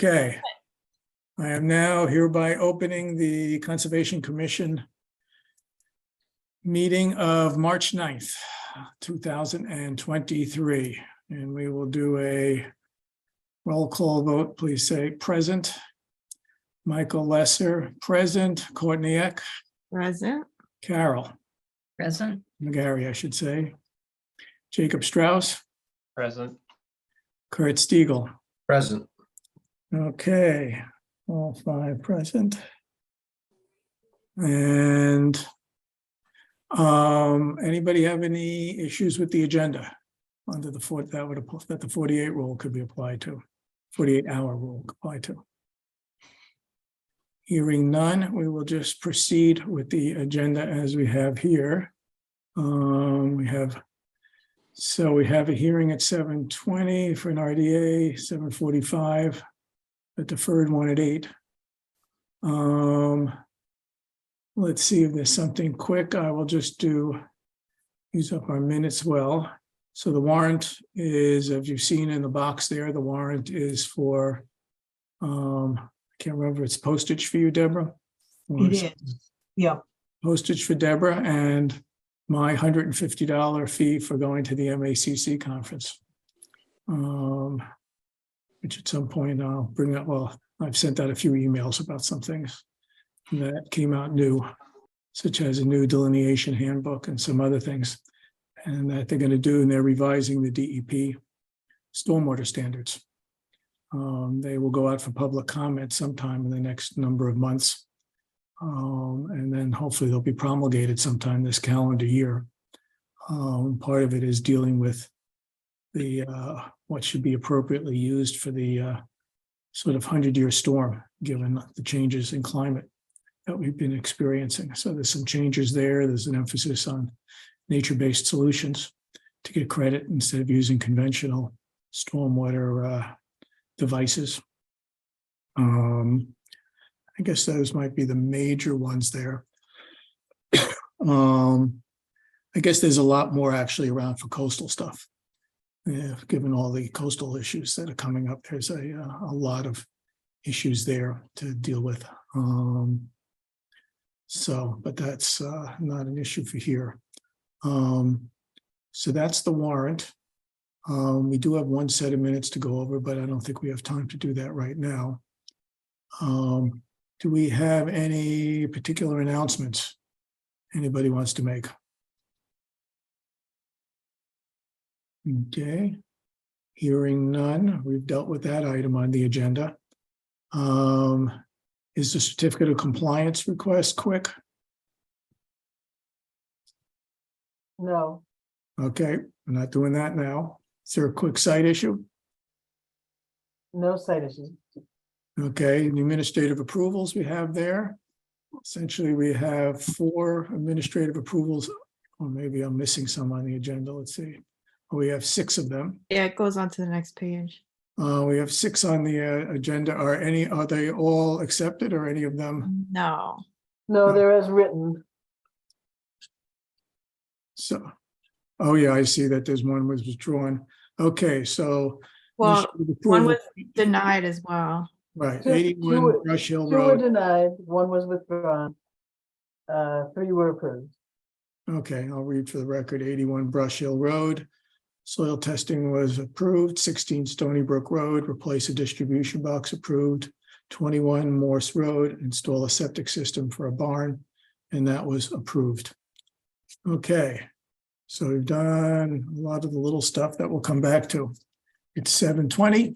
Okay. I am now hereby opening the Conservation Commission meeting of March 9th, 2023. And we will do a roll call vote. Please say present. Michael Lesser, present. Courtney Eck. Present. Carol. Present. McGarry, I should say. Jacob Strauss. Present. Kurt Stiegel. Present. Okay, all five present. And anybody have any issues with the agenda under the that the 48 rule could be applied to, 48-hour rule could apply to? Hearing none, we will just proceed with the agenda as we have here. We have a hearing at 7:20 for an RDA, 7:45. A deferred one at 8. Let's see if there's something quick. I will just use up our minutes well. So the warrant is, as you've seen in the box there, the warrant is for, I can't remember, it's postage for you, Deborah? It is. Yeah. Postage for Deborah and my $150 fee for going to the MACC conference. Which at some point I'll bring up. Well, I've sent out a few emails about some things that came out new, such as a new delineation handbook and some other things, and that they're going to do, and they're revising the DEP stormwater standards. They will go out for public comment sometime in the next number of months, and then hopefully they'll be promulgated sometime this calendar year. Part of it is dealing with the what should be appropriately used for the sort of 100-year storm, given the changes in climate that we've been experiencing. So there's some changes there. There's an emphasis on nature-based solutions to get credit instead of using conventional stormwater devices. I guess those might be the major ones there. I guess there's a lot more actually around for coastal stuff. Yeah, given all the coastal issues that are coming up, there's a lot of issues there to deal with. But that's not an issue for here. So that's the warrant. We do have one set of minutes to go over, but I don't think we have time to do that right now. Do we have any particular announcements anybody wants to make? Okay, hearing none, we've dealt with that item on the agenda. Is the certificate of compliance request quick? No. Okay, we're not doing that now. Is there a quick site issue? No site issues. Okay, the administrative approvals we have there. Essentially, we have 4 administrative approvals, or maybe I'm missing some on the agenda. Let's see. We have 6 of them. Yeah, it goes on to the next page. We have 6 on the agenda. Are they all accepted or any of them? No. No, they're as written. So, oh yeah, I see that there's one was withdrawn. Okay, so. Well, one was approval- denied as well. Right, Two- 81 Brush Hill 2 were Road. denied, 1 was withdrawn. 3 were approved. Okay, I'll read for the record. 81 Brush Hill Road. Soil testing was approved. 16 Stony Brook Road, replace a distribution box, approved. 21 Morse Road, install a septic system for a barn, and that was approved. Okay, so we've done a lot of the little stuff that we'll come back to. It's 7:20.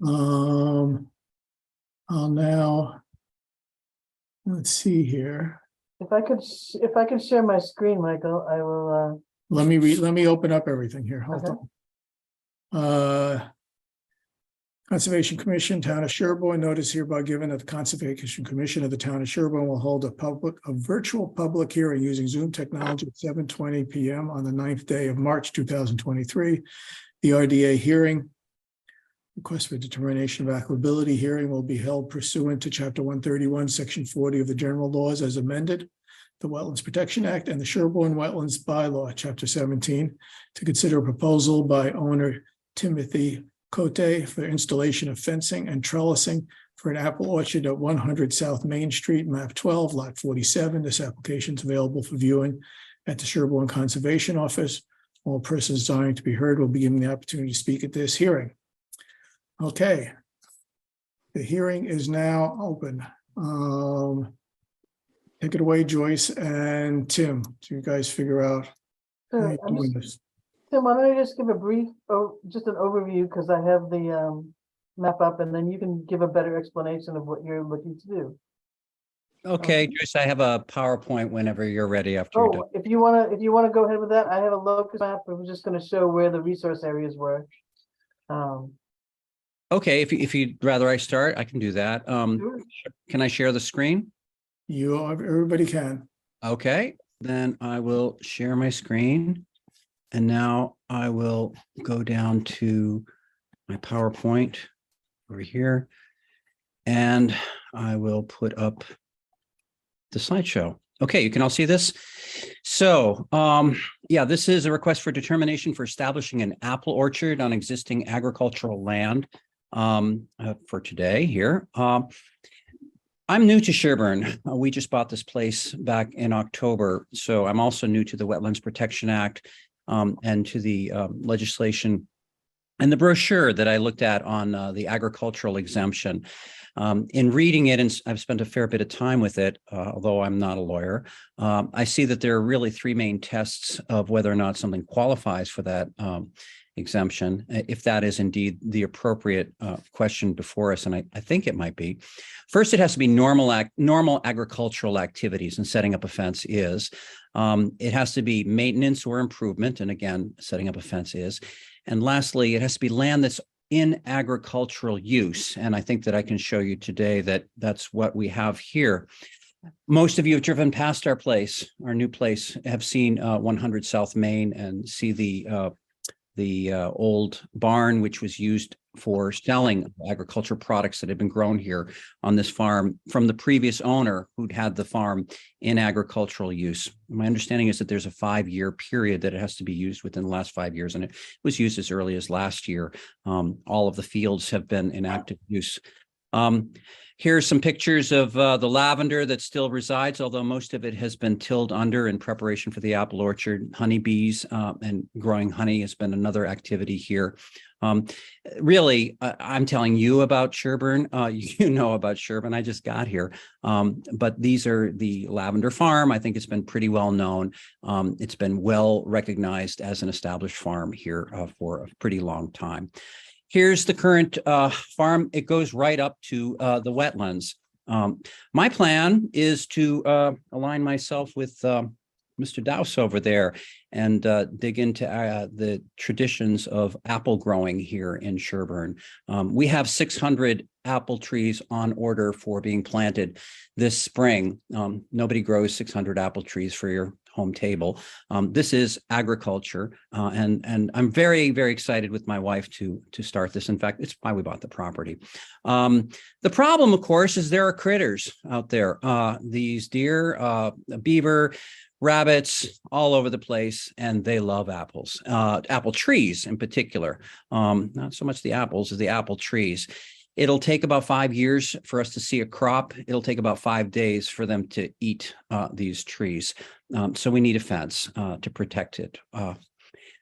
I'll now, let's see here. If I could share my screen, Michael, I will. Let me open up everything here. Hold on. Conservation Commission, Town of Sherborn, notice hereby given that the Conservation Commission of the Town of Sherborn will hold a virtual public hearing using Zoom technology at 7:20 p.m. on the 9th day of March 2023. The RDA hearing, request for determination of applicability hearing, will be held pursuant to Chapter 131, Section 40 of the General Laws as amended, the Wetlands Protection Act, and the Sherborn Wetlands Bylaw, Chapter 17, to consider a proposal by owner Timothy Cote for installation of fencing and trellising for an apple orchard at 100 South Main Street, map 12, lot 47. This application is available for viewing at the Sherborn Conservation Office. All persons desiring to be heard will be given the opportunity to speak at this hearing. Okay. The hearing is now open. Take it away, Joyce and Tim. So you guys figure out how Sure, you're doing this. Tim, why don't I just give a brief, just an overview, because I have the map up, and then you can give a better explanation of what you're looking to do. Okay, Joyce, I have a PowerPoint whenever you're ready after you're done. Oh, if you wanna go ahead with that, I have a locus map. I was just gonna show where the resource areas were. Okay, if you'd rather I start, I can do that. Sure. Can I share the screen? Everybody can. Okay, then I will share my screen. And now I will go down to my PowerPoint over here. And I will put up the slideshow. Okay, you can all see this. So, yeah, this is a request for determination for establishing an apple orchard on existing agricultural land for today here. I'm new to Sherborn. We just bought this place back in October. So I'm also new to the Wetlands Protection Act and to the legislation and the brochure that I looked at on the agricultural exemption. In reading it, and I've spent a fair bit of time with it, although I'm not a lawyer, I see that there are really three main tests of whether or not something qualifies for that exemption, if that is indeed the appropriate question before us, and I think it might be. First, it has to be normal agricultural activities, and setting up a fence is. It has to be maintenance or improvement, and again, setting up a fence is. And lastly, it has to be land that's in agricultural use, and I think that I can show you today that that's what we have here. Most of you have driven past our place, our new place, have seen 100 South Main and see the old barn, which was used for selling agricultural products that had been grown here on this farm from the previous owner who'd had the farm in agricultural use. My understanding is that there's a 5-year period that it has to be used within the last 5 years, and it was used as early as last year. All of the fields have been in active use. Here's some pictures of the lavender that still resides, although most of it has been tilled under in preparation for the apple orchard. Honeybees and growing honey has been another activity here. Really, I'm telling you about Sherborn. You know about Sherborn. I just got here. But these are the lavender farm. I think it's been pretty well known. It's been well recognized as an established farm here for a pretty long time. Here's the current farm. It goes right up to the wetlands. My plan is to align myself with Mr. Dowse over there and dig into the traditions of apple growing here in Sherborn. We have 600 apple trees on order for being planted this spring. Nobody grows 600 apple trees for your home table. This is agriculture, and I'm very, very excited with my wife to start this. In fact, it's why we bought the property. The problem, of course, is there are critters out there. These deer, beaver, rabbits all over the place, and they love apples, apple trees in particular. Not so much the apples as the apple trees. It'll take about 5 years for us to see a crop. It'll take about 5 days for them to eat these trees. So we need a fence to protect it.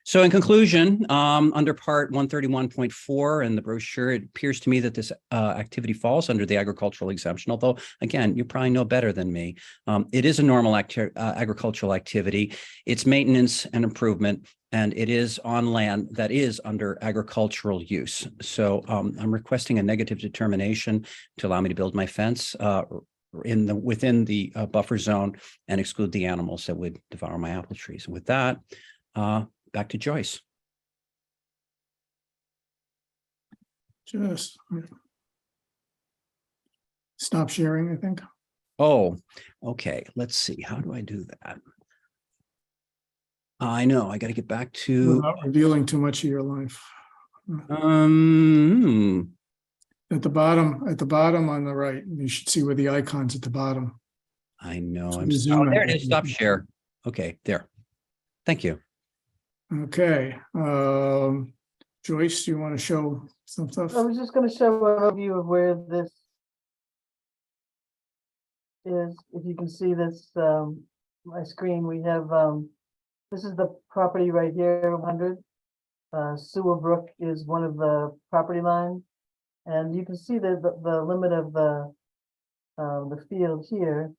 So in conclusion, under part 131.4 in the brochure, it appears to me that this activity falls under the agricultural exemption, although, again, you probably know better than me. It is a normal agricultural activity. It's maintenance and improvement, and it is on land that is under agricultural use. So I'm requesting a negative determination to allow me to build my fence within the buffer zone and exclude the animals that would devour my apple trees. And with that, back to Joyce. Just stop sharing, I think. Oh, okay. Let's see. How do I do that? I know I got to get back to Without revealing too much of your life. At the bottom on the right, you should see where the icon's at the bottom. I know. So I'm you zoom there. out. It is. Stop share. Okay, there. Thank you. Okay. Joyce, do you want to show some stuff? I was just gonna show an overview of where this is. If you can see this, my screen, we have, this is the property right here, 100. Sewell Brook is one of the property lines. And you can see the limit of the field here.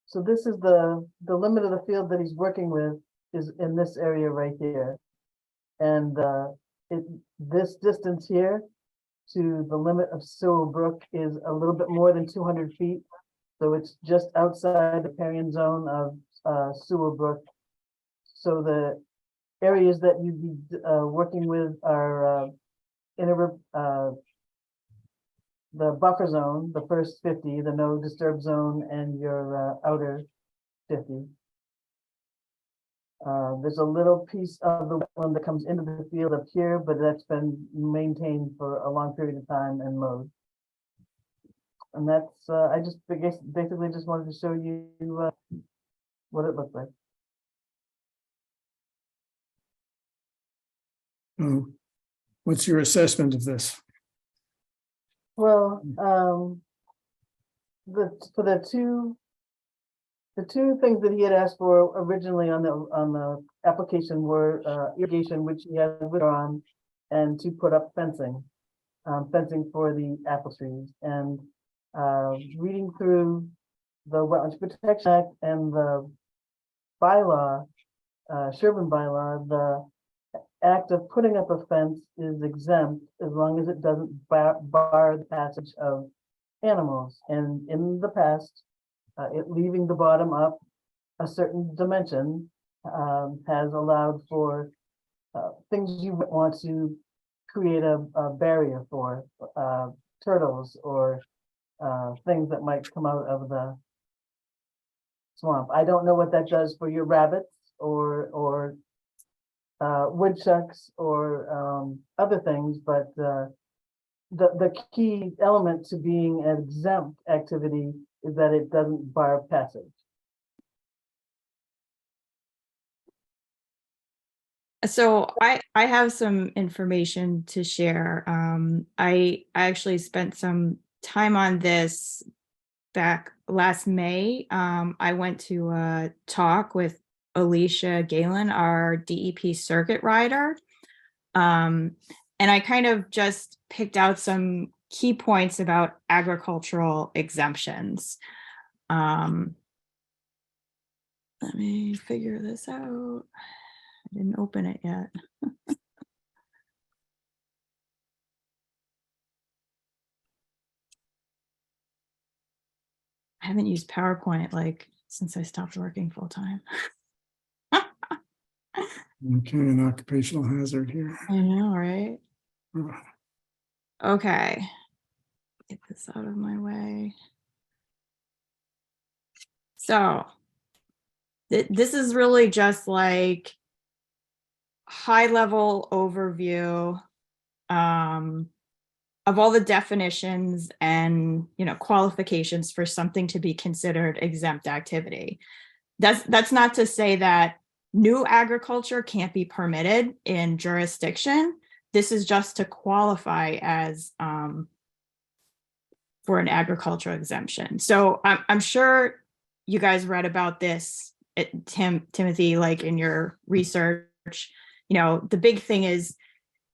So this is the limit of the field that he's working with is in this area right here. And this distance here to the limit of Sewell Brook is a little bit more than 200 feet. So it's just outside the riparian zone of Sewell Brook. So the areas that you'd be working with are the buffer zone, the first 50, the no disturb zone, and your outer 50. There's a little piece of the wetland that comes into the field up here, but that's been maintained for a long period of time and mowed. And that's, I just basically just wanted to show you what it looked like. What's your assessment of this? Well, for the two things that he had asked for originally on the application were irrigation, which he had withdrawn, and to put up fencing for the apple trees. And reading through the Wetlands Protection Act and the bylaw, Sherborn bylaw, the act of putting up a fence is exempt as long as it doesn't bar the passage of animals. And in the past, it leaving the bottom up a certain dimension has allowed for things you would want to create a barrier for, turtles or things that might come out of the swamp. I don't know what that does for your rabbits or woodchucks or other things, but the key element to being an exempt activity is that it doesn't bar passage. So I have some information to share. I actually spent some time on this back last May. I went to a talk with Alicia Galen, our DEP circuit rider. And I kind of just picked out some key points about agricultural exemptions. Let me figure this out. I didn't open it yet. I haven't used PowerPoint like since I stopped working full time. Okay, an occupational hazard here. I know, right? Uh, Okay. Get this out of my way. So this is really just like high level overview of all the definitions and qualifications for something to be considered exempt activity. That's not to say that new agriculture can't be permitted in jurisdiction. This is just to qualify as for an agricultural exemption. So I'm sure you guys read about this, Timothy, like in your research. The big thing is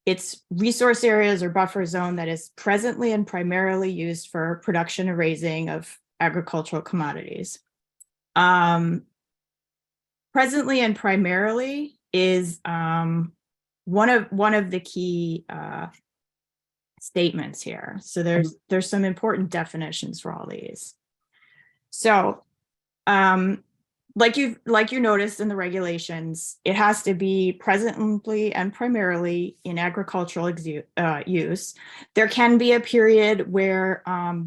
it's resource areas or buffer zone that is presently and primarily used for production and raising of agricultural commodities. Presently and primarily is one of the key statements here. So there's some important definitions for all these. So like you noticed in the regulations, it has to be presently and primarily in agricultural use. There can be a period where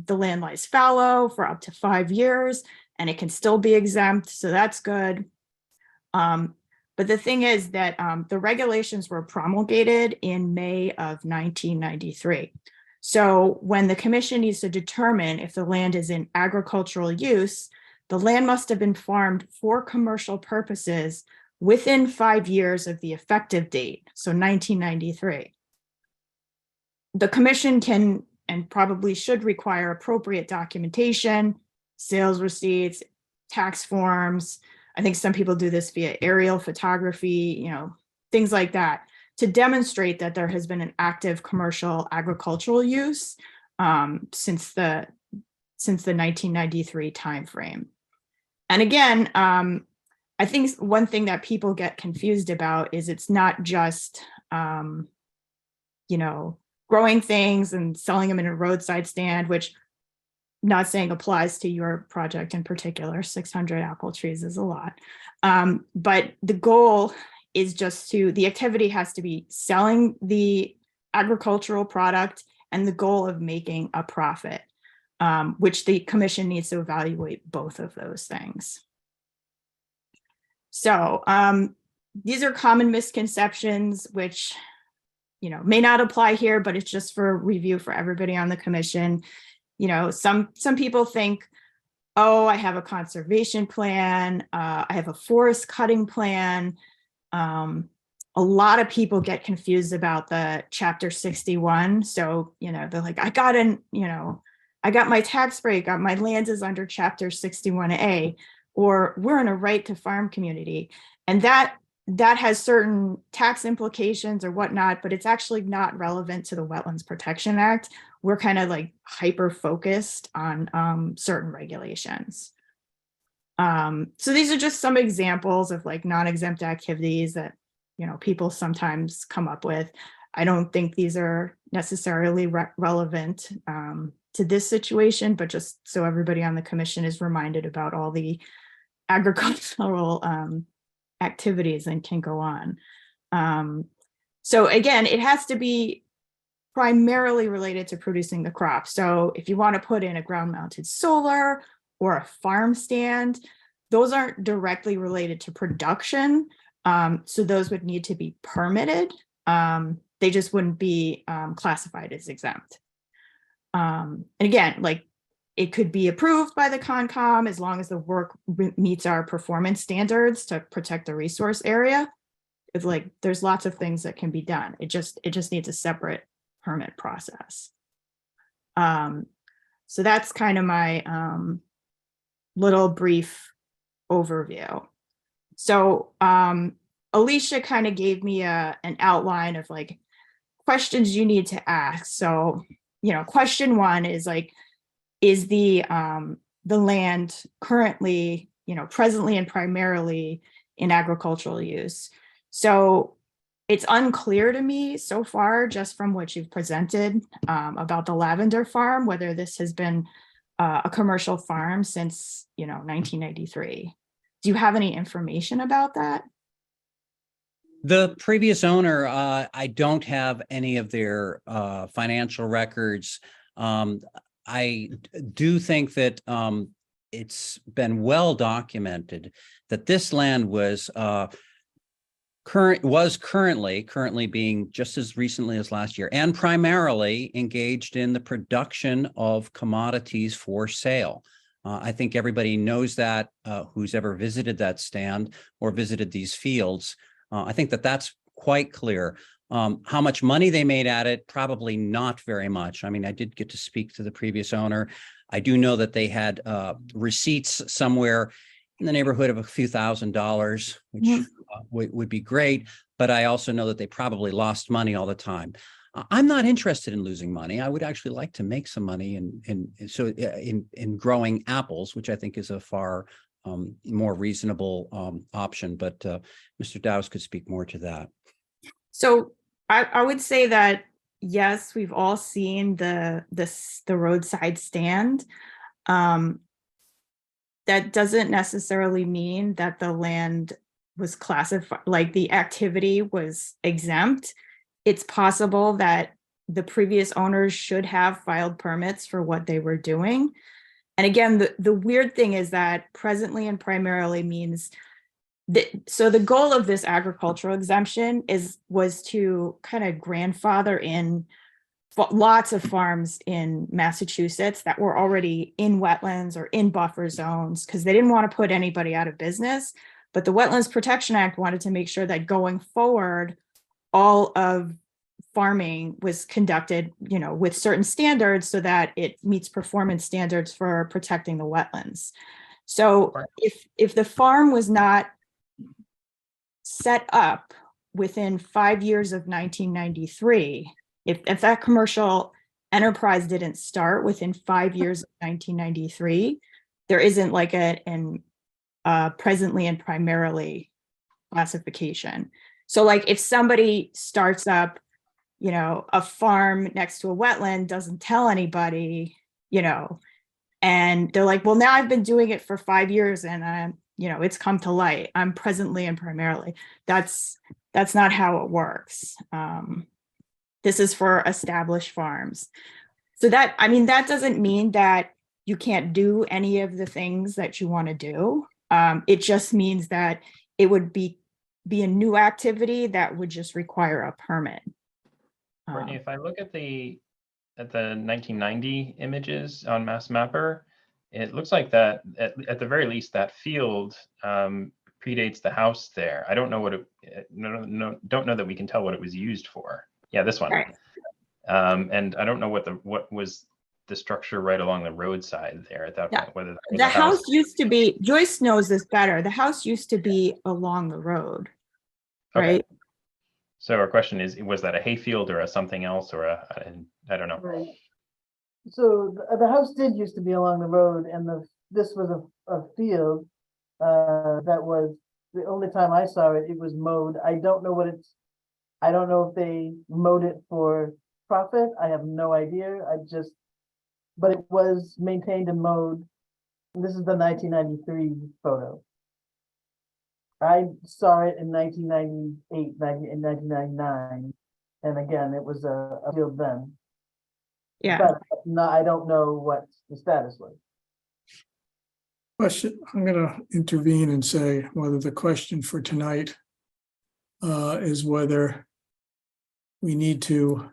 the land lies fallow for up to 5 years and it can still be exempt, so that's good. But the thing is that the regulations were promulgated in May of 1993. So when the commission needs to determine if the land is in agricultural use, the land must have been farmed for commercial purposes within 5 years of the effective date, so 1993. The commission can and probably should require appropriate documentation, sales receipts, tax forms. I think some people do this via aerial photography, things like that, to demonstrate that there has been an active commercial agricultural use since the 1993 timeframe. And again, I think one thing that people get confused about is it's not just, growing things and selling them in a roadside stand, which not saying applies to your project in particular. 600 apple trees is a lot. But the goal is the activity has to be selling the agricultural product and the goal of making a profit, which the commission needs to evaluate both of those things. So these are common misconceptions, which may not apply here, but it's just for review for everybody on the commission. Some people think, oh, I have a conservation plan, I have a forest cutting plan. A lot of people get confused about the Chapter 61. So, they're like, I got my tax break, my land is under Chapter 61A, or we're in a right to farm community. And that has certain tax implications or whatnot, but it's actually not relevant to the Wetlands Protection Act. We're kind of like hyper focused on certain regulations. So these are just some examples of like non-exempt activities that, people sometimes come up with. I don't think these are necessarily relevant to this situation, but just so everybody on the commission is reminded about all the agricultural activities and can go on. So again, it has to be primarily related to producing the crop. So if you want to put in a ground-mounted solar or a farm stand, those aren't directly related to production. So those would need to be permitted. They just wouldn't be classified as exempt. And again, like it could be approved by the Concom as long as the work meets our performance standards to protect the resource area. It's like there's lots of things that can be done. It just needs a separate permit process. So that's kind of my little brief overview. So Alicia kind of gave me an outline of like questions you need to ask. So, question one is like, is the land currently, presently and primarily in agricultural use? So it's unclear to me so far, just from what you've presented about the lavender farm, whether this has been a commercial farm since, 1993. Do you have any information about that? The previous owner, I don't have any of their financial records. I do think that it's been well documented that this land was currently being, just as recently as last year, and primarily engaged in the production of commodities for sale. I think everybody knows that who's ever visited that stand or visited these fields. I think that that's quite clear. How much money they made at it, probably not very much. I mean, I did get to speak to the previous owner. I do know that they had receipts somewhere in the neighborhood of a few $1,000s, which would be great. But I also know that they probably lost money all the time. I'm not interested in losing money. I would actually like to make some money in growing apples, which I think is a far more reasonable option. But Mr. Dowse could speak more to that. So I would say that, yes, we've all seen the roadside stand. That doesn't necessarily mean that the land was classified, like the activity was exempt. It's possible that the previous owners should have filed permits for what they were doing. And again, the weird thing is that presently and primarily means that, so the goal of this agricultural exemption was to kind of grandfather in lots of farms in Massachusetts that were already in wetlands or in buffer zones because they didn't want to put anybody out of business. But the Wetlands Protection Act wanted to make sure that going forward, all of farming was conducted, with certain standards so that it meets performance standards for protecting the wetlands. So if the farm was not set up within 5 years of 1993, if that commercial enterprise didn't start within 5 years of 1993, there isn't like an presently and primarily classification. So like if somebody starts up, a farm next to a wetland, doesn't tell anybody, and they're like, well, now I've been doing it for 5 years and it's come to light, I'm presently and primarily. That's not how it works. This is for established farms. So that doesn't mean that you can't do any of the things that you want to do. It just means that it would be a new activity that would just require a permit. Courtney, if I look at the 1990 images on Mass Mapper, it looks like that at the very least that field predates the house there. I don't know what don't know that we can tell what it was used for. Yeah, this one. Right. And I don't know what was the structure right along the roadside there at that point. Whether that was the a house used to be, Joyce knows this better. The house used to be along the road, right? Okay. So our question is, was that a hayfield or a something else or I don't know. Right. So the house did used to be along the road, and this was a field that was the only time I saw it. It was mowed. I don't know if they mowed it for profit. I have no idea. But it was maintained and mowed. This is the 1993 photo. I saw it in 1998, in 1999. And again, it was a field then. Yeah. But no, I don't know what the status was. Question, I'm gonna intervene and say whether the question for tonight is whether we need to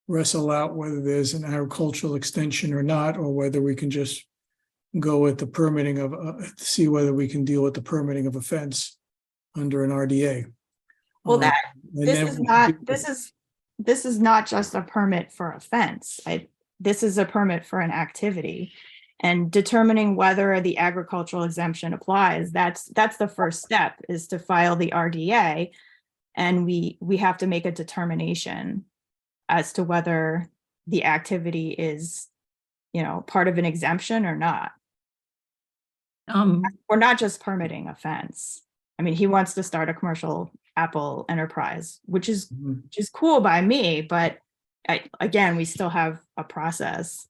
wrestle out whether there's an agricultural extension or not, or whether we can just go with the permitting of, see whether we can deal with the permitting of a fence under an RDA. Well, and this is not just a permit for a fence. This is a permit for an activity, and determining whether the agricultural exemption applies. That's the first step, is to file the RDA, and we have to make a determination as to whether the activity is, part of an exemption or not. We're not just permitting a fence. I mean, he wants to start a commercial apple enterprise, which is cool by me, but again, we still have a process.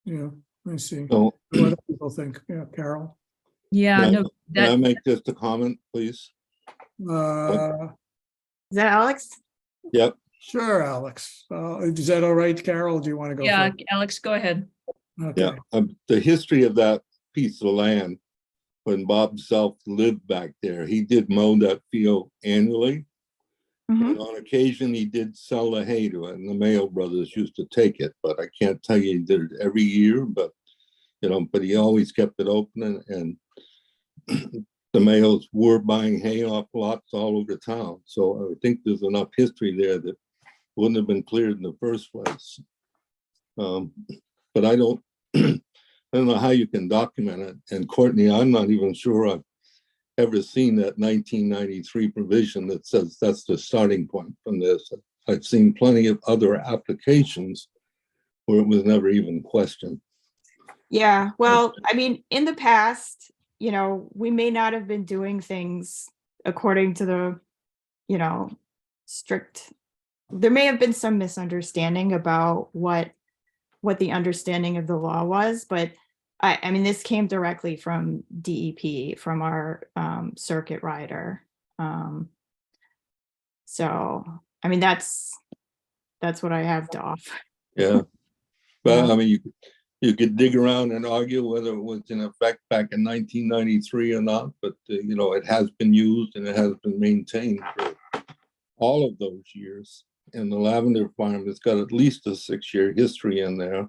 Yeah, I see. So, What do people think? Yeah, Carol. Yeah, Can I- no, Can I that, make just a comment, please? Is that Alex? Yep. Sure, Alex. Is that all right, Carol? Do you want to go? yeah, first? Alex, go ahead. Okay. Yeah, the history of that piece of land, when Bob Self lived back there, he did mow that field annually. Mhm. And on occasion, he did sell the hay to it, and the Mayo brothers used to take it, but I can't tell you he did it every year, but he always kept it open, and the Mayos were buying hay off lots all over town. So I think there's enough history there that wouldn't have been cleared in the first place. But I don't know how you can document it. And Courtney, I'm not even sure I've ever seen that 1993 provision that says that's the starting point from this. I've seen plenty of other applications where it was never even questioned. Yeah, well, I mean, in the past, we may not have been doing things according to the, strict. There may have been some misunderstanding about what the understanding of the law was, but I mean, this came directly from DEP, from our circuit rider. So, I mean, that's what I have to offer. Yeah. But Yeah. I mean, you could dig around and argue whether it was in effect back in 1993 or not, but it has been used and it has been maintained for all of those years. And the lavender farm has got at least a 6-year history in there.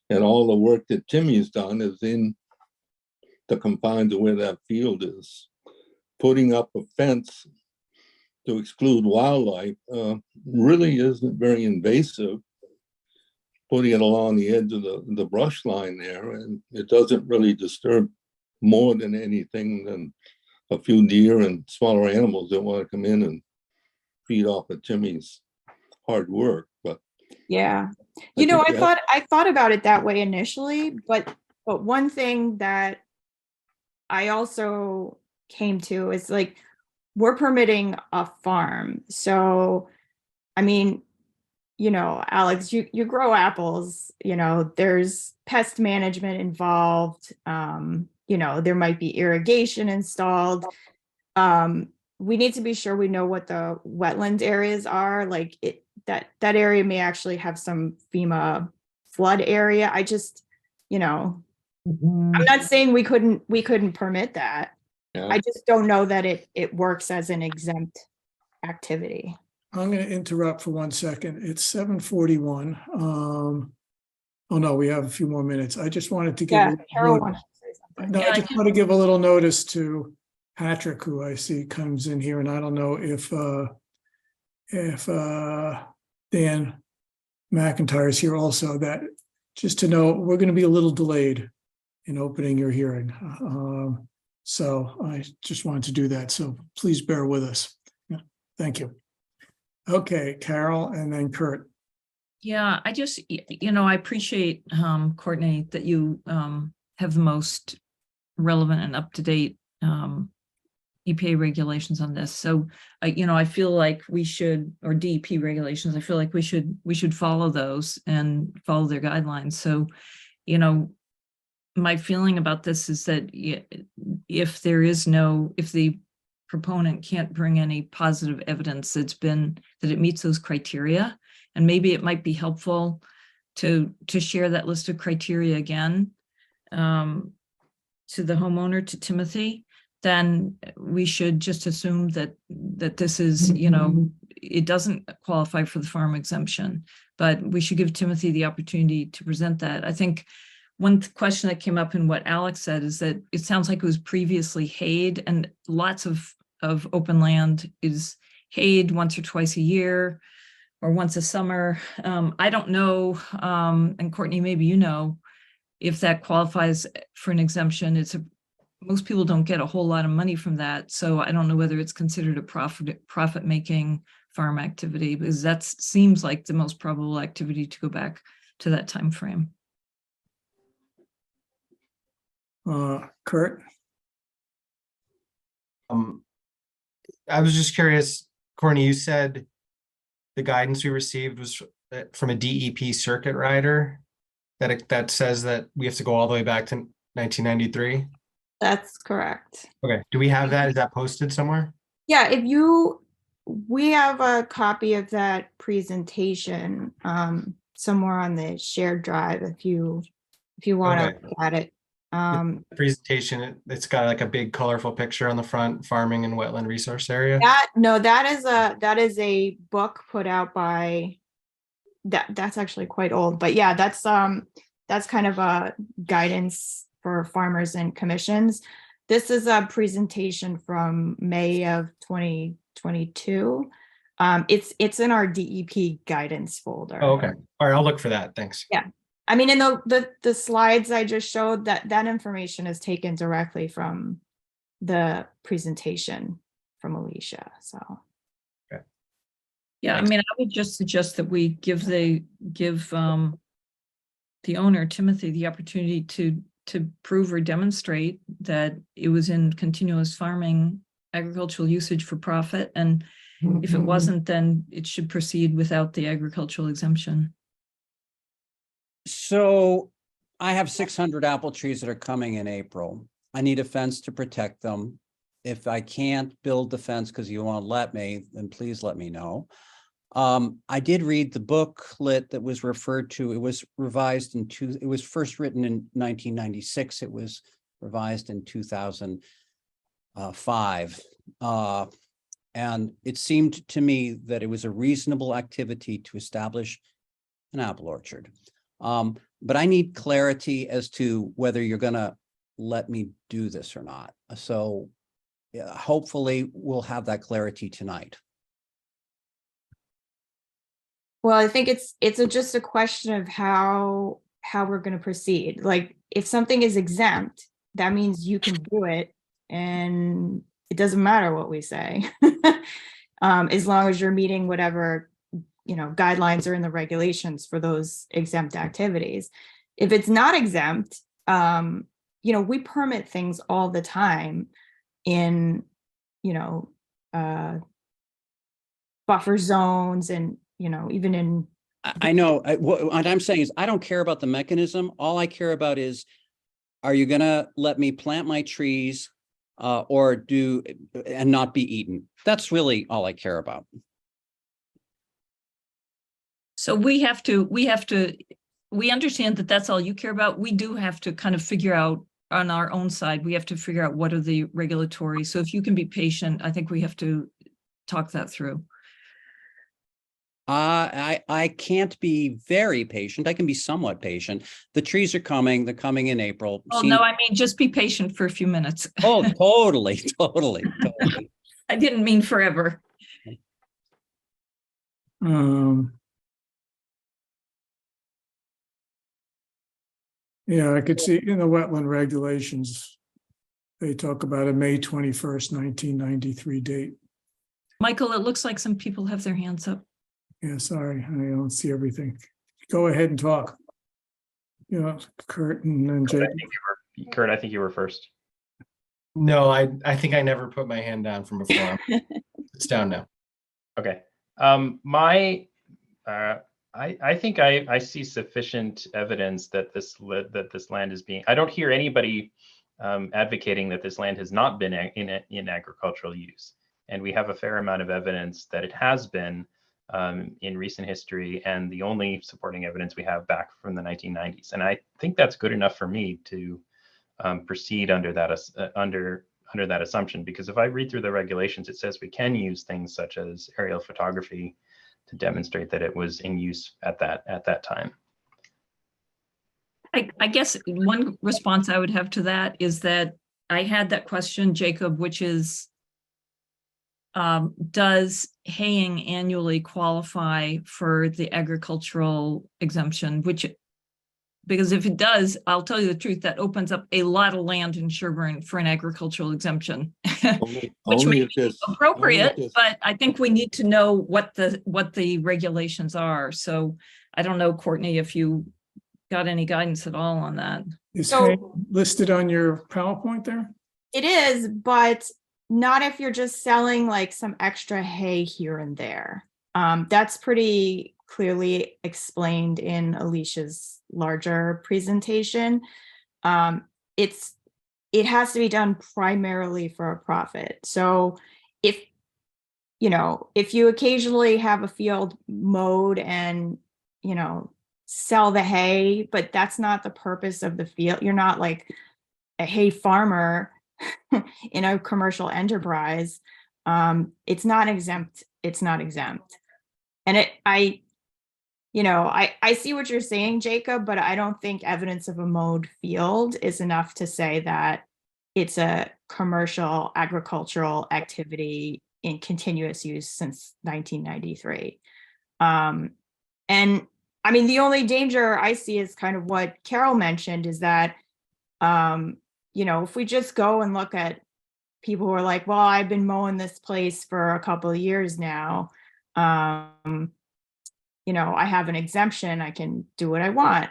And all the work that Timmy's done is in the confines of where that field is. Putting up a fence to exclude wildlife really isn't very invasive. Putting it along the edge of the brush line there, and it doesn't really disturb more than anything than a few deer and smaller animals that want to come in and feed off of Timmy's hard work. But Yeah. I You know, think I thought about it that way initially, but one thing that I also came to is like, we're permitting a farm. So, I mean, you know, Alex, you grow apples, you know, there's pest management involved. You know, there might be irrigation installed. We need to be sure we know what the wetland areas are. Like that area may actually have some FEMA flood area. I just, you know, I'm not saying we couldn't permit that. Yeah. I just don't know that it works as an exempt activity. I'm going to interrupt for 1 second. It's 7:41. Oh no, we have a few more minutes. I just wanted to give. Yeah, Carol wanted to say something. No, I just want to give a little notice to Patrick, who I see comes in here, and I don't know if Dan McIntyre is here also, that just to know, we're going to be a little delayed in opening your hearing. So I just wanted to do that. So please bear with us. Yeah, thank you. Okay, Carol, and then Kurt. Yeah, I just, I appreciate, Courtney, that you have the most relevant and up-to-date EPA regulations on this. So, I feel like we should, or DEP regulations, I feel like we should follow those and follow their guidelines. So, my feeling about this is that if the proponent can't bring any positive evidence that it meets those criteria, and maybe it might be helpful to share that list of criteria again to the homeowner, to Timothy, then we should just assume that this is, it doesn't qualify for the farm exemption, but we should give Timothy the opportunity to present that. I think one question that came up in what Alex said is that it sounds like it was previously hayed, and lots of open land is hayed once or twice a year or once a summer. I don't know, and Courtney, maybe you know, if that qualifies for an exemption. Most people don't get a whole lot of money from that, so I don't know whether it's considered a profit-making farm activity, because that seems like the most probable activity to go back to that time frame. Kurt? I was just curious, Courtney, you said the guidance we received was from a DEP circuit rider that says that we have to go all the way back to 1993. That's correct. Okay, do we have that? Is that posted somewhere? Yeah, we have a copy of that presentation somewhere on the shared drive if you want Okay. to look at it. Presentation, it's got like a big colorful picture on the front, farming and wetland resource area. That is a book put out by that's actually quite old, but yeah, that's kind of a guidance for farmers and commissions. This is a presentation from May of 2022. It's in our DEP guidance folder. Oh, okay. All right, I'll look for that. Thanks. Yeah. I mean, in the slides I just showed, that information is taken directly from the presentation from Alicia. So, yeah, I mean, I would just suggest that we give the owner, Timothy, the opportunity to prove or demonstrate that it was in continuous farming, agricultural usage for profit, and if it wasn't, then it should proceed without the agricultural exemption. So I have 600 apple trees that are coming in April. I need a fence to protect them. If I can't build the fence because you won't let me, then please let me know. I did read the booklet that was referred to. It was revised it was first written in 1996. It was revised in 2005. And it seemed to me that it was a reasonable activity to establish an apple orchard. But I need clarity as to whether you're gonna let me do this or not. So yeah, hopefully we'll have that clarity tonight. Well, I think it's just a question of how we're going to proceed. Like, if something is exempt, that means you can do it, and it doesn't matter what we say, as long as you're meeting whatever guidelines are in the regulations for those exempt activities. If it's not exempt, we permit things all the time in buffer zones, and even in I know what I'm saying is I don't care about the mechanism. All I care about is, are you gonna let me plant my trees or do and not be eaten? That's really all I care about. So we understand that that's all you care about. We do have to kind of figure out on our own side, we have to figure out what are the regulatory. So if you can be patient, I think we have to talk that through. I can't be very patient. I can be somewhat patient. The trees are coming. They're coming in April. Oh, no, I mean, just be patient for a few minutes. Oh, totally, totally. I didn't mean forever. Yeah, I could see in the wetland regulations, they talk about a May 21st, 1993 date. Michael, it looks like some people have their hands up. Yeah, sorry, I don't see everything. Go ahead and talk. Kurt and then Jake. Kurt, I think you were first. No, I think I never put my hand down from before. It's down now. Okay. I think I see sufficient evidence that this land is being. I don't hear anybody advocating that this land has not been in agricultural use, and we have a fair amount of evidence that it has been in recent history, and the only supporting evidence we have back from the 1990s. And I think that's good enough for me to proceed under that under that assumption, because if I read through the regulations, it says we can use things such as aerial photography to demonstrate that it was in use at that time. I guess one response I would have to that is that I had that question, Jacob, which is, does haying annually qualify for the agricultural exemption? Because if it does, I'll tell you the truth, that opens up a lot of land in Sherborn for an agricultural exemption, which may be appropriate, but I think we need to know what the regulations are. So I don't know, Courtney, if you got any guidance at all on that. Is So- hay listed on your PowerPoint there? It is, but not if you're just selling like some extra hay here and there. That's pretty clearly explained in Alicia's larger presentation. It has to be done primarily for a profit. So if you occasionally have a field mowed and sell the hay, but that's not the purpose of the field. You're not like a hay farmer in a commercial enterprise. It's not exempt. It's not exempt. And I see what you're saying, Jacob, but I don't think evidence of a mowed field is enough to say that it's a commercial agricultural activity in continuous use since 1993. And I mean, the only danger I see is kind of what Carol mentioned, is that, if we just go and look at people who are like, well, I've been mowing this place for a couple of years now. I have an exemption. I can do what I want.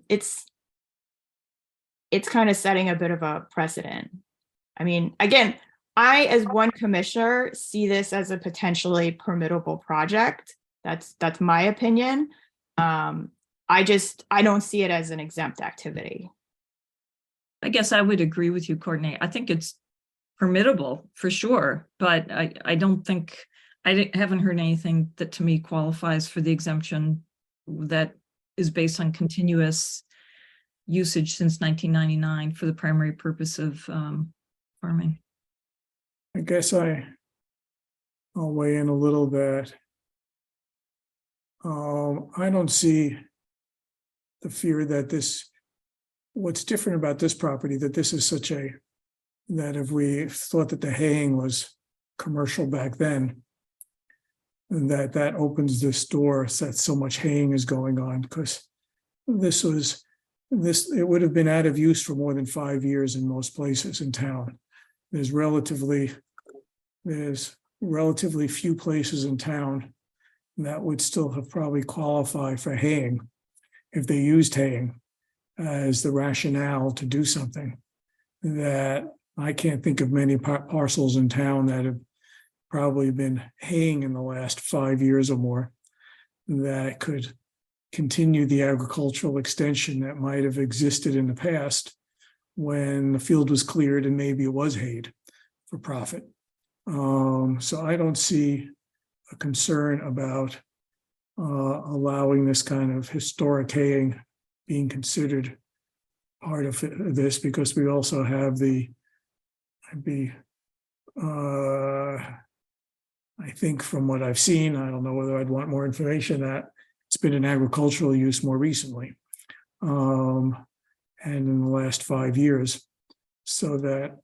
It's kind of setting a bit of a precedent. I mean, again, I, as one commissioner, see this as a potentially permittable project. That's my opinion. I don't see it as an exempt activity. I guess I would agree with you, Courtney. I think it's permittable for sure, but I don't think, haven't heard anything that to me qualifies for the exemption that is based on continuous usage since 1999 for the primary purpose of farming. I guess I I'll weigh in a little bit. I don't see the fear that what's different about this property, that this is such that if we thought that the haying was commercial back then, that opens this door, that so much haying is going on, because it would have been out of use for more than 5 years in most places in town. There's relatively few places in town that would still have probably qualified for haying if they used haying as the rationale to do something. That I can't think of many parcels in town that have probably been haying in the last 5 years or more that could continue the agricultural extension that might have existed in the past when the field was cleared and maybe it was hayed for profit. So I don't see a concern about allowing this kind of historic haying being considered part of this, because we also have I think from what I've seen, I don't know whether I'd want more information, that it's been an agricultural use more recently, and in the last 5 years. So that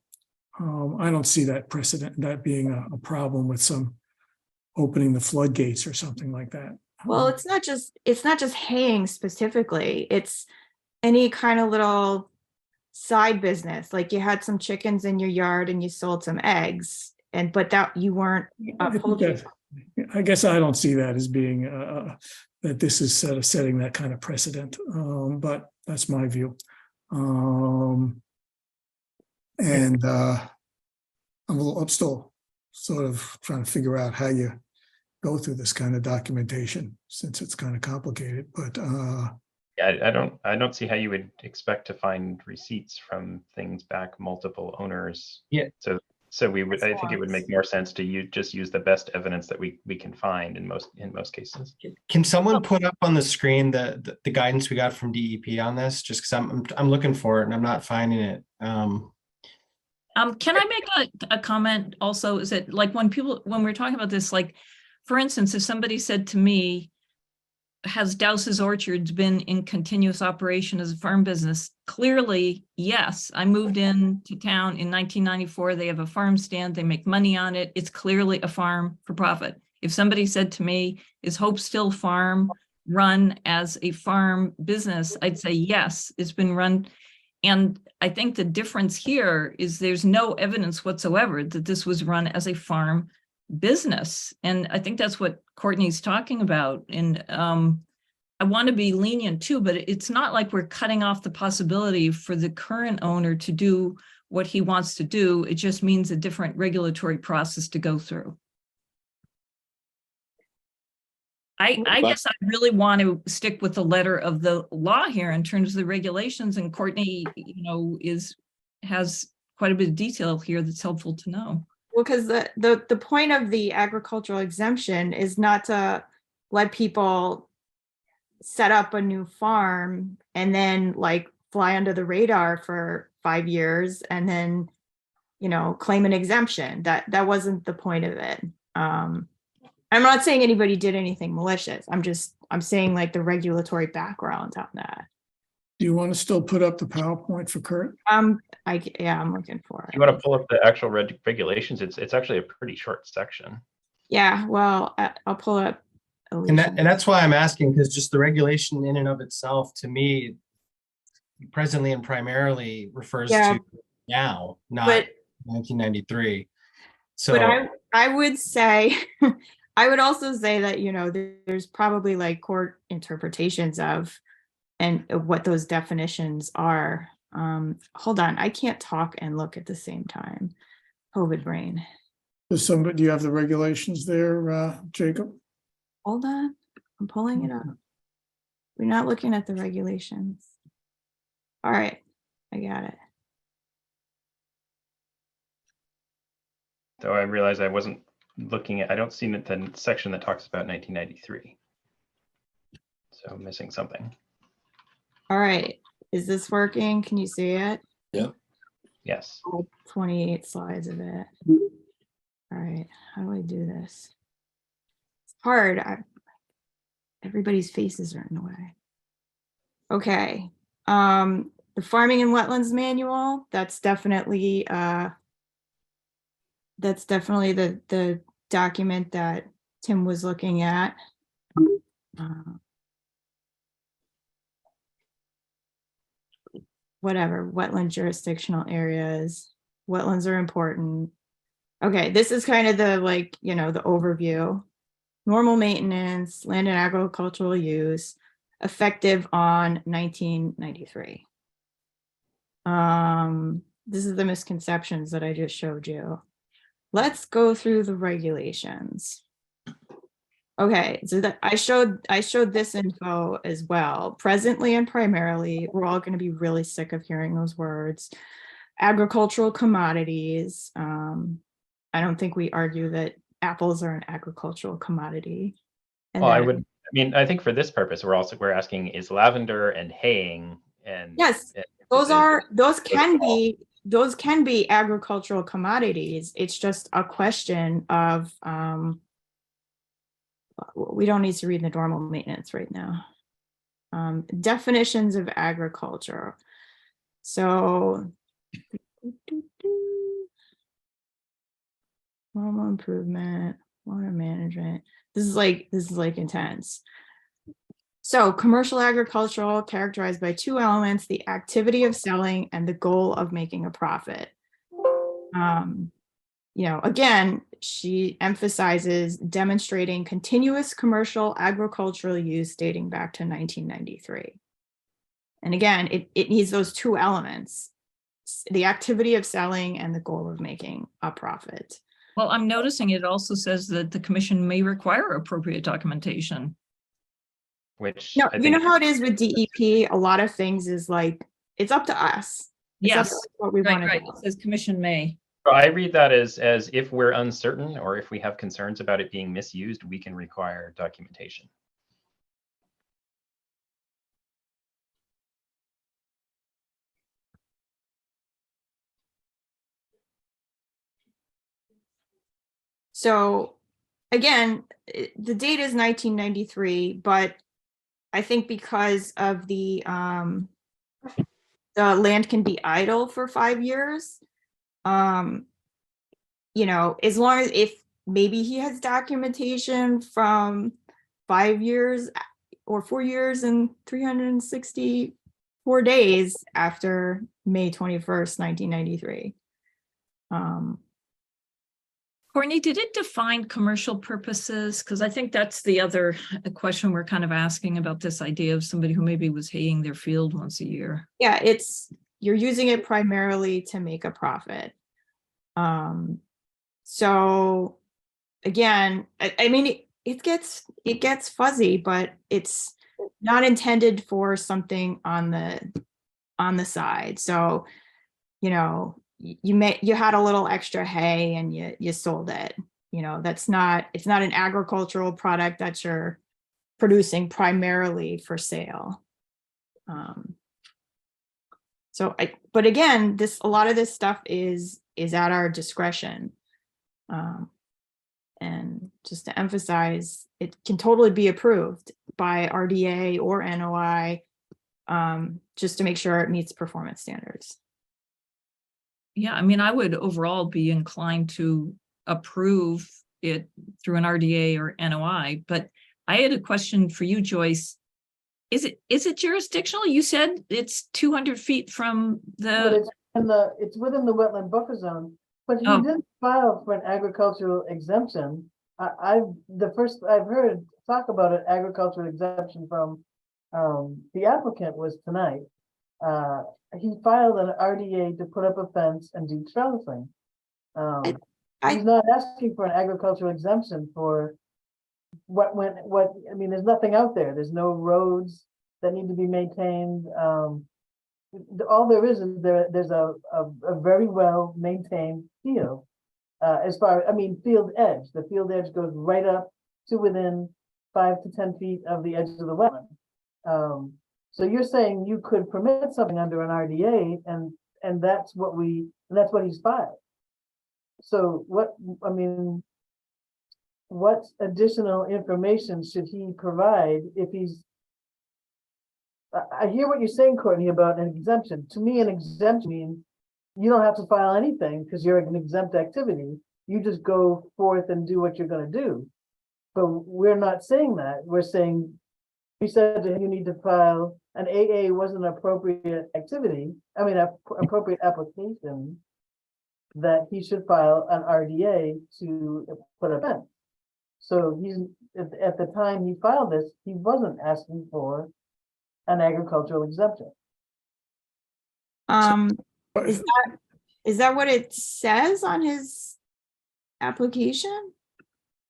I don't see that precedent, that being a problem with some opening the floodgates or something like that. Well, it's not just haying specifically. It's any kind of little side business. Like you had some chickens in your yard and you sold some eggs, but that you weren't I a think poultry. I guess I don't see that as being that this is setting that kind of precedent, but that's my view. And I'm still sort of trying to figure out how you go through this kind of documentation, since it's kind of complicated. But Yeah, I don't see how you would expect to find receipts from things back multiple owners. Yeah. So I think it would make more sense to just use the best evidence that we can find in most cases. Can someone put up on the screen the guidance we got from DEP on this? Just because I'm looking for it and I'm not finding it. Can I make a comment also? Is it like when we're talking about this, like, for instance, if somebody said to me, has Douse's Orchards been in continuous operation as a farm business? Clearly, yes. I moved into town in 1994. They have a farm stand. They make money on it. It's clearly a farm for profit. If somebody said to me, is Hope Still Farm run as a farm business? I'd say yes, it's been run. And I think the difference here is there's no evidence whatsoever that this was run as a farm business. And I think that's what Courtney's talking about. And I want to be lenient too, but it's not like we're cutting off the possibility for the current owner to do what he wants to do. It just means a different regulatory process to go through. I guess I really want to stick with the letter of the law here in terms of the regulations, and Courtney, has quite a bit of detail here that's helpful to know. Well, because the point of the agricultural exemption is not to let people set up a new farm and then like fly under the radar for 5 years and then, claim an exemption. That wasn't the point of it. I'm not saying anybody did anything malicious. I'm saying like the regulatory background on that. do you want to still put up the PowerPoint for Kurt? I'm looking for If it. you want to pull up the actual regulations, it's actually a pretty short section. Yeah, well, I'll pull up. And that's why I'm asking, because just the regulation in and of itself, to me, presently and primarily refers Yeah. to now, not But 1993. So But I would say, I would also say that, there's probably like court interpretations of what those definitions are. Hold on, I can't talk and look at the same time. COVID brain. Do you have the regulations there, Jacob? Hold on, I'm pulling it up. We're not looking at the regulations. All right, I got it. Though I realize I wasn't looking at, I don't see the section that talks about 1993. So I'm missing something. All right, is this working? Can you see it? Yeah. Yes. All 28 slides of it. All right, how do I do this? It's hard. Everybody's faces are in the way. Okay. The Farming and Wetlands Manual, that's definitely the document that Tim was looking at. Whatever, wetland jurisdictional areas, wetlands are important. Okay, this is kind of the the overview. Normal maintenance, land and agricultural use, effective on 1993. This is the misconceptions that I just showed you. Let's go through the regulations. Okay, so that I showed this info as well. Presently and primarily, we're all going to be really sick of hearing those words. Agricultural commodities. I don't think we argue that apples are an agricultural commodity. And Well, then- I think for this purpose, we're asking, is lavender and haying and Yes, those can be agricultural commodities. It's just a question of we don't need to read the normal maintenance right now. Definitions of agriculture. So normal improvement, water management. This is like intense. So commercial agricultural characterized by two elements, the activity of selling and the goal of making a profit. Again, she emphasizes demonstrating continuous commercial agricultural use dating back to 1993. And again, it needs those two elements, the activity of selling and the goal of making a profit. Well, I'm noticing it also says that the commission may require appropriate documentation. which No, I you think know how it is with DEP, a lot of things is like, it's up to us. It's up to Yes, us what we right, want to right. do. It says commission may. I read that as if we're uncertain or if we have concerns about it being misused, we can require documentation. So again, the date is 1993, but I think because of the land can be idle for 5 years, as long as if maybe he has documentation from 5 years or 4 years and 364 days after May 21st, 1993. Courtney, did it define commercial purposes? Because I think that's the other question we're kind of asking about this idea of somebody who maybe was haying their field once a year. Yeah, you're using it primarily to make a profit. So again, I mean, it gets fuzzy, but it's not intended for something on the side. So, you had a little extra hay and you sold it. It's not an agricultural product that you're producing primarily for sale. But again, a lot of this stuff is at our discretion. And just to emphasize, it can totally be approved by RDA or NOI, just to make sure it meets performance standards. Yeah, I mean, I would overall be inclined to approve it through an RDA or NOI, but I had a question for you, Joyce. Is it jurisdictional? You said it's 200 feet from the. But it's within the wetland buffer zone, but he didn't file for an agricultural exemption. The first I've heard talk about an agricultural exemption from the applicant was tonight. He filed an RDA to put up a fence and do trellising. He's not asking for an agricultural exemption for I mean, there's nothing out there. There's no roads that need to be maintained. All there is there's a very well maintained field. Field edge. The field edge goes right up to within 5 to 10 feet of the edge of the wetland. So you're saying you could permit something under an RDA, and that's what he's filed. So what, I mean, what additional information should he provide if he's, I hear what you're saying, Courtney, about an exemption. To me, an exemption means you don't have to file anything because you're an exempt activity. You just go forth and do what you're gonna do. But we're not saying that. We're saying, we said to him, you need to file, an AA wasn't an appropriate activity, I mean, appropriate application, that he should file an RDA to put a fence. So he's, at the time he filed this, he wasn't asking for an agricultural exemption. But Is that what it says on his application?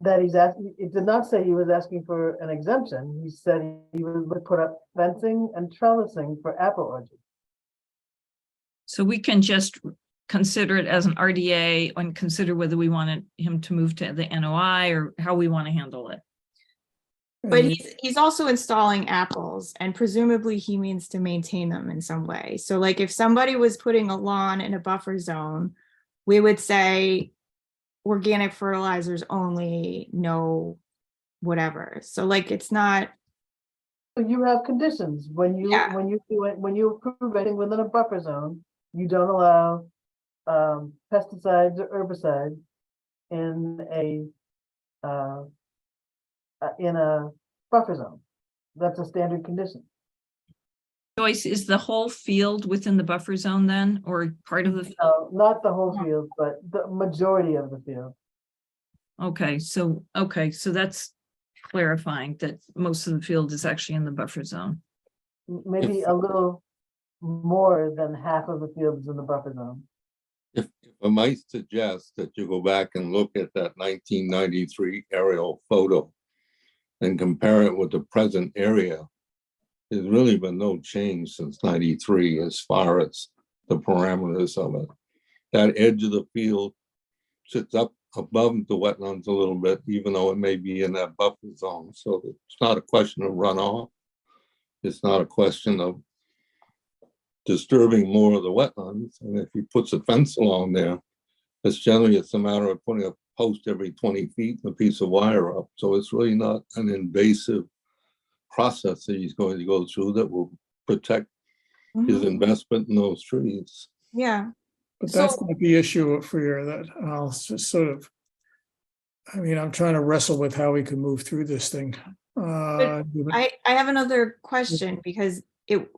That he's asking, it did not say he was asking for an exemption. He said he would put up fencing and trellising for apple orchards. So we can just consider it as an RDA and consider whether we wanted him to move to the NOI or how we want to handle it. But he's also installing apples, and presumably he means to maintain them in some way. So like if somebody was putting a lawn in a buffer zone, we would say organic fertilizers only, no whatever. So like it's not, So you have conditions when you, Yeah. when you do it, when you approve anything within a buffer zone, you don't allow pesticides or herbicides in a buffer zone. That's a standard condition. Joyce, is the whole field within the buffer zone then, or part of the? No, not the whole field, but the majority of the field. Okay, so that's clarifying that most of the field is actually in the buffer zone. Maybe a little more than half of the field is in the buffer zone. If I might suggest that you go back and look at that 1993 aerial photo and compare it with the present area, there's really been no change since 93 as far as the parameters of it. That edge of the field sits up above the wetlands a little bit, even though it may be in that buffer zone. So it's not a question of runoff. It's not a question of disturbing more of the wetlands. And if he puts a fence along there, it's a matter of putting a post every 20 feet and a piece of wire up. So it's really not an invasive process that he's going to go through that will protect his investment in those trees. yeah. But that's So- not the issue for you, that I'll sort of, I mean, I'm trying to wrestle with how we can move through this thing. I have another question, because if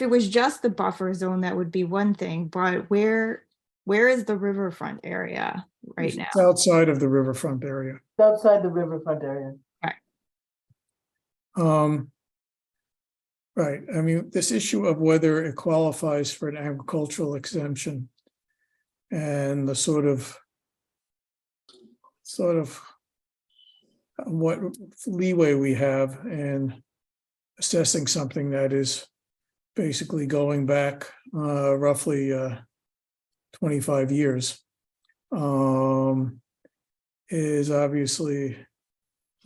it was just the buffer zone, that would be one thing, but where is the riverfront area right now? It's outside of the riverfront area. It's outside the riverfront area. Right, I mean, this issue of whether it qualifies for an agricultural exemption and the sort of what leeway we have in assessing something that is basically going back roughly 25 years is obviously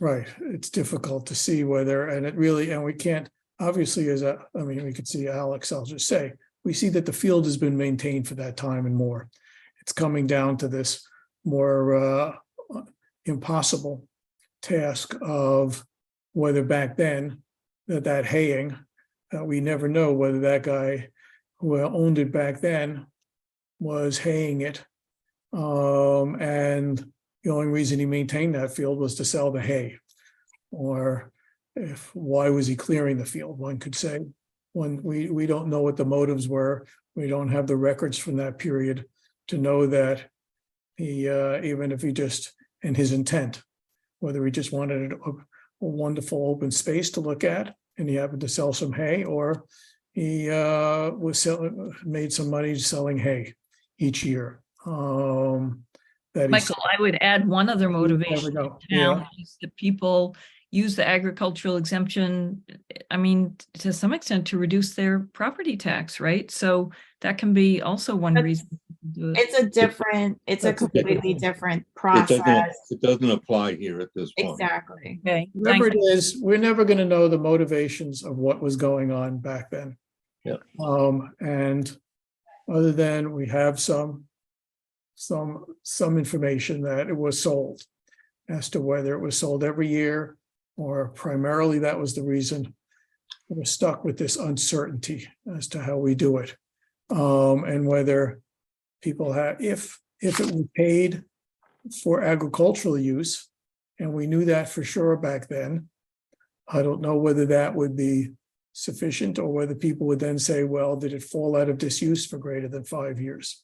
right. It's difficult to see whether, and we can't, obviously, we could see Alex, I'll just say, we see that the field has been maintained for that time and more. It's coming down to this more impossible task of whether back then that haying, we never know whether that guy who owned it back then was haying it. And the only reason he maintained that field was to sell the hay. Or why was he clearing the field? One could say, when we don't know what the motives were. We don't have the records from that period to know that he, even if he just, in his intent, whether he just wanted a wonderful open space to look at and he happened to sell some hay, or he made some money selling hay each year. Michael, I would add one other motivation know. in town is that people use the agricultural exemption, I mean, to some extent to reduce their property tax, right? So that can be also one But reason. to do it. It's a completely different It process. doesn't apply here at this point. Exactly. Okay, Whatever thank it is, we're never going to know the motivations of what was going on back then. Yeah. And other than we have some some information that it was sold. As to whether it was sold every year or primarily that was the reason we're stuck with this uncertainty as to how we do it. And whether people have, if it was paid for agricultural use, and we knew that for sure back then, I don't know whether that would be sufficient or whether people would then say, well, did it fall out of disuse for greater than 5 years?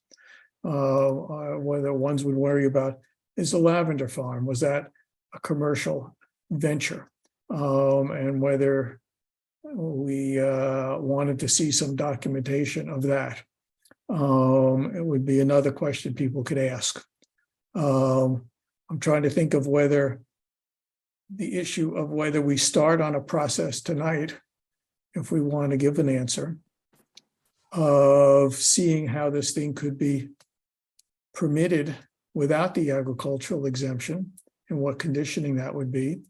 Whether ones would worry about, is the lavender farm, was that a commercial venture? And whether we wanted to see some documentation of that. It would be another question people could ask. I'm trying to think of whether the issue of whether we start on a process tonight, if we want to give an answer, of seeing how this thing could be permitted without the agricultural exemption and what conditioning that would be,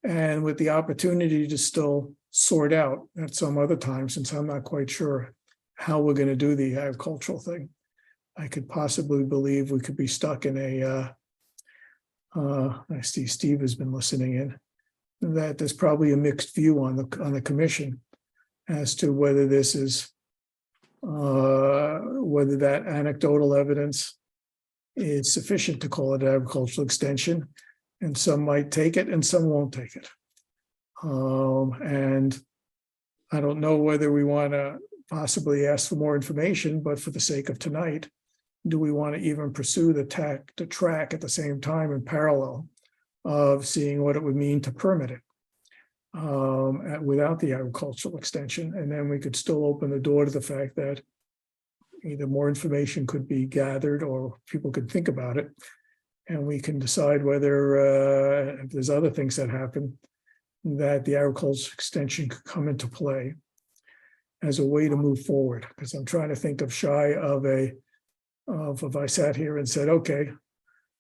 and with the opportunity to still sort out at some other time, since I'm not quite sure how we're going to do the agricultural thing. I could possibly believe we could be stuck in a, I see Steve has been listening in, that there's probably a mixed view on the commission as to whether this is, whether that anecdotal evidence is sufficient to call it agricultural extension, and some might take it and some won't take it. And I don't know whether we want to possibly ask for more information, but for the sake of tonight, do we want to even pursue the track at the same time in parallel of seeing what it would mean to permit it without the agricultural extension? And then we could still open the door to the fact that either more information could be gathered or people could think about it. And we can decide whether if there's other things that happen, that the agricultural extension could come into play as a way to move forward. Because I'm trying to think of shy of if I sat here and said, okay,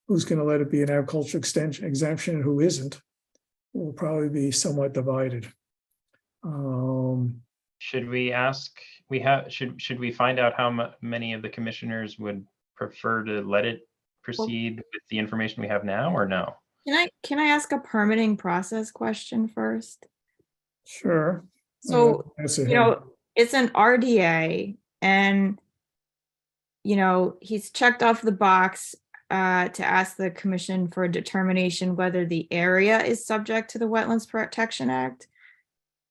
who's going to let it be an agricultural extension exemption and who isn't, will probably be somewhat divided. Should we ask, should we find out how many of the commissioners would prefer to let it proceed with the information we have now, or no? Can I ask a permitting process question first? Sure. So, That's it's an RDA, and he's checked off the box to ask the commission for a determination whether the area is subject to the Wetlands Protection Act.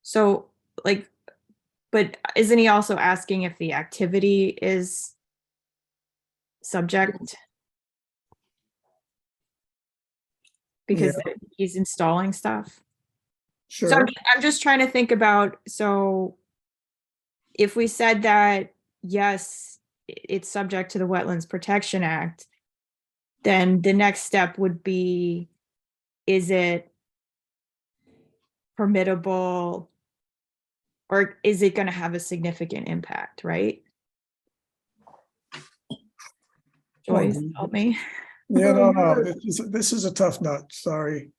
So, but isn't he also asking if the activity is subject? Because he's installing stuff. Sure. So I'm just trying to think about, so if we said that, yes, it's subject to the Wetlands Protection Act, then the next step would be, is it permittable, or is it going to have a significant impact, right? Joyce, help me. Yeah, no. This is a tough nut. Sorry,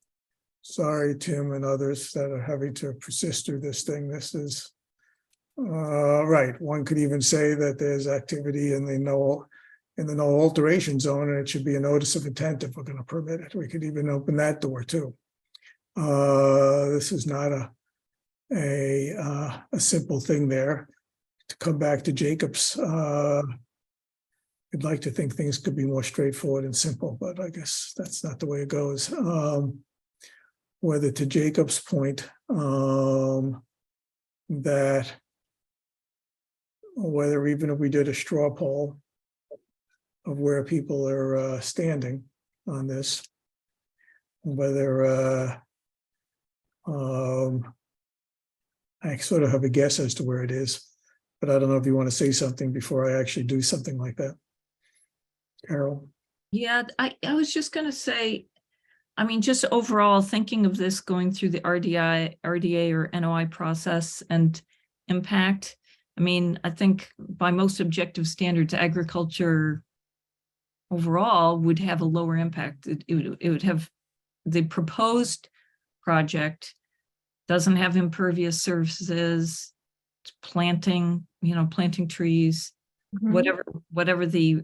Tim and others that are having to persist through this thing. This is right. One could even say that there's activity in the no alteration zone, and it should be a notice of intent if we're going to permit it. We could even open that door too. This is not a simple thing there. To come back to Jacob's, I'd like to think things could be more straightforward and simple, but I guess that's not the way it goes. Whether to Jacob's point, that whether even if we did a straw poll of where people are standing on this, whether I sort of have a guess as to where it is, but I don't know if you want to say something before I actually do something like that. Carol? Yeah, I was just going to say, I mean, just overall thinking of this going through the RDA or NOI process and impact. I mean, I think by most objective standards, agriculture overall would have a lower impact. It would have, the proposed project doesn't have impervious surfaces, planting trees, whatever the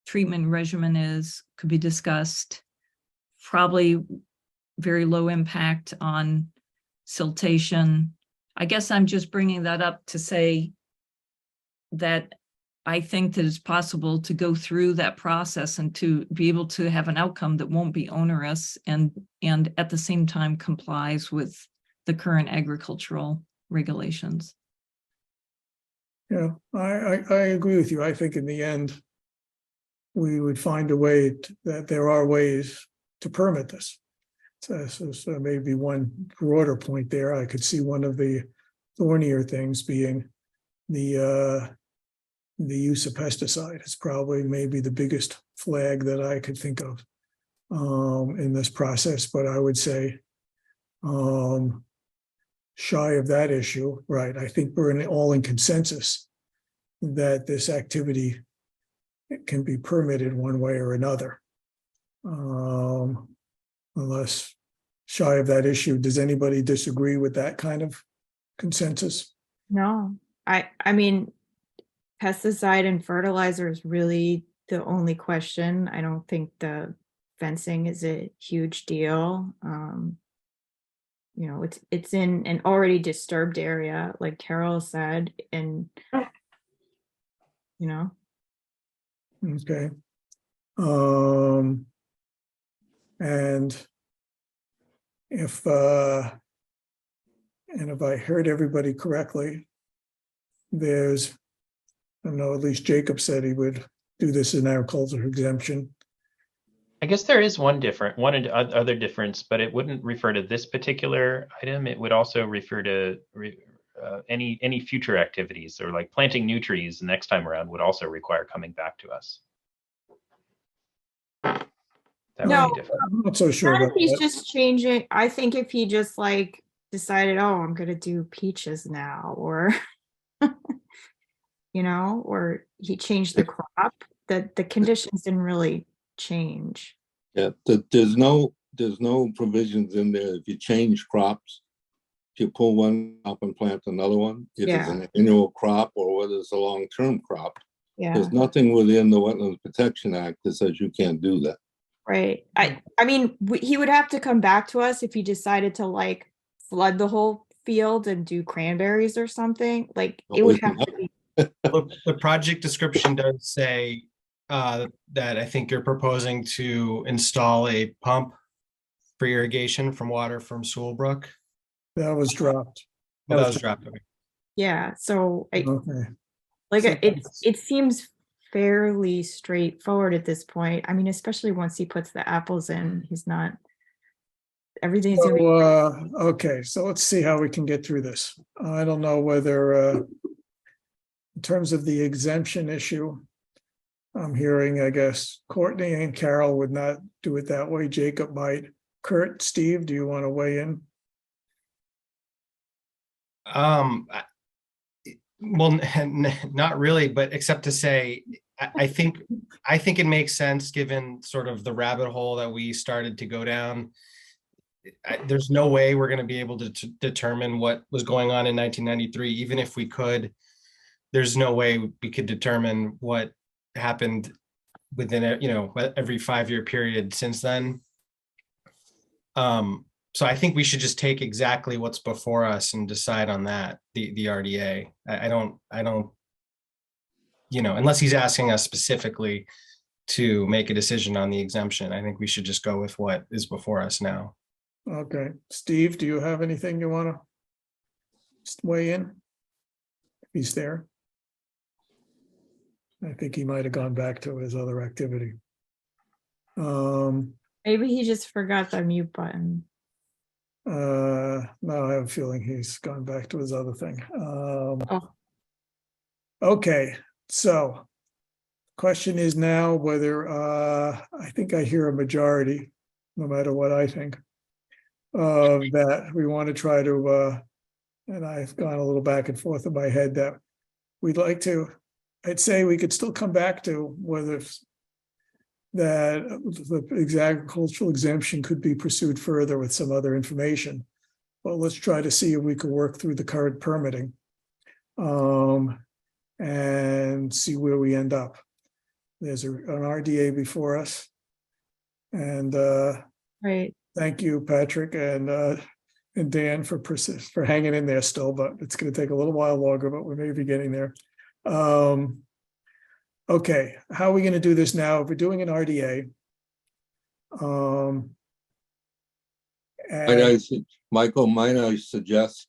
treatment regimen is, could be discussed. Probably very low impact on siltation. I guess I'm just bringing that up to say that I think that it's possible to go through that process and to be able to have an outcome that won't be onerous and at the same time complies with the current agricultural regulations. Yeah, I agree with you. I think in the end, we would find a way that there are ways to permit this. So maybe one broader point there, I could see one of the thornier things being the use of pesticide. It's probably maybe the biggest flag that I could think of in this process, but I would say shy of that issue, right? I think we're all in consensus that this activity can be permitted one way or another. Unless shy of that issue, does anybody disagree with that kind of consensus? No, I mean, pesticide and fertilizer is really the only question. I don't think the fencing is a huge deal. You know, it's in an already disturbed area, like Carol said, and you know. Okay. And if I heard everybody correctly, there's, I know at least Jacob said he would do this in agricultural exemption. I guess there is one other difference, but it wouldn't refer to this particular item. It would also refer to any future activities, or like planting new trees the next time around would also require coming back to us. That No, would be different. I'm not so sure Not if about he's that. just changing. I think if he just like decided, oh, I'm gonna do peaches now, or you know, or he changed the crop, that the conditions didn't really change. Yeah, there's no provisions in there. If you change crops, if you pull one up and plant another one, if it's Yeah. an annual crop or whether it's a long-term crop, Yeah, there's nothing within the Wetlands Protection Act that says you can't do that. right. I mean, he would have to come back to us if he decided to like flood the whole field and do cranberries or something. Like it would have to be. The project description does say that I think you're proposing to install a pump for irrigation from water from Sewellbrook. That was dropped. Oh, that was dropped. Okay. Yeah, so Okay. like So it seems fairly straightforward at this point. I mean, especially once he puts the apples in, everything's gonna be. Okay, so let's see how we can get through this. I don't know whether in terms of the exemption issue, I'm hearing, I guess, Courtney and Carol would not do it that way. Jacob might. Kurt, Steve, do you want to weigh in? Well, not really, but except to say, I think it makes sense given sort of the rabbit hole that we started to go down. There's no way we're going to be able to determine what was going on in 1993, even if we could. There's no way we could determine what happened within every 5-year period since then. So I think we should just take exactly what's before us and decide on that, the RDA. I don't, unless he's asking us specifically to make a decision on the exemption, I think we should just go with what is before us now. Okay, Steve, do you have anything you want to weigh in? If he's there. I think he might have gone back to his other activity. Maybe he just forgot the mute button. No, I have a feeling he's gone back to his other thing. Oh. Okay, so question is now whether I think I hear a majority, no matter what I think, that we want to try to, and I've gone a little back and forth in my head that we'd like to, I'd say we could still come back to whether it's that the agricultural exemption could be pursued further with some other information. But let's try to see if we could work through the current permitting and see where we end up. There's an RDA before us. And Right. thank you, Patrick and Dan for hanging in there still, but it's going to take a little while longer, but we may be getting there. Okay, how are we going to do this now? If we're doing an RDA. Michael, might I suggest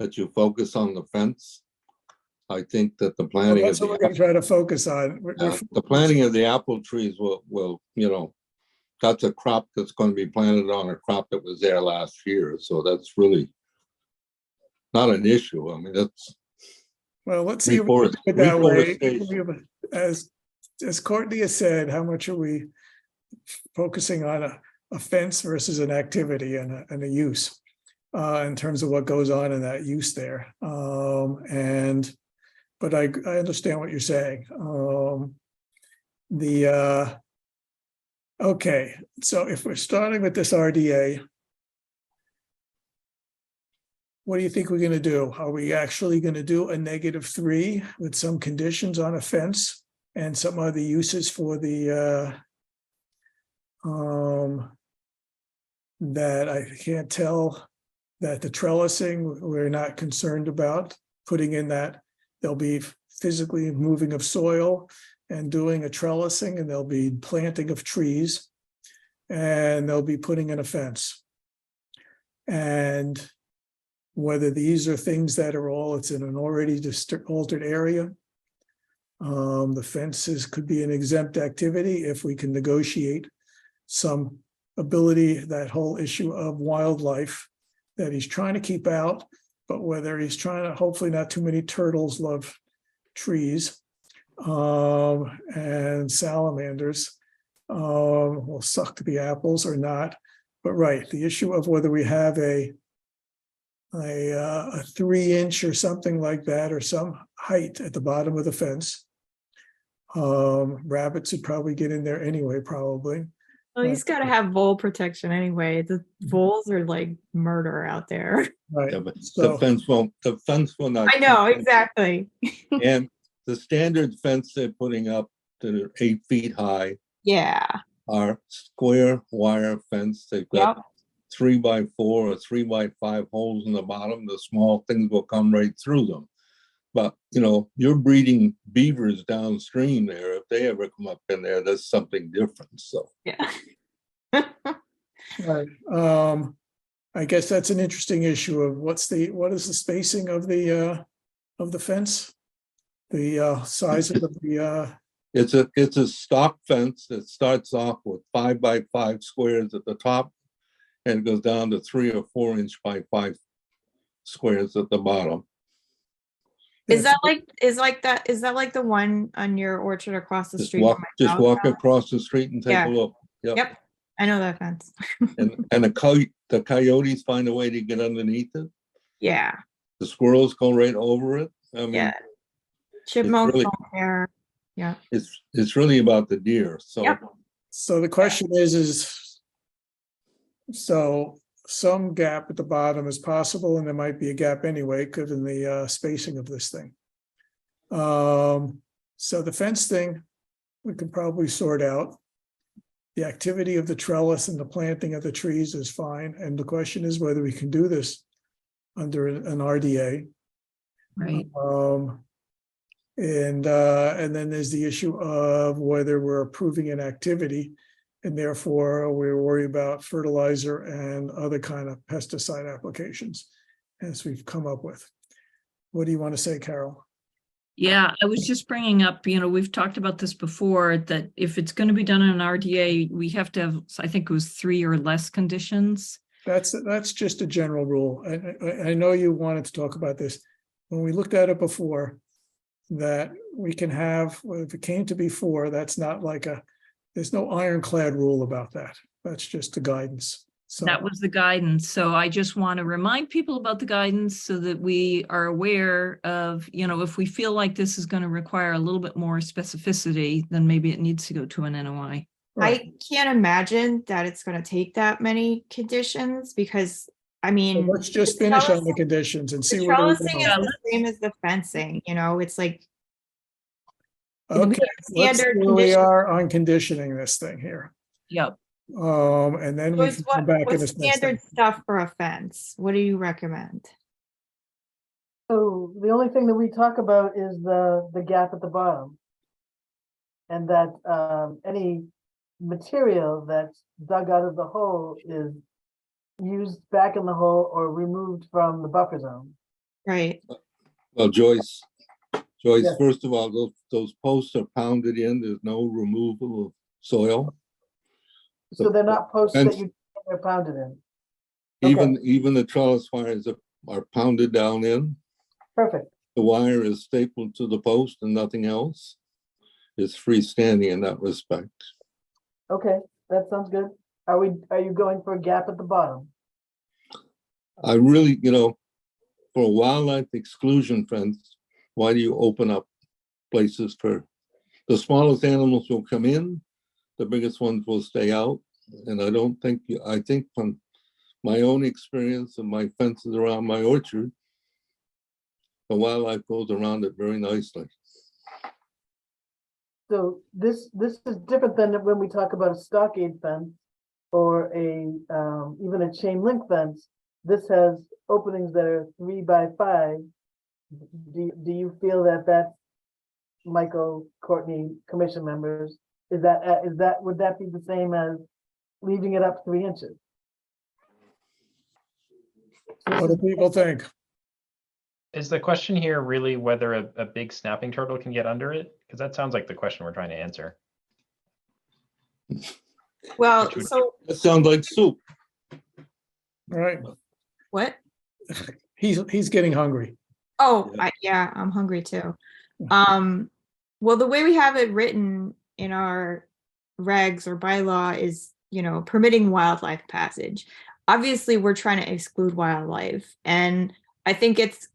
that you focus on the fence? I think that the planting of That's what we're going to try to focus on. the planting of the apple trees will, that's a crop that's going to be planted on a crop that was there last year. So that's really not an issue. I mean, that's. Well, let's see if we can do it that way. Reforestation. As Courtney has said, how much are we focusing on a fence versus an activity and a use in terms of what goes on in that use there? But I understand what you're saying. Okay, so if we're starting with this RDA, what do you think we're going to do? Are we actually going to do a -3 with some conditions on a fence and some other uses for the that I can't tell that the trellising we're not concerned about putting in that there'll be physically moving of soil and doing a trellising, and there'll be planting of trees, and they'll be putting in a fence. And whether these are things that are it's in an already altered area. The fences could be an exempt activity if we can negotiate some ability, that whole issue of wildlife that he's trying to keep out, but whether he's trying to, hopefully not too many turtles love trees, and salamanders will suck the apples or not. But right, the issue of whether we have a 3-inch or something like that, or some height at the bottom of the fence. Rabbits would probably get in there anyway, probably. Well, he's got to have vole protection anyway. The voles are like murder out there. Right. Yeah, but So- the fence will not. I know, exactly. And the standard fence they're putting up that are 8 feet high Yeah. are square wire fence. They've got Yep. 3x4 or 3x5 holes in the bottom. The small things will come right through them. But you're breeding beavers downstream there. If they ever come up in there, that's something different. So Yeah. Right. I guess that's an interesting issue of what is the spacing of the fence? The size of the it's a stock fence that starts off with 5x5 squares at the top, and it goes down to 3 or 4 inch by 5 squares at the bottom. Is that like the one on your orchard across the Just street? walk, from my just house? walk across the street and take Yeah. a look. Yep. I know that fence. And the coyotes find a way to get underneath it. Yeah. The squirrels go right over it. I mean, Yeah. Chipmunks really- don't care. Yeah. it's really about the deer. So Yep. So the question is so some gap at the bottom is possible, and there might be a gap anyway, given the spacing of this thing. So the fence thing, we can probably sort out. The activity of the trellis and the planting of the trees is fine, and the question is whether we can do this under an RDA. Right. And then there's the issue of whether we're approving an activity, and therefore we're worried about fertilizer and other kind of pesticide applications as we've come up with. What do you want to say, Carol? Yeah, I was just bringing up, we've talked about this before, that if it's going to be done in an RDA, we have to have, I think it was 3 or less conditions. That's just a general rule. I know you wanted to talk about this. When we looked at it before, that we can have, if it came to be 4, that's not like there's no ironclad rule about that. That's just the guidance. So That was the guidance. So I just want to remind people about the guidance so that we are aware of, if we feel like this is going to require a little bit more specificity, then maybe it needs to go to an NOI. right. I can't imagine that it's going to take that many conditions because, I mean, Let's just the finish on the trellising- conditions and the see where we trellising go. is the same as the fencing, it's like, We have Okay, let's see standard where we conditions. are on conditioning this thing here. Yep. And then we Joyce, can come what, back in what's this next standard thing. stuff for a fence? What do you recommend? So the only thing that we talk about is the gap at the bottom. And that any material that's dug out of the hole is used back in the hole or removed from the buffer zone. Right. Well, Joyce, Yes. first of all, those posts are pounded in. There's no removal of soil. So they're not posts that fence- they're pounded in. Okay. Even the trellis wires are pounded down in. Perfect. The wire is stapled to the post and nothing else. It's freestanding in that respect. Okay, that sounds good. Are you going for a gap at the bottom? I really, for a wildlife exclusion fence, why do you open up places for, the smallest animals will come in, the biggest ones will stay out. And I think from my own experience and my fences around my orchard, the wildlife goes around it very nicely. So this is different than when we talk about a stockade fence or even a chain link fence. This has openings that are 3 by 5. Do you feel that Michael, Courtney, commission members, would that be the same as leaving it up 3 inches? What do people think? Is the question here really whether a big snapping turtle can get under it? Because that sounds like the question we're trying to answer. Well, Which would- so That sounds like soup. Right, what? he's getting hungry. Oh, Yeah. I'm hungry too. Well, the way we have it written in our regs or bylaw is, permitting wildlife passage. Obviously, we're trying to exclude wildlife, and I think it's,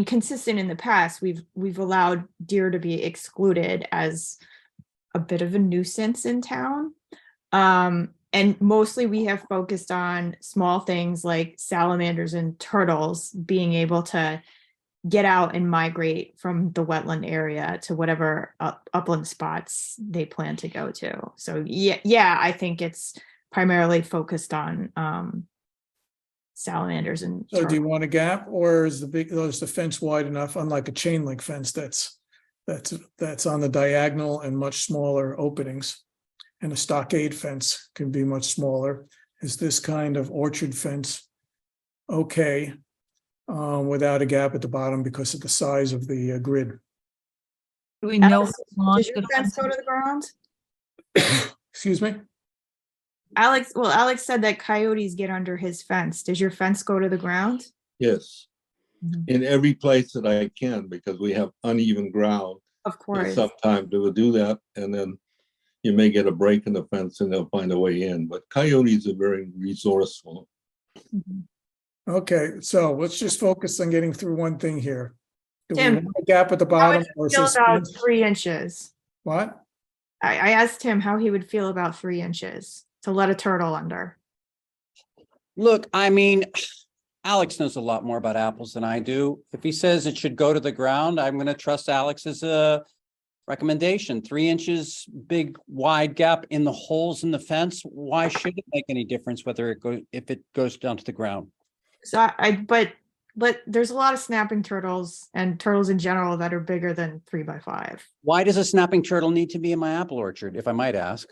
consistent in the past, we've allowed deer to be excluded as a bit of a nuisance in town. And mostly we have focused on small things like salamanders and turtles being able to get out and migrate from the wetland area to whatever upland spots they plan to go to. So yeah, I think it's primarily focused on salamanders and So do you turtles. want a gap, or is the fence wide enough, unlike a chain link fence that's on the diagonal and much smaller openings? And a stockade fence can be much smaller. Is this kind of orchard fence okay without a gap at the bottom because of the size of the grid? Do we know Alex, how long does your the fence fence go to the ground? Excuse me? Alex said that coyotes get under his fence. Does your fence go to the ground? Yes. Mhm. In every place that I can, because we have uneven ground. Of And course. sometimes they will do that, and then you may get a break in the fence and they'll find a way in. But coyotes are very resourceful. Mhm. Okay, so let's just focus on getting through one thing here. Do we Tim, want a gap at the How bottom would or you feel is about this? 3 inches? What? I asked him how he would feel about 3 inches to let a turtle under. Look, Alex knows a lot more about apples than I do. If he says it should go to the ground, I'm going to trust Alex's recommendation. 3 inches, big wide gap in the holes in the fence. Why should it make any difference if it goes down to the ground? So but there's a lot of snapping turtles and turtles in general that are bigger than 3 by 5. Why does a snapping turtle need to be in my apple orchard, if I might ask?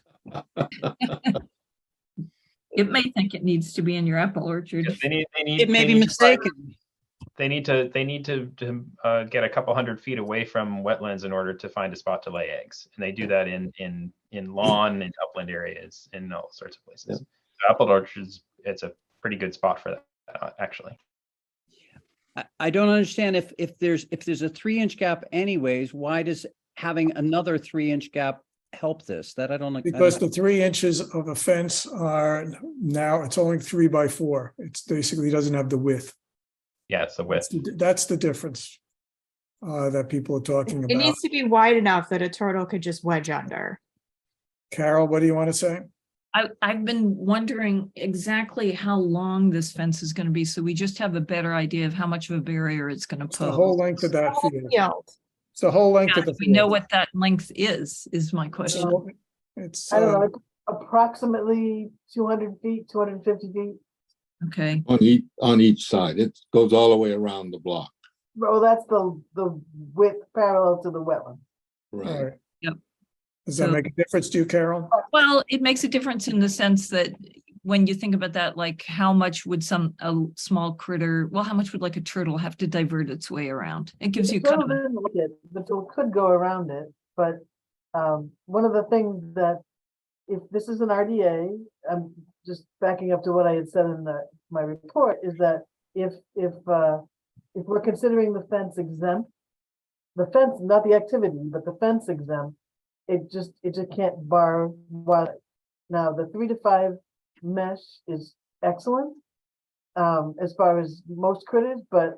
It may think it needs to be in your apple orchard. They need. It may they be need to find- mistaken. They need to get a couple hundred feet away from wetlands in order to find a spot to lay eggs, and they do that in lawn and upland areas in all sorts of places. So apple orchards, it's a pretty good spot for that, actually. I don't understand if there's a 3-inch gap anyways, why does having another 3-inch gap help this? That I don't like. Because the 3 inches of a fence are now, it's only 3 by 4. It's basically doesn't have the width. Yeah, it's the width. That's the difference that people are talking It about. needs to be wide enough that a turtle could just wedge under. Carol, what do you want to say? I've been wondering exactly how long this fence is going to be, so we just have a better idea of how much of a barrier it's going to It's the whole pose. length of that Whole field. field. It's the whole length of the We know field. what that length is my question. So it's, I don't know, like approximately 200 feet, 250 feet. Okay, On each side. It goes all the way around the block. Oh, that's the width parallel to the wetland. all Right. right. Yep. Does that So- make a difference to you, Carol? well, it makes a difference in the sense that when you think about that, like how much would a small critter, well, how much would like a turtle have to divert its way around? It gives The you kind turtle of, didn't like it, the turtle could go around it, but one of the things that, if this is an RDA, I'm just backing up to what I had said in my report, is that if we're considering the fence exempt, the fence, not the activity, but the fence exempt, it just can't bar wildlife. Now, the 3 to 5 mesh is excellent as far as most critters, but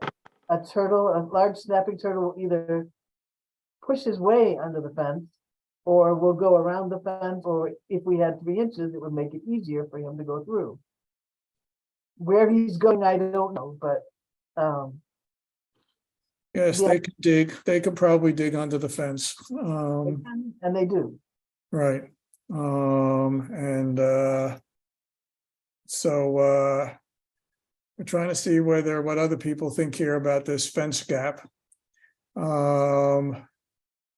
a turtle, a large snapping turtle will either push his way under the fence or will go around the fence, or if we had 3 inches, it would make it easier for him to go through. Where he's going, I don't know, but Yes, Yeah. they could dig. They could probably dig under the fence. and they do. Right. And so we're trying to see what other people think here about this fence gap.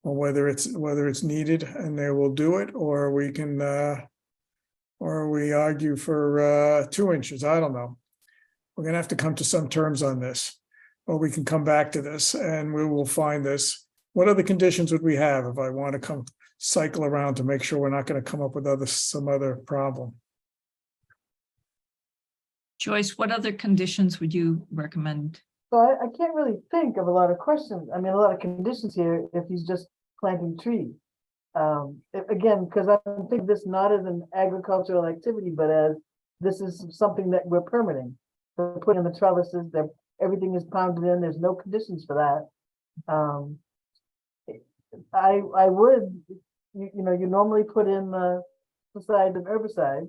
Or whether it's needed and they will do it, or we can or we argue for 2 inches. I don't know. We're gonna have to come to some terms on this, or we can come back to this and we will find this. What other conditions would we have if I want to come cycle around to make sure we're not going to come up with some other problem? Joyce, what other conditions would you recommend? So I can't really think of a lot of questions. I mean, a lot of conditions here if he's just planting trees. Again, because I'm thinking this not as an agricultural activity, but as this is something that we're permitting. We're putting in the trellises, everything is pounded in, there's no conditions for that. I would, you know, you normally put in the pesticide and herbicide.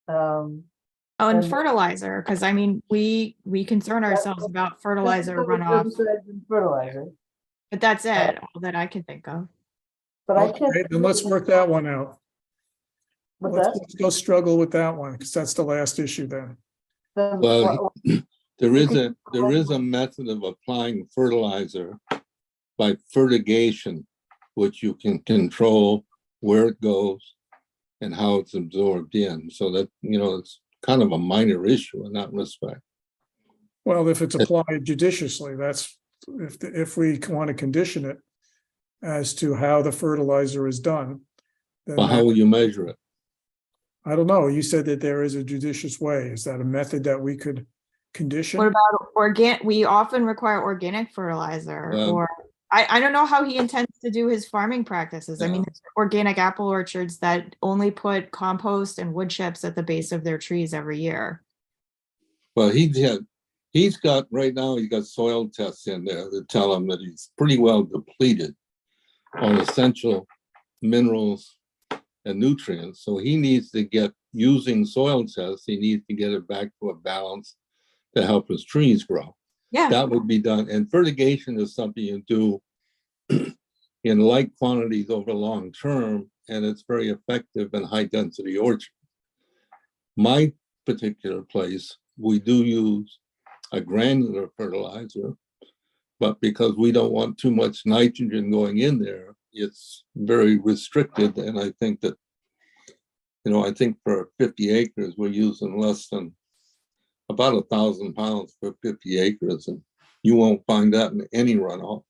Oh, and And- fertilizer, because I mean, we concern ourselves about fertilizer runoff, Herbicide and fertilizer, but that's it, all that I can think of. but I can't. Okay, then let's work that one out. What's Let's that? let's go struggle with that one, because that's the last issue then. Then Well, there is Okay. a method of applying fertilizer by fertigation, which you can control where it goes and how it's absorbed in. So that, it's kind of a minor issue in that respect. Well, if it's applied judiciously, that's, if we want to condition it as to how the fertilizer is done, then But how will you measure it? I don't know. You said that there is a judicious way. Is that a method that we could condition? What about we often require organic fertilizer, Well- or I don't know how he intends to do his farming practices. I mean, there's organic apple orchards that only put compost and wood chips at the base of their trees every year. Well, he's got, right now, he's got soil tests in there that tell him that he's pretty well depleted on essential minerals and nutrients. So he needs to using soil tests, he needs to get it back to a balance to help his trees grow. Yeah, That would be done. And fertigation is something you do in light quantities over long term, and it's very effective in high density orchards. My particular place, we do use a granular fertilizer, but because we don't want too much nitrogen going in there, it's very restricted. And I think that, I think for 50 acres, we're using less than about 1,000 pounds for 50 acres, and you won't find that in any runoff.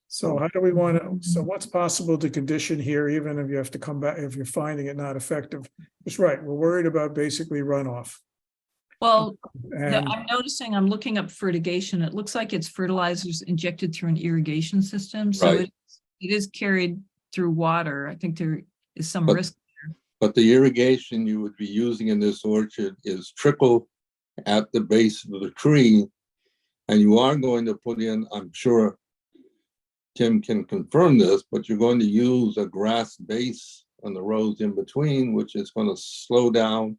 So how do we want to, so what's possible to condition here, even if you have to come back, if you're finding it not effective? It's right, we're worried about basically runoff. Well, And I'm noticing, I'm looking up fertigation. It looks like it's fertilizers injected through an irrigation system. So Right. it is carried through water. I think there is some But- risk. But the irrigation you would be using in this orchard is trickle at the base of the tree. And you are going to put in, I'm sure Tim can confirm this, but you're going to use a grass base on the rows in between, which is going to slow down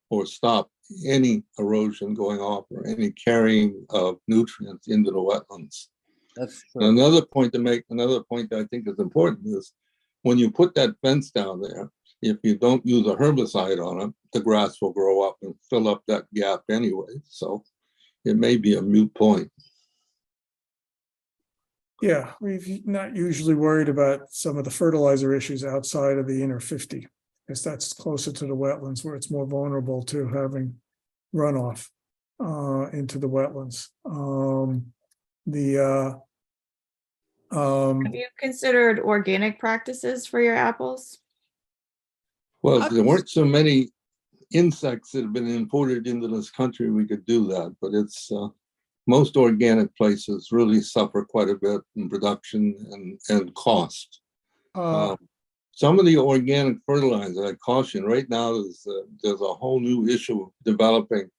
or stop any erosion going off or any carrying of nutrients into the wetlands. That's true. Another point to make, another point that I think is important is when you put that fence down there, if you don't use a herbicide on it, the grass will grow up and fill up that gap anyway. So it may be a moot point. Yeah, we've not usually worried about some of the fertilizer issues outside of the inner 50, because that's closer to the wetlands where it's more vulnerable to having runoff into the wetlands. Have you considered organic practices for your apples? Well, if there weren't so many insects that have been imported into this country, we could do that, but it's most organic places really suffer quite a bit in production and cost. Some of the organic fertilizer, I caution, right now there's a whole new issue developing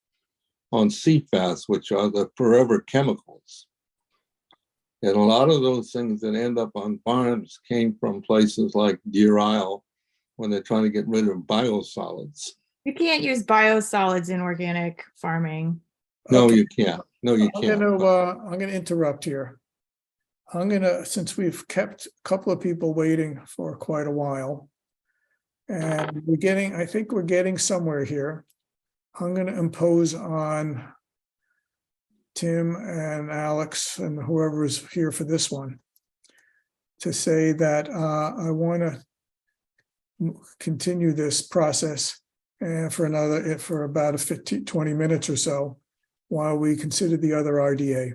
on CFAS, which are the forever chemicals. And a lot of those things that end up on farms came from places like Deer Isle when they're trying to get rid of biosolids. You can't use biosolids in organic farming. No, Okay. you can't. No, you can't. I'm gonna interrupt here. Since we've kept a couple of people waiting for quite a while, and I think we're getting somewhere here. I'm gonna impose on Tim and Alex and whoever is here for this one to say that I want to continue this process for about 20 minutes or so while we consider the other RDA.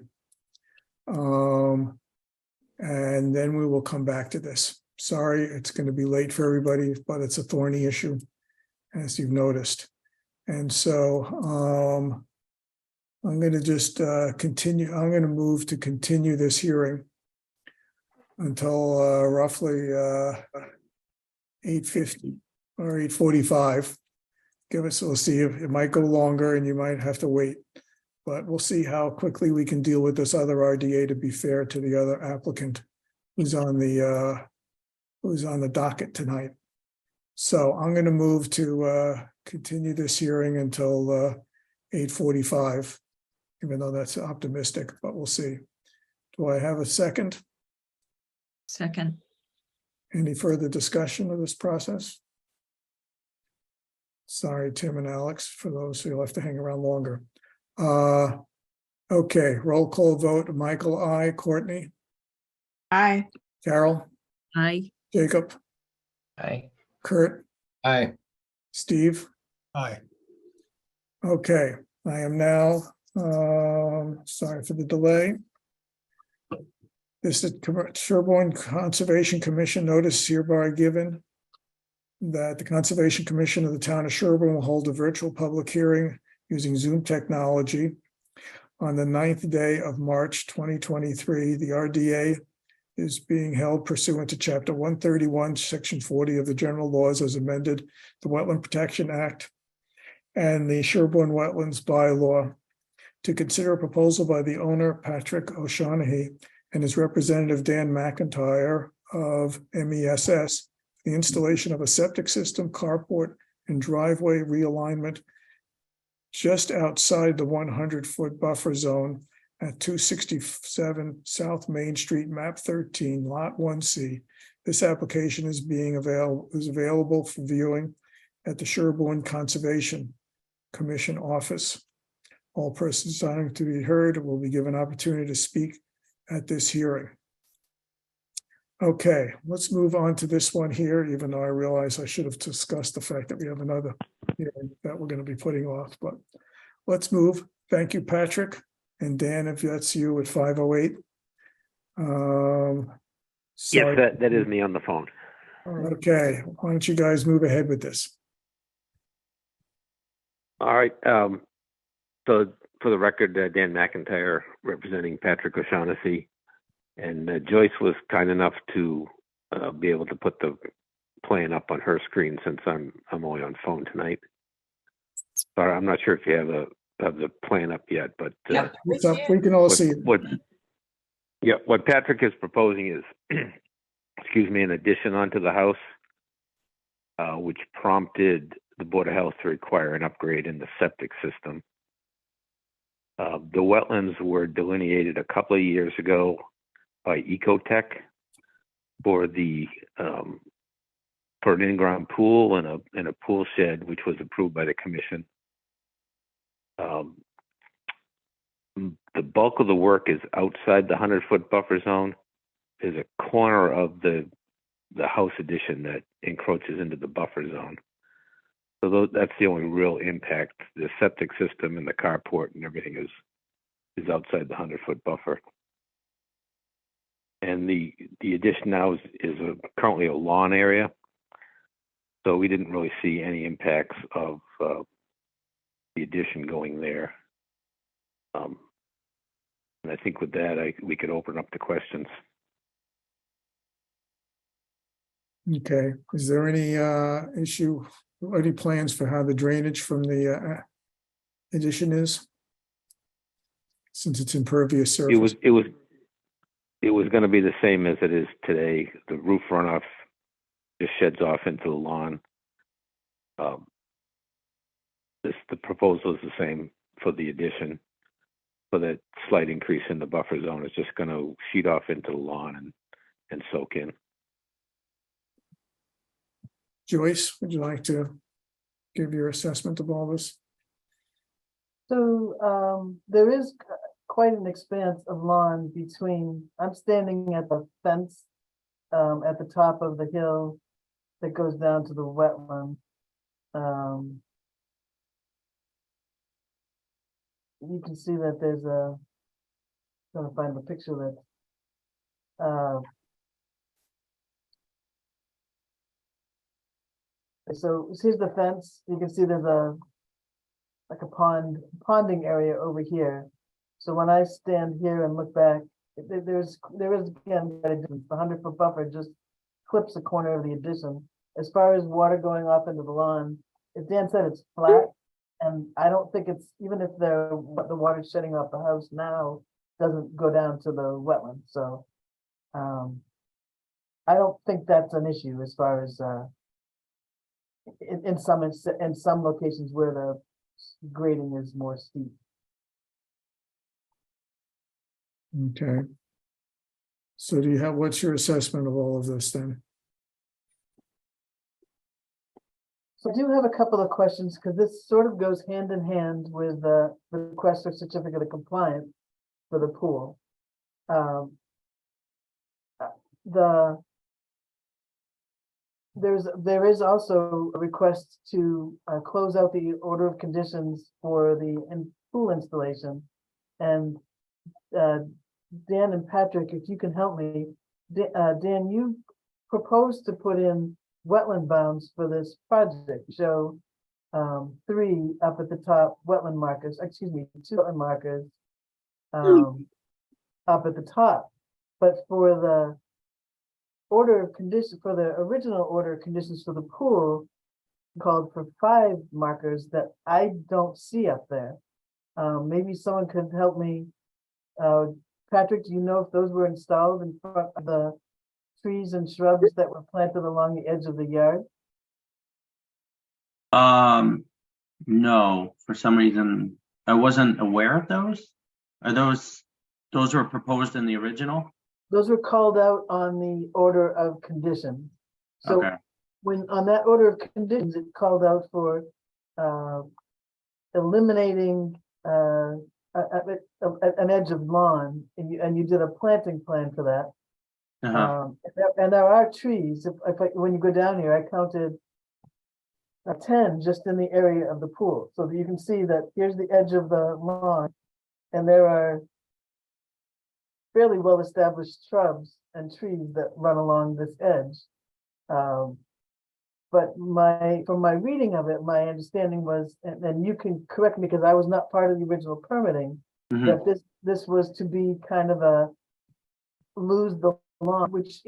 And then we will come back to this. Sorry, it's going to be late for everybody, but it's a thorny issue, as you've noticed. And so I'm going to just continue. I'm going to move to continue this hearing until roughly 8:50 or 8:45. We'll see if it might go longer and you might have to wait, but we'll see how quickly we can deal with this other RDA to be fair to the other applicant who's on the docket tonight. So I'm going to move to continue this hearing until 8:45, even though that's optimistic, but we'll see. Do I have a second? Second. Any further discussion of this process? Sorry, Tim and Alex, for those who have to hang around longer. Okay, roll call vote. Michael, I, Courtney, Aye. Carol, Aye. Jacob, Aye. Kurt, Aye. Steve. Aye. Okay, I am now, sorry for the delay. This is Sherborn Conservation Commission notice hereby given that the Conservation Commission of the town of Sherborn will hold a virtual public hearing using Zoom technology on the 9th day of March 2023. The RDA is being held pursuant to Chapter 131, Section 40 of the General Laws as amended, the Wetland Protection Act, and the Sherborn Wetlands Bylaw, to consider a proposal by the owner, Patrick O'Shaughnessy, and his representative, Dan McIntyre of MESS, the installation of a septic system, carport, and driveway realignment just outside the 100-foot buffer zone at 267 South Main Street, map 13, lot 1C. This application is available for viewing at the Sherborn Conservation Commission office. All persons desiring to be heard will be given opportunity to speak at this hearing. Okay, let's move on to this one here, even though I realize I should have discussed the fact that we have another hearing that we're going to be putting off, but let's move. Thank you, Patrick. And Dan, if that's you at 5:08. Yes, that is me on the phone. Okay, why don't you guys move ahead with this? All right. So for the record, Dan McIntyre representing Patrick O'Shaughnessy, and Joyce was kind enough to be able to put the plan up on her screen since I'm only on phone tonight. Sorry, I'm not sure if you have the plan up yet, but It's up. We can all see it. What Patrick is proposing is, excuse me, an addition onto the house, which prompted the Board of Health to require an upgrade in the septic system. The wetlands were delineated a couple of years ago by Ecotech for the for an in-ground pool and a pool shed, which was approved by the commission. The bulk of the work is outside the 100-foot buffer zone. There's a corner of the house addition that encroaches into the buffer zone. So that's the only real impact. The septic system and the carport and everything is outside the 100-foot buffer. And the addition now is currently a lawn area. So we didn't really see any impacts of the addition going there. And I think with that, we could open up the questions. Okay, is there any issue, any plans for how the drainage from the addition is? Since it's impervious surface. It was going to be the same as it is today. The roof runoff just sheds off into the lawn. The proposal is the same for the addition. So that slight increase in the buffer zone is just going to sheet off into the lawn and soak in. Joyce, would you like to give your assessment of all this? So there is quite an expanse of lawn between, I'm standing at the fence at the top of the hill that goes down to the wetland. You can see that there's trying to find the picture that so here's the fence. You can see there's like a ponding area over here. So when I stand here and look back, there is again quite a distance. The 100-foot buffer just clips the corner of the addition. As far as water going off into the lawn, as Dan said, it's flat, and I don't think it's, even if the water's shedding off the house now, doesn't go down to the wetland. So I don't think that's an issue as far as in some locations where the grading is more steep. Okay. So what's your assessment of all of this then? So I do have a couple of questions because this sort of goes hand in hand with the request for certificate of compliance for the pool. There is also a request to close out the order of conditions for the pool installation. And Dan and Patrick, if you can help me, Dan, you proposed to put in wetland bounds for this project. So 3 up at the top, wetland markers, 2 wetland markers up at the top. But for the order of conditions, for the original order of conditions for the pool, called for 5 markers that I don't see up there. Maybe someone could help me. Patrick, do you know if those were installed in front of the trees and shrubs that were planted along the edge of the yard? No, for some reason I wasn't aware of those. Are those were proposed in the original? Those were called out on the order of conditions. So Okay. when on that order of conditions, it called out for eliminating an edge of lawn, and you did a planting plan for that. And there are trees. When you go down here, I counted 10 just in the area of the pool, so that you can see that here's the edge of the lawn, and there are fairly well-established shrubs and trees that run along this edge. But from my reading of it, my understanding was, and you can correct me because I was not part of the original permitting, that this was to be kind of a lose the lawn, which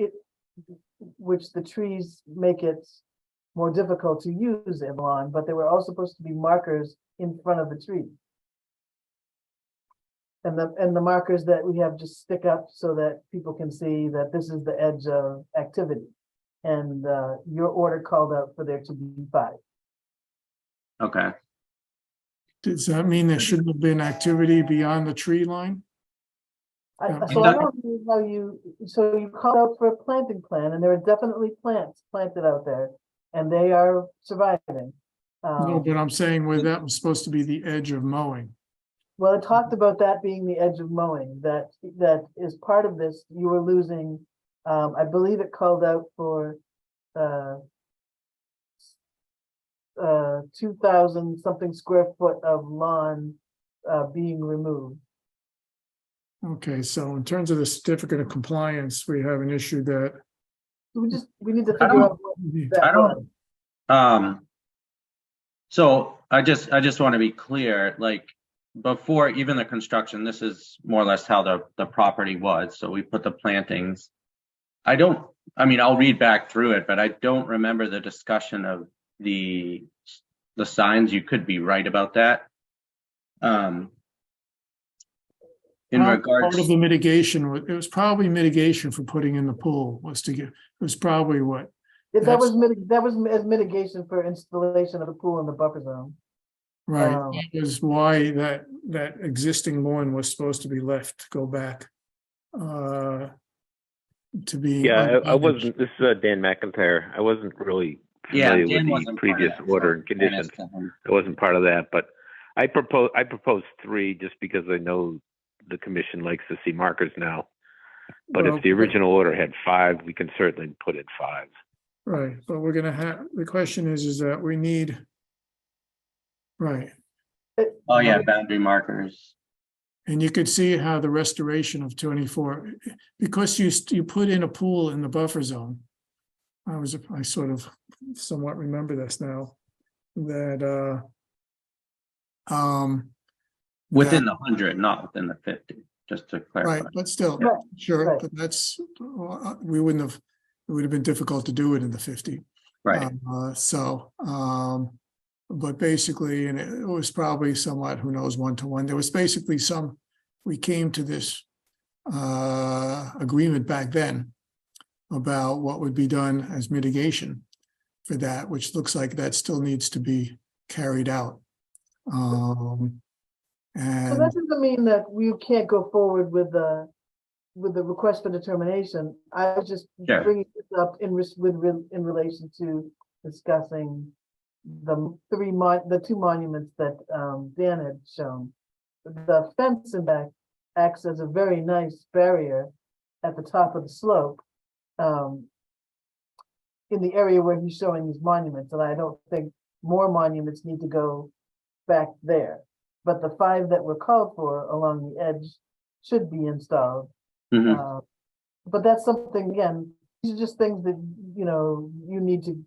the trees make it more difficult to use in lawn, but there were also supposed to be markers in front of the tree. And the markers that we have just stick up so that people can see that this is the edge of activity. And your order called out for there to be 5. Okay. Does that mean there shouldn't have been activity beyond the tree line? So I don't know how so you called out for a planting plan, and there are definitely plants planted out there, and they are surviving. No, but I'm saying where that was supposed to be the edge of mowing. Well, it talked about that being the edge of mowing, that is part of this. You were losing, I believe it called out for 2,000 something square foot of lawn being removed. Okay, so in terms of the certificate of compliance, we have an issue that. We need to I figure don't- out what that I was. don't, so I just want to be clear, like, before even the construction, this is more or less how the property was. So we put the plantings. I mean, I'll read back through it, but I don't remember the discussion of the signs. You could be right about that. In regards, Part of the mitigation, it was probably mitigation for putting in the pool was to get, it was probably what, That was as mitigation for installation of the pool in the buffer zone. right, Um, that was why that existing lawn was supposed to be left to go back. To be. Yeah, I wasn't, this is Dan McIntyre. I wasn't really yeah, familiar Dan with the wasn't part of previous that, order so and conditions. fairness to him. I wasn't part of that, but I propose 3 just because I know the commission likes to see markers now. But Well, if the original order had 5, we can certainly put in 5. Right, but we're gonna have, the question is that we need. Right, Oh yeah, boundary markers. and you could see how the restoration of 24, because you put in a pool in the buffer zone. I sort of somewhat remember this now, that Within that- the 100, not within the 50, just to clarify. right, but still, Right, sure, right. but that's, we wouldn't have, it would have been difficult to do it in the 50. Right. But basically, and it was probably somewhat, who knows, 1-to-1. There was basically we came to this agreement back then about what would be done as mitigation for that, which looks like that still needs to be carried out. So And that doesn't mean that we can't go forward with the request for determination. I was just Sure. bringing this up in relation to discussing the 2 monuments that Dan had shown. The fence in back acts as a very nice barrier at the top of the slope in the area where he's showing these monuments, and I don't think more monuments need to go back there. But the 5 that were called for along the edge should be installed. Mhm. But that's something, again, these are just things that, you need to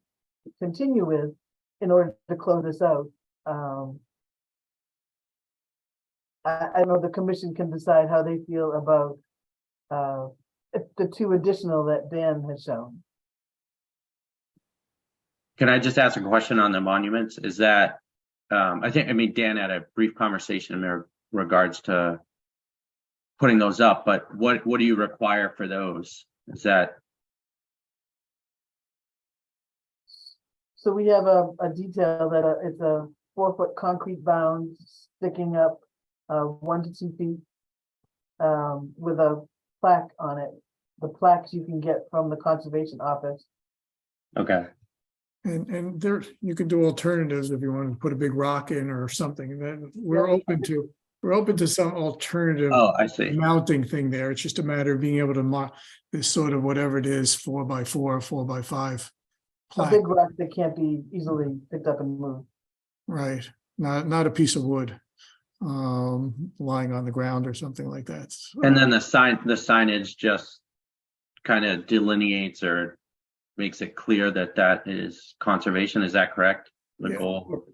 continue with in order to close this out. I know the commission can decide how they feel about the 2 additional that Dan has shown. Can I just ask a question on the monuments? Is that, I mean, Dan had a brief conversation in regards to putting those up, but what do you require for those? Is that, So we have a detail that it's a 4-foot concrete bound sticking up 1 to 2 feet with a plaque on it. The plaques you can get from the conservation office. okay, and there, you can do alternatives if you want to put a big rock in or something. Then we're open to some alternative oh, I see. mounting thing there. It's just a matter of being able to mark this sort of whatever it is, 4x4, 4x5 A plaque, big rock that can't be easily picked up and moved. right? Not a piece of wood lying on the ground or something like that. And then the signage just kind of delineates or makes it clear that that is conservation. Is that correct? The Yeah. goal?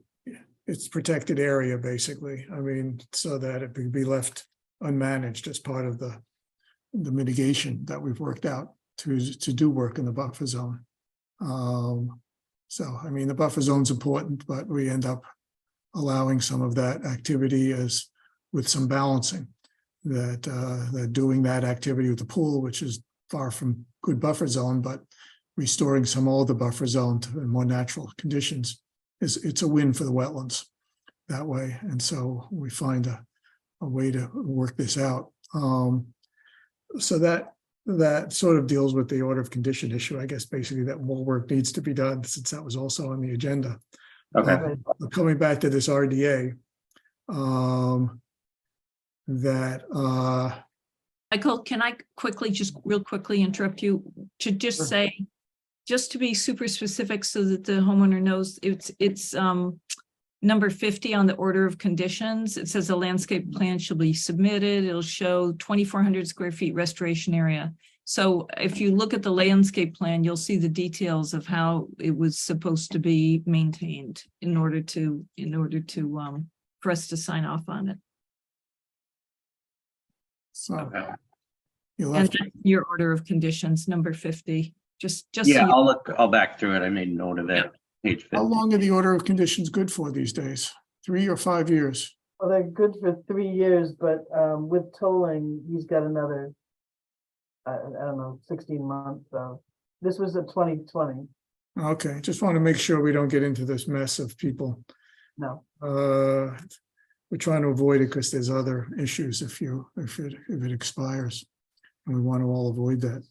It's protected area, basically. I mean, so that it could be left unmanaged as part of the mitigation that we've worked out to do work in the buffer zone. So, I mean, the buffer zone's important, but we end up allowing some of that activity as with some balancing, that doing that activity with the pool, which is far from good buffer zone, but restoring some older buffer zone to more natural conditions it's a win for the wetlands that way. And so we find a way to work this out. So that sort of deals with the order of condition issue, I guess, basically that more work needs to be done, since that was also on the agenda. Okay. Coming back to this RDA, that Michael, can I quickly, just real quickly interrupt you to just Sure. say, just to be super specific so that the homeowner knows, it's number 50 on the order of conditions. It says a landscape plan shall be submitted. It'll show 2,400 square feet restoration area. So if you look at the landscape plan, you'll see the details of how it was supposed to be maintained in order to for us to sign off on it. so Okay. you'll And have to, that's your order of conditions, number 50. Just so Yeah, you, I'll back through it. I made note of it. Page 50. how long are the order of conditions good for these days? 3 or 5 years? Well, they're good for 3 years, but with tolling, he's got another, I don't know, 16 months. So this was a 2020. Okay, just want to make sure we don't get into this mess of people. No, We're trying to avoid it because there's other issues if it expires. And we want to all avoid that.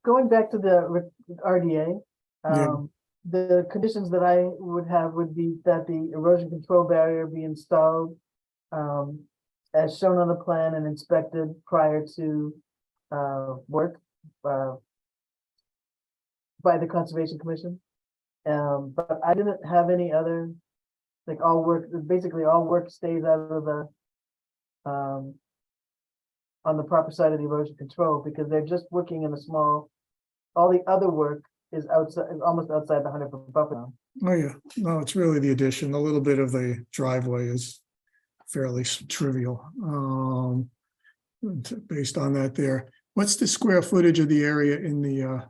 going back to the RDA, Yeah. the conditions that I would have would be that the erosion control barrier be installed as shown on the plan and inspected prior to work by the Conservation Commission. But I didn't have any other, like basically all work stays out of the on the proper side of the erosion control, because they're just working in a small, all the other work is outside, almost outside the 100-foot buffer zone. Oh, yeah, no, it's really the addition. A little bit of the driveway is fairly trivial. Based on that there, what's the square footage of the area in the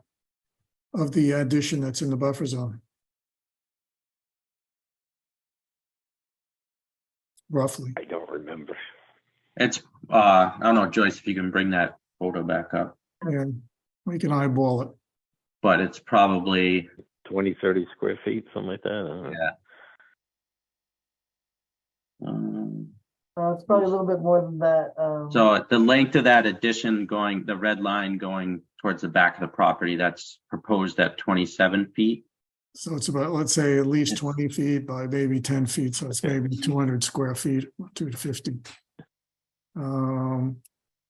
addition that's in the buffer zone? Roughly. I don't remember. It's I don't know, Joyce, if you can bring that photo back up, And we can eyeball it. but it's probably 20, 30 square feet, something like that. I don't know. yeah. It's probably a little bit more than that. So the length of that addition going, the red line going towards the back of the property, that's proposed at 27 feet. So it's about, let's say, at least 20 feet by maybe 10 feet. So it's maybe 200 square feet, 250.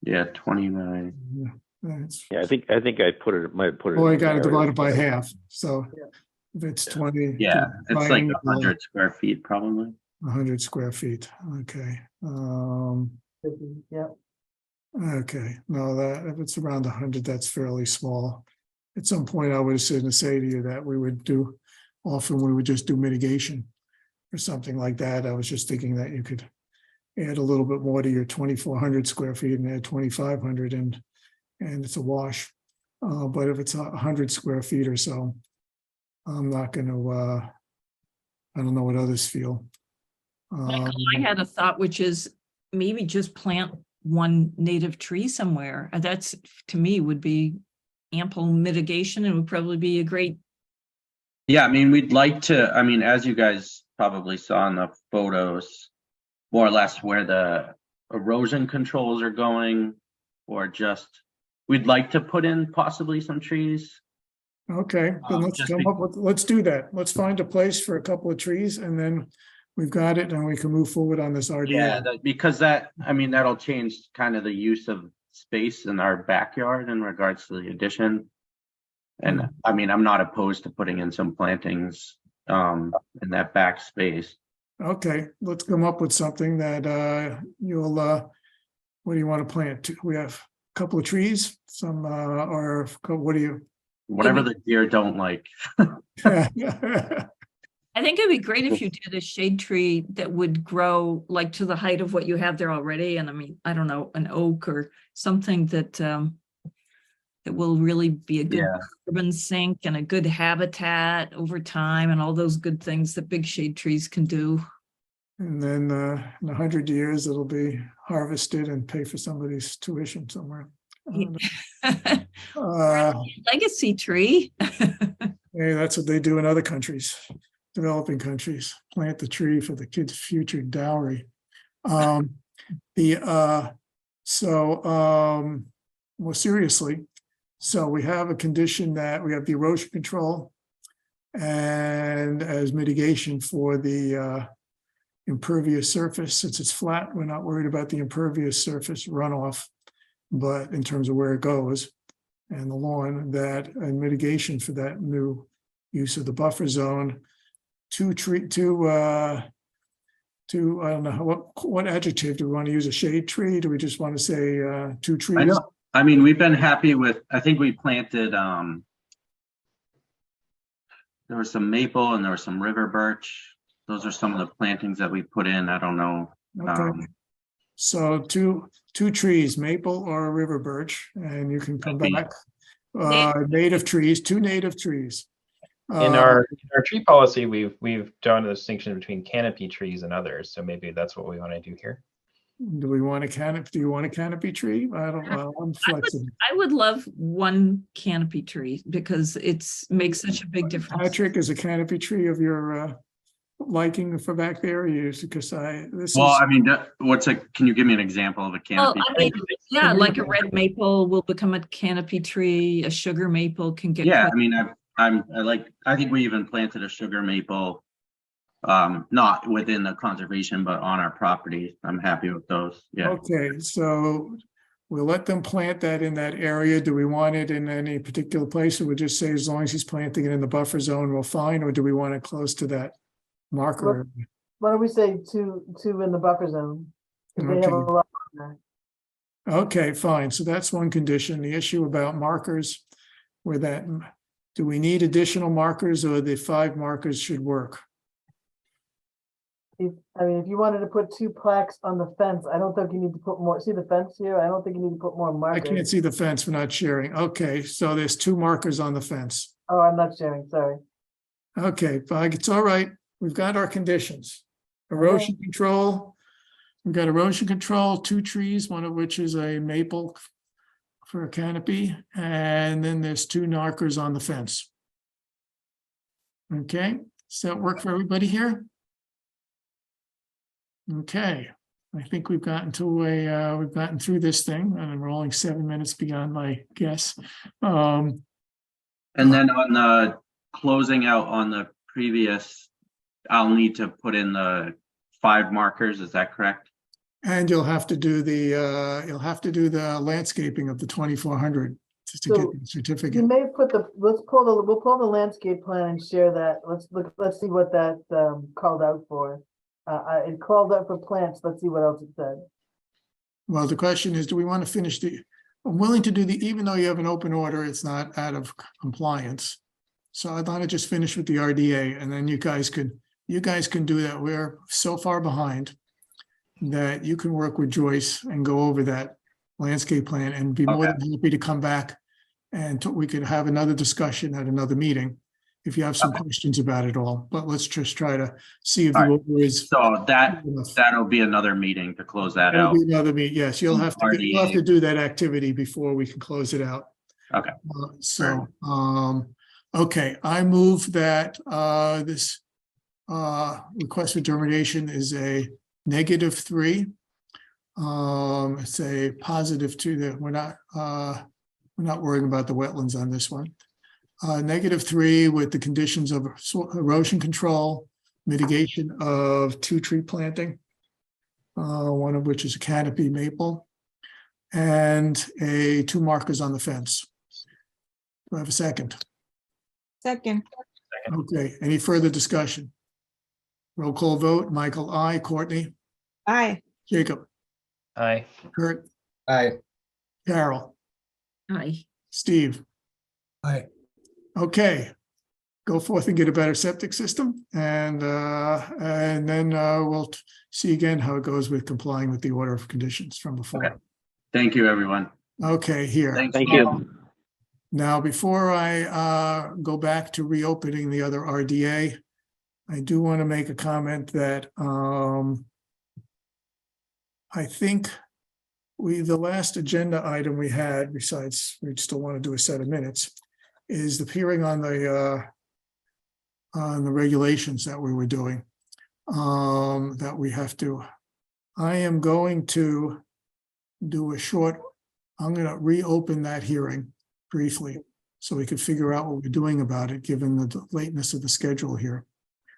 Yeah, 29. That's, Yeah, I think I might have put it. well, in you got to the divide narrative, it by but I- half. So if it's 20. Yeah, it's like triangle, 100 square feet probably. 100 square feet. Okay. Yeah, Okay. No, that if it's around 100, that's fairly small. At some point, I would say to you that we would just do mitigation or something like that. I was just thinking that you could add a little bit more to your 2,400 square feet and add 2,500 and it's a wash. But if it's 100 square feet or so, I'm not going to, I don't know what others feel. Michael, I had a thought, which is maybe just plant one native tree somewhere. And that's, to me, would be ample mitigation and would probably be a great. Yeah, I mean, we'd like to, I mean, as you guys probably saw in the photos, more or less where the erosion controls are going, or just, we'd like to put in possibly some trees. Okay, then let's just come be- up with, let's do that. Let's find a place for a couple of trees and then we've got it and we can move forward on this Yeah, RDA. because that, I mean, that'll change kind of the use of space in our backyard in regards to the addition. And I mean, I'm not opposed to putting in some plantings in that back space. Okay, let's come up with something that you'll, what do you want to plant? We have a couple of trees, some or what do you? Whatever the deer don't like. I think it'd be great if you did a shade tree that would grow like to the height of what you have there already. And I mean, I don't know, an oak or something that that will really be a good Yeah. urban sink and a good habitat over time and all those good things that big shade trees can do. And then in 100 years, it'll be harvested and pay for somebody's tuition somewhere. Legacy tree. Hey, that's what they do in other countries, developing countries, plant the tree for the kid's future dowry. So, more seriously, so we have a condition that we have the erosion control and as mitigation for the impervious surface, since it's flat, we're not worried about the impervious surface runoff, but in terms of where it goes and the lawn, that and mitigation for that new use of the buffer zone, I don't know, what adjective, do we want to use, a shade tree? Do we just want to say 2 trees? I know. I mean, we've been happy with, I think we planted, there was some maple and there was some river birch. Those are some of the plantings that we put in. I don't know. Okay. So two trees, maple or river birch, and you can come Could be. back. Native trees, 2 native trees. In our tree policy, we've drawn a distinction between canopy trees and others. So maybe that's what we want to do here. Do we want a canopy? Do you want a canopy tree? I don't know. I'm flexible. I would love one canopy tree because makes such a big difference. Patrick, is a canopy tree of your liking for back there? Because Well, I mean, can you give me an example of a Well, canopy? I mean, yeah, like a red maple will become a canopy tree. A sugar maple can get. Yeah, cut. I mean, I think we even planted a sugar maple, not within the conservation, but on our property. I'm happy with those. Yeah. Okay, so we'll let them plant that in that area. Do we want it in any particular place, or we just say as long as he's planting it in the buffer zone, we're fine, or do we want it close to that marker? Why don't we say two in the buffer zone? 'Cause they have a Okay. lot on there. Okay, fine. So that's one condition. The issue about markers, where that, do we need additional markers, or the 5 markers should work? If you wanted to put 2 plaques on the fence, I don't think you need to put more. See the fence here? I don't think you need to put more I markers. can't see the fence. We're not sharing. Okay, so there's 2 markers on the fence. Oh, I'm not sharing, sorry. Okay, fine, it's all right. We've got our conditions. Erosion control. We've got erosion control, 2 trees, one of which is a maple for a canopy, and then there's 2 markers on the fence. Okay, does that work for everybody here? Okay, I think we've gotten through this thing, and we're only 7 minutes beyond my guess. And then on the closing out on the previous, I'll need to put in the 5 markers. Is that correct? And you'll have to do the landscaping of the 2400 just to get So, the You certificate. may put we'll pull the landscape plan and share that. Let's see what that called out for. It called out for plants. Let's see what else it said. Well, the question is, do we want to finish I'm willing to do even though you have an open order, it's not out of compliance. So I'd want to just finish with the RDA, and then you guys can do that. We're so far behind that you can work with Joyce and go over that landscape plan and be more than happy to come back, and we could have another discussion at another meeting if you have some questions about it all. But let's just try to see if the order is. So that'll be another meeting to close that That'll out. be another meeting. Yes, you'll have to do that activity before we can close it out. Okay. Okay, I move that this request for termination is a -3. It's a +2 that we're not worrying about the wetlands on this one. -3 with the conditions of erosion control, mitigation of 2 tree planting, one of which is a canopy maple, and 2 markers on the fence. Do I have a second? Second. Okay, any further discussion? Roll call vote, Michael, I, Courtney, Aye. Jacob, Aye. Kurt, Aye. Carol, Aye. Steve. Aye. Okay, go forth and get a better septic system, and then we'll see again how it goes with complying with the order of conditions from before. Okay. Thank you, everyone. Okay, here. Thank you. Now, before I go back to reopening the other RDA, I do want to make a comment that I think the last agenda item we had, besides we still want to do a set of minutes, is the hearing on the regulations that we were doing. That we have to, I am going to do a short, I'm gonna reopen that hearing briefly, so we could figure out what we're doing about it, given the lateness of the schedule here.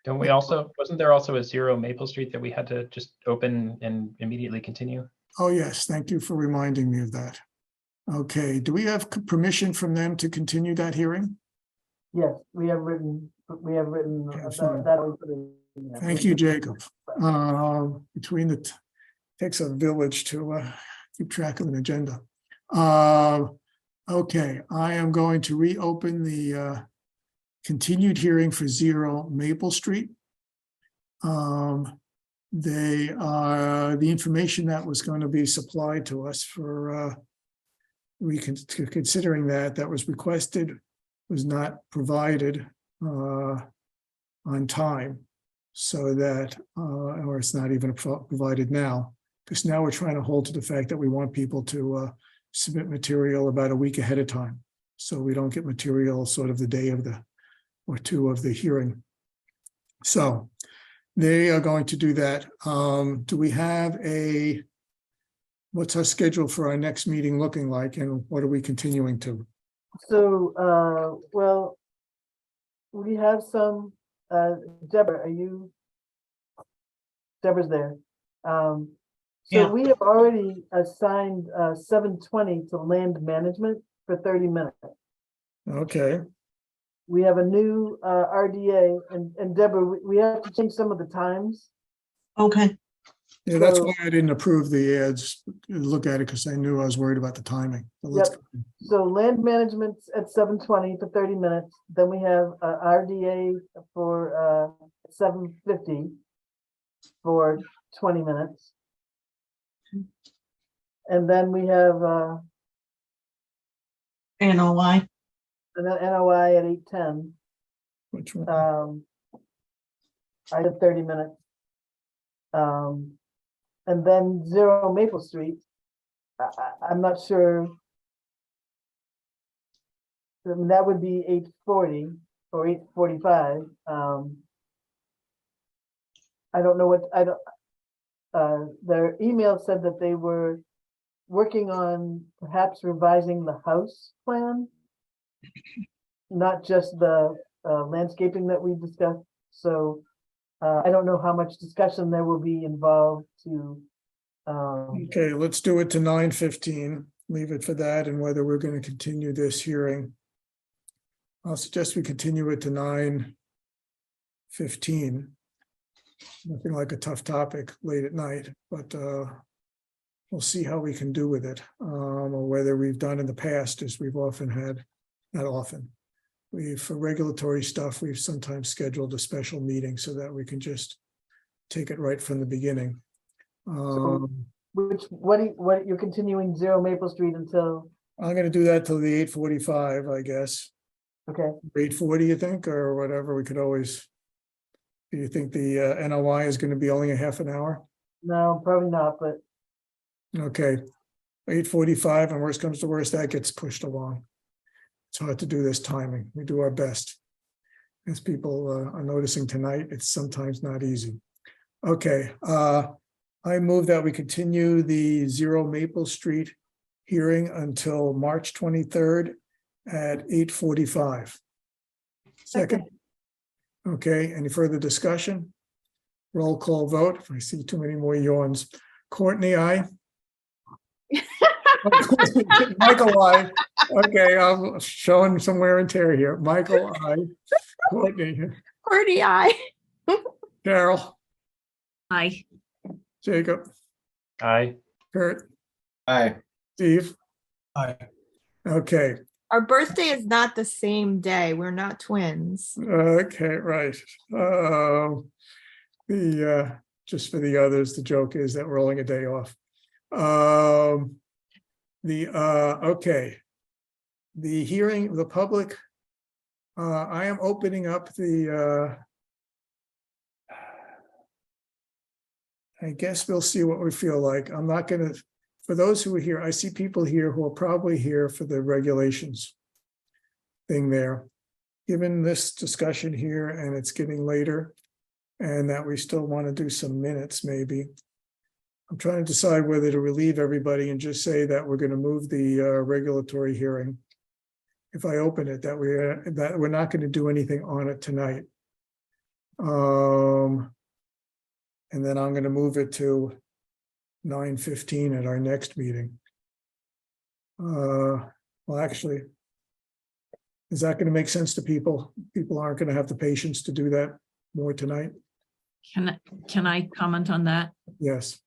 Don't we also, wasn't there also a 0 Maple Street that we had to just open and immediately continue? Oh, yes, thank you for reminding me of that. Okay, do we have permission from them to continue that hearing? Yes, we have written Okay, fine. that. we put in there. Thank you, Jacob. Between the, takes a village to keep track of an agenda. Okay, I am going to reopen the continued hearing for 0 Maple Street. They are, the information that was going to be supplied to us for considering that was requested was not provided on time, so that or it's not even provided now, because now we're trying to hold to the fact that we want people to submit material about a week ahead of time, so we don't get material sort of the day of the or two of the hearing. So they are going to do that. Do we have what's our schedule for our next meeting looking like, and what are we continuing to? So, well, we have some, Deborah, Deborah's there. So Yeah. we have already assigned 7:20 to land management for 30 minutes. Okay, We have a new RDA, and Deborah, we have to change some of the times. Okay, yeah, that's So- why I didn't approve the ads, look at it, because I knew I was worried about the timing. But let's Yep. So land management's at 7:20 for 30 minutes. Then we have RDA for 7:50 for 20 minutes. And then we have NOI. and then NOI at 8:10. Which one? I did 30 minutes. And then 0 Maple Street. I'm not sure. I mean, that would be 8:40 or 8:45. I don't know what, their email said that they were working on perhaps revising the house plan, not just the landscaping that we discussed. So I don't know how much discussion there will be involved to. Okay, let's do it to 9:15, leave it for that, and whether we're going to continue this hearing. I'll suggest we continue it to 9:15. Nothing like a tough topic late at night, but we'll see how we can do with it, or whether we've done in the past, as we've often had, not often. For regulatory stuff, we've sometimes scheduled a special meeting so that we can just take it right from the beginning. What you're continuing 0 Maple Street until, I'm gonna do that till the 8:45, I guess. okay, 8:40, you think, or whatever, we could always. Do you think the NOI is gonna be only a half an hour? no, probably not, but Okay, 8:45, and worst comes to worst, that gets pushed along. It's hard to do this timing. We do our best. As people are noticing tonight, it's sometimes not easy. Okay, I move that we continue the 0 Maple Street hearing until March 23rd at 8:45. Second. Okay, any further discussion? Roll call vote. If I see too many more yawns. Courtney, aye. Michael, aye. Okay, I'm showing some wear and tear here. Michael, aye. Courtney, Pretty eye. Carol, Aye. Jacob, Aye. Kurt, Aye. Steve. Aye. Okay, Our birthday is not the same day. We're not twins. okay, right. Just for the others, the joke is that we're rolling a day off. Okay. The hearing, the public, I am opening up the, I guess we'll see what we feel like. I'm not gonna, for those who are here, I see people here who are probably here for the regulations thing there. Given this discussion here, and it's getting later, and that we still want to do some minutes maybe. I'm trying to decide whether to relieve everybody and just say that we're going to move the regulatory hearing. If I open it, that we're not going to do anything on it tonight. And then I'm going to move it to 9:15 at our next meeting. Well, actually, is that going to make sense to people? People aren't going to have the patience to do that more tonight? Can I comment on that? Yes.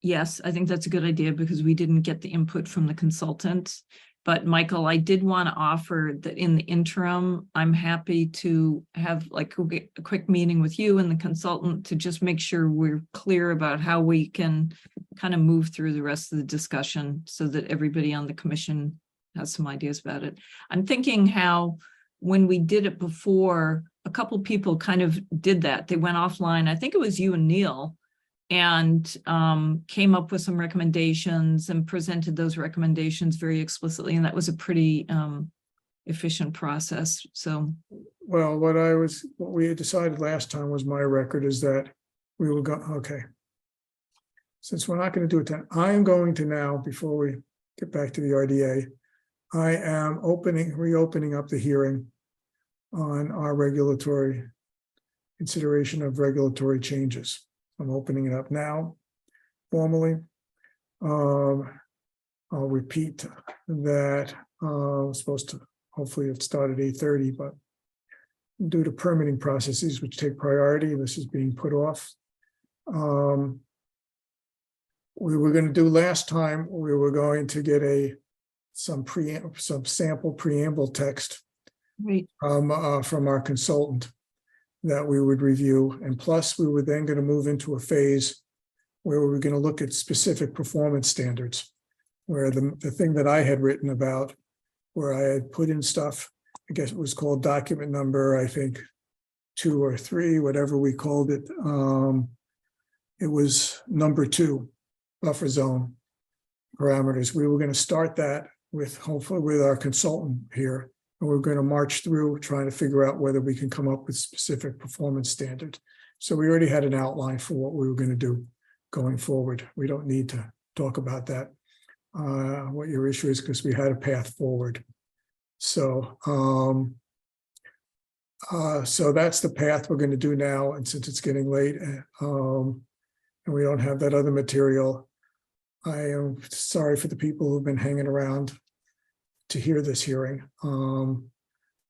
Yes, I think that's a good idea because we didn't get the input from the consultant. But Michael, I did want to offer that in the interim, I'm happy to have like a quick meeting with you and the consultant to just make sure we're clear about how we can kind of move through the rest of the discussion so that everybody on the commission has some ideas about it. I'm thinking how when we did it before, a couple people kind of did that. They went offline. I think it was you and Neil, and came up with some recommendations and presented those recommendations very explicitly. And that was a pretty efficient process. So, Well, what we had decided last time was my record is that we will go, okay. Since we're not going to do it then, I am going to now, before we get back to the RDA, I am reopening up the hearing on our regulatory consideration of regulatory changes. I'm opening it up now formally. I'll repeat that supposed to hopefully it started 8:30, but due to permitting processes which take priority, this is being put off. We were going to do last time, we were going to get some sample preamble text right. from our consultant that we would review. And plus, we were then going to move into a phase where we were going to look at specific performance standards, where the thing that I had written about, where I had put in stuff, I guess it was called document number, I think 2 or 3, whatever we called it. It was number 2, buffer zone parameters. We were going to start that hopefully with our consultant here. And we're going to march through trying to figure out whether we can come up with specific performance standards. So we already had an outline for what we were going to do going forward. We don't need to talk about that, what your issue is, because we had a path forward. So, so that's the path we're going to do now. And since it's getting late and we don't have that other material, I am sorry for the people who've been hanging around to hear this hearing,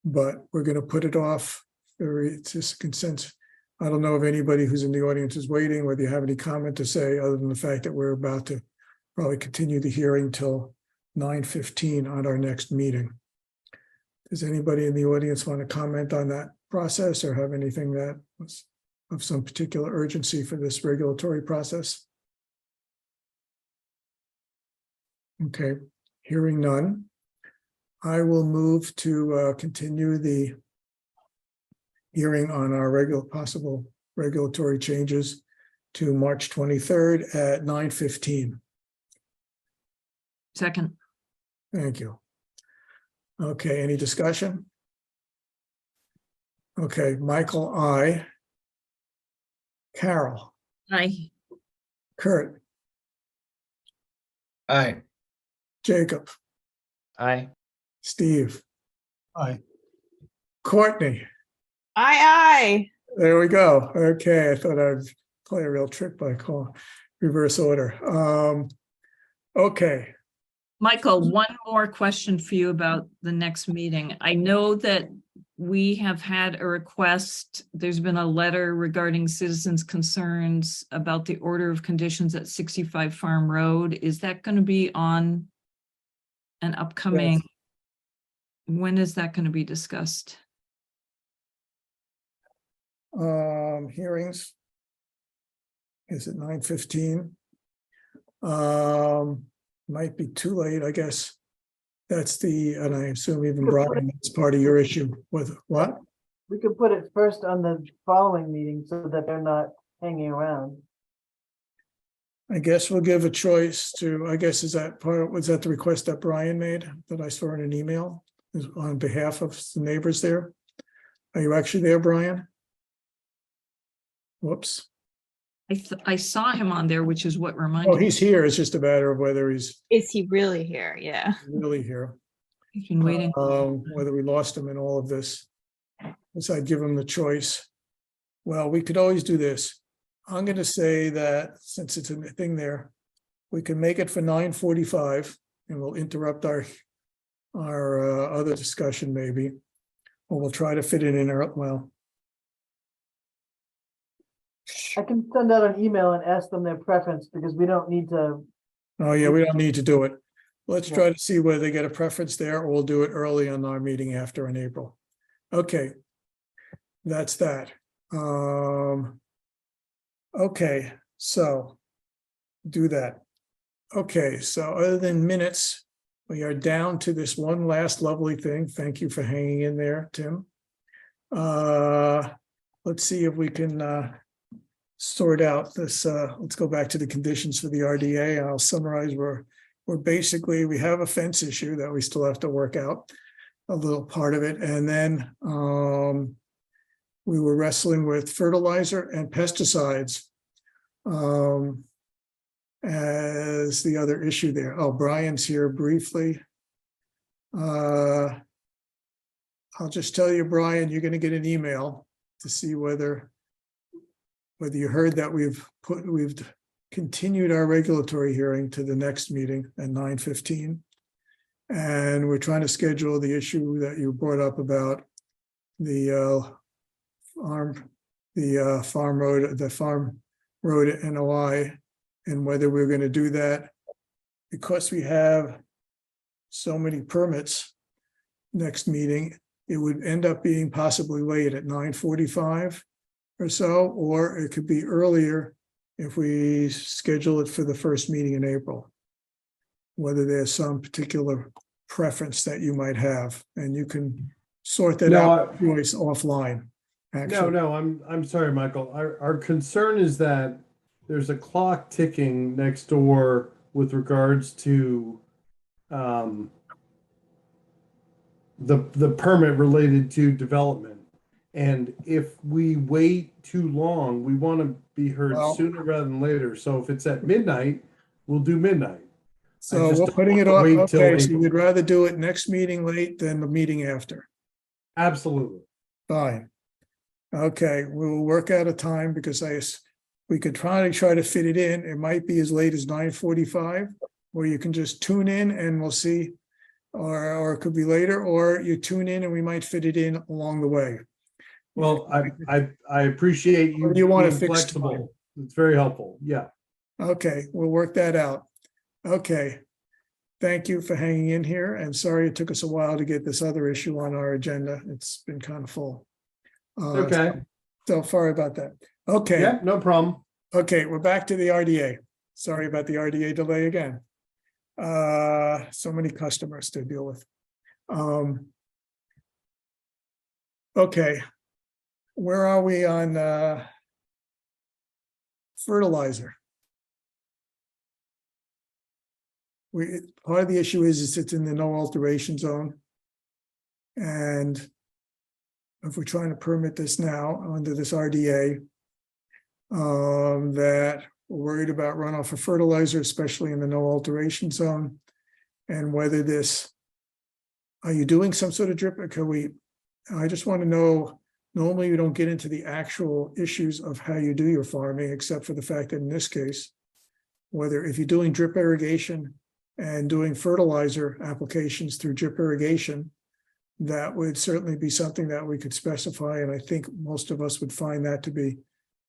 but we're going to put it off. It's just consent. I don't know if anybody who's in the audience is waiting, whether you have any comment to say, other than the fact that we're about to probably continue the hearing till 9:15 on our next meeting. Does anybody in the audience want to comment on that process or have anything that was of some particular urgency for this regulatory process? Okay, hearing none. I will move to continue the hearing on our possible regulatory changes to March 23rd at 9:15. Second. Thank you. Okay, any discussion? Okay, Michael, I. Carol, Aye. Kurt, Aye. Jacob, Aye. Steve. Aye. Courtney. Aye. There we go. Okay, I thought I'd play a real trick by call reverse order. Okay. Michael, one more question for you about the next meeting. I know that we have had a request. There's been a letter regarding citizens' concerns about the order of conditions at 65 Farm Road. Is that going to be on an upcoming? Yes. When is that going to be discussed? Hearings. Is it 9:15? Might be too late, I guess. That's and I assume even Brian, that's part of your issue with what? We could put it first on the following meeting so that they're not hanging around. I guess we'll give a choice to, I guess, was that the request that Brian made that I saw in an email on behalf of the neighbors there? Are you actually there, Brian? Whoops. I saw him on there, which is what Oh, reminded me. he's here. It's just a matter of whether he's Is he really here? Yeah. really here. He's been waiting. Whether we lost him in all of this. So I'd give him the choice. Well, we could always do this. I'm gonna say that since it's a thing there, we can make it for 9:45 and we'll interrupt our other discussion maybe. Or we'll try to fit it in, well, I can send out an email and ask them their preference because we don't need to. oh yeah, we don't need to do it. Let's Yeah. try to see whether they get a preference there, or we'll do it early on our meeting after in April. Okay. That's that. Okay, so do that. Okay, so other than minutes, we are down to this one last lovely thing. Thank you for hanging in there, Tim. Let's see if we can sort out this. Let's go back to the conditions for the RDA. I'll summarize. We're basically, we have a fence issue that we still have to work out, a little part of it, and then we were wrestling with fertilizer and pesticides as the other issue there. Oh, Brian's here briefly. I'll just tell you, Brian, you're going to get an email to see whether you heard that we've continued our regulatory hearing to the next meeting at 9:15. And we're trying to schedule the issue that you brought up about the farm road NOI, and whether we're going to do that because we have so many permits next meeting. It would end up being possibly late at 9:45 or so, or it could be earlier if we schedule it for the first meeting in April. Whether there's some particular preference that you might have, and you can sort that out with Joyce offline. Actually. No, I'm sorry, Michael. Our concern is that there's a clock ticking next door with regards to the permit related to development. And if we wait too long, we want to be heard sooner rather than later. So if it's at midnight, we'll do midnight. So we're putting it off. Okay, so you'd rather do it next meeting late than the meeting after? Absolutely. Fine. Okay, we'll work out a time because we could try to fit it in. It might be as late as 9:45, or you can just tune in and we'll see, or it could be later, or you tune in and we might fit it in along the way. Well, I appreciate you. You want to being fix flexible. time. It's very helpful. Yeah. Okay, we'll work that out. Okay. Thank you for hanging in here, and sorry it took us a while to get this other issue on our agenda. It's been kind of full. Okay. So sorry about that. Okay. Yeah, no problem. Okay, we're back to the RDA. Sorry about the RDA delay again. So many customers to deal with. Okay. Where are we on fertilizer? Part of the issue is it's in the no alteration zone. And if we're trying to permit this now under this RDA, that we're worried about runoff for fertilizer, especially in the no alteration zone. And whether are you doing some sort of drip, or I just want to know, normally you don't get into the actual issues of how you do your farming, except for the fact that in this case, whether if you're doing drip irrigation and doing fertilizer applications through drip irrigation, that would certainly be something that we could specify. And I think most of us would find that to be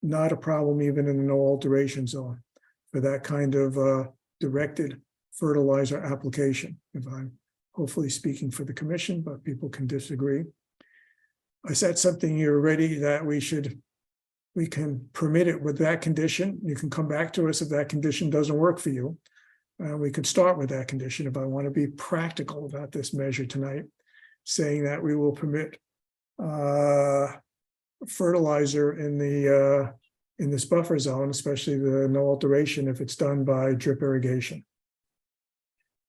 not a problem, even in the no alteration zone for that kind of directed fertilizer application. If I'm hopefully speaking for the commission, but people can disagree. I said something here already that we can permit it with that condition. You can come back to us if that condition doesn't work for you. We could start with that condition if I want to be practical about this measure tonight, saying that we will permit fertilizer in this buffer zone, especially the no alteration if it's done by drip irrigation.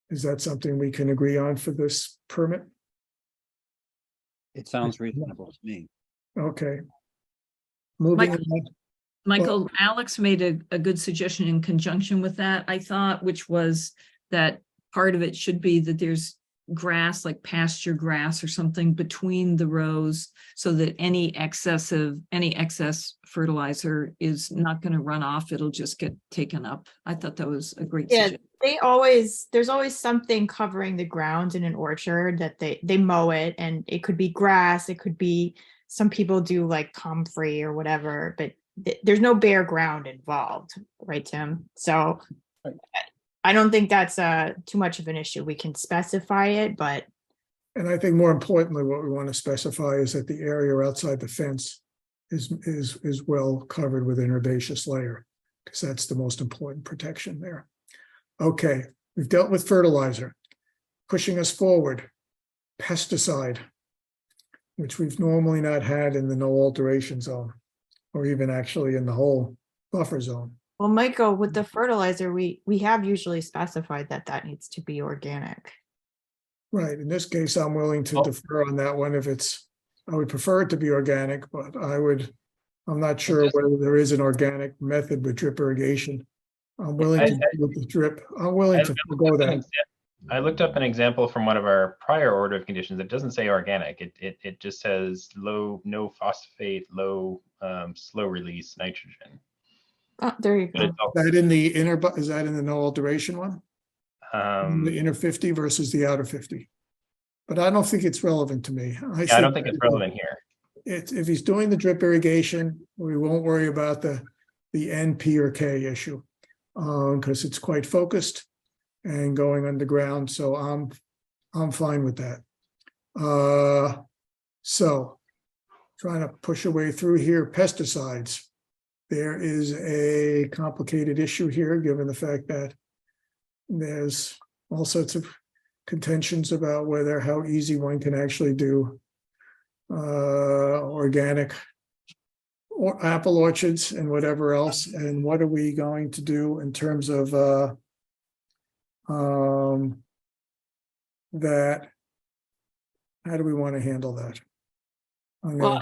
Is that something we can agree on for this permit? It sounds reasonable to me. Okay. Moving on. Michael, Alex made a good suggestion in conjunction with that, I thought, which was that part of it should be that there's grass, like pasture grass or something between the rows, so that any excess fertilizer is not going to run off. It'll just get taken up. I thought that was a great Yeah, suggestion. there's always something covering the ground in an orchard that they mow it, and it could be grass, it could be, some people do like comfrey or whatever, but there's no bare ground involved, right, Tim? So I don't think that's too much of an issue. We can specify it, but And I think more importantly, what we want to specify is that the area outside the fence is well covered with an herbaceous layer, because that's the most important protection there. Okay, we've dealt with fertilizer. Pushing us forward, pesticide, which we've normally not had in the no alteration zone, or even actually in the whole buffer zone. well, Michael, with the fertilizer, we have usually specified that needs to be organic. Right, in this case, I'm willing to defer on that one if it's, I would prefer it to be organic, but I'm not sure whether there is an organic method with drip irrigation. I'm willing to do with the drip. I'm willing to forgo that. I looked up an example from one of our prior order of conditions. It doesn't say organic. It just says no phosphate, low slow release nitrogen. Oh, there you But go. it's also, That in the inner, is that in the no alteration one? um, The inner 50 versus the outer 50? But I don't think it's relevant to me. yeah, I don't think it's relevant here. If he's doing the drip irrigation, we won't worry about the N, P, or K issue, because it's quite focused and going underground. So I'm fine with that. So trying to push a way through here, pesticides. There is a complicated issue here, given the fact that there's all sorts of contentions about how easy one can actually do organic or apple orchards and whatever else. And what are we going to do in terms of that? How do we want to handle that? Well,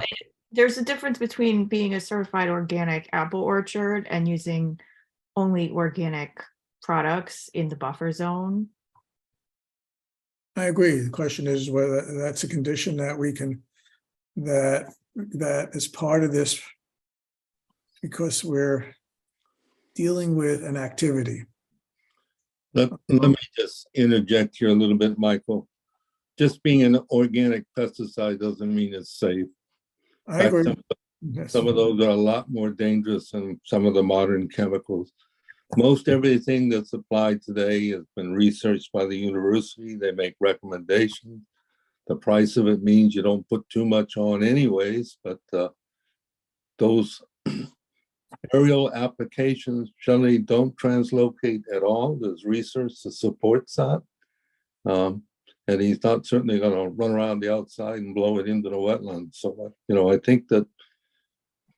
there's a difference between being a certified organic apple orchard and using only organic products in the buffer zone. I agree. The question is whether that's a condition that we can, that is part of this, because we're dealing with an activity. Let me just interject here a little bit, Michael. Just being an organic pesticide doesn't mean it's safe. I agree. Some of those are a lot more dangerous than some of the modern chemicals. Most everything that's applied today has been researched by the university. They make recommendations. The price of it means you don't put too much on anyways, but those aerial applications generally don't translocate at all. There's research that supports that. And he's not certainly going to run around the outside and blow it into the wetlands. So, I think that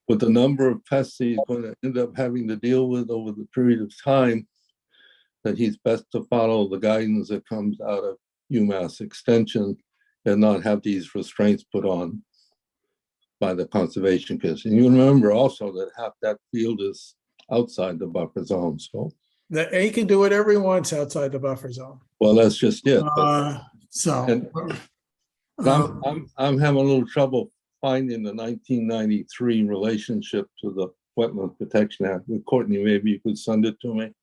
with the number of pests he's going to end up having to deal with over the period of time, that he's best to follow the guidance that comes out of UMass Extension and not have these restraints put on by the Conservation Commission. You remember also that half that field is outside the buffer zone. So That he can do whatever he wants outside the buffer zone. well, that's just it. I'm having a little trouble finding the 1993 relationship to the Wetland Protection Act. Courtney, maybe you could send it to me.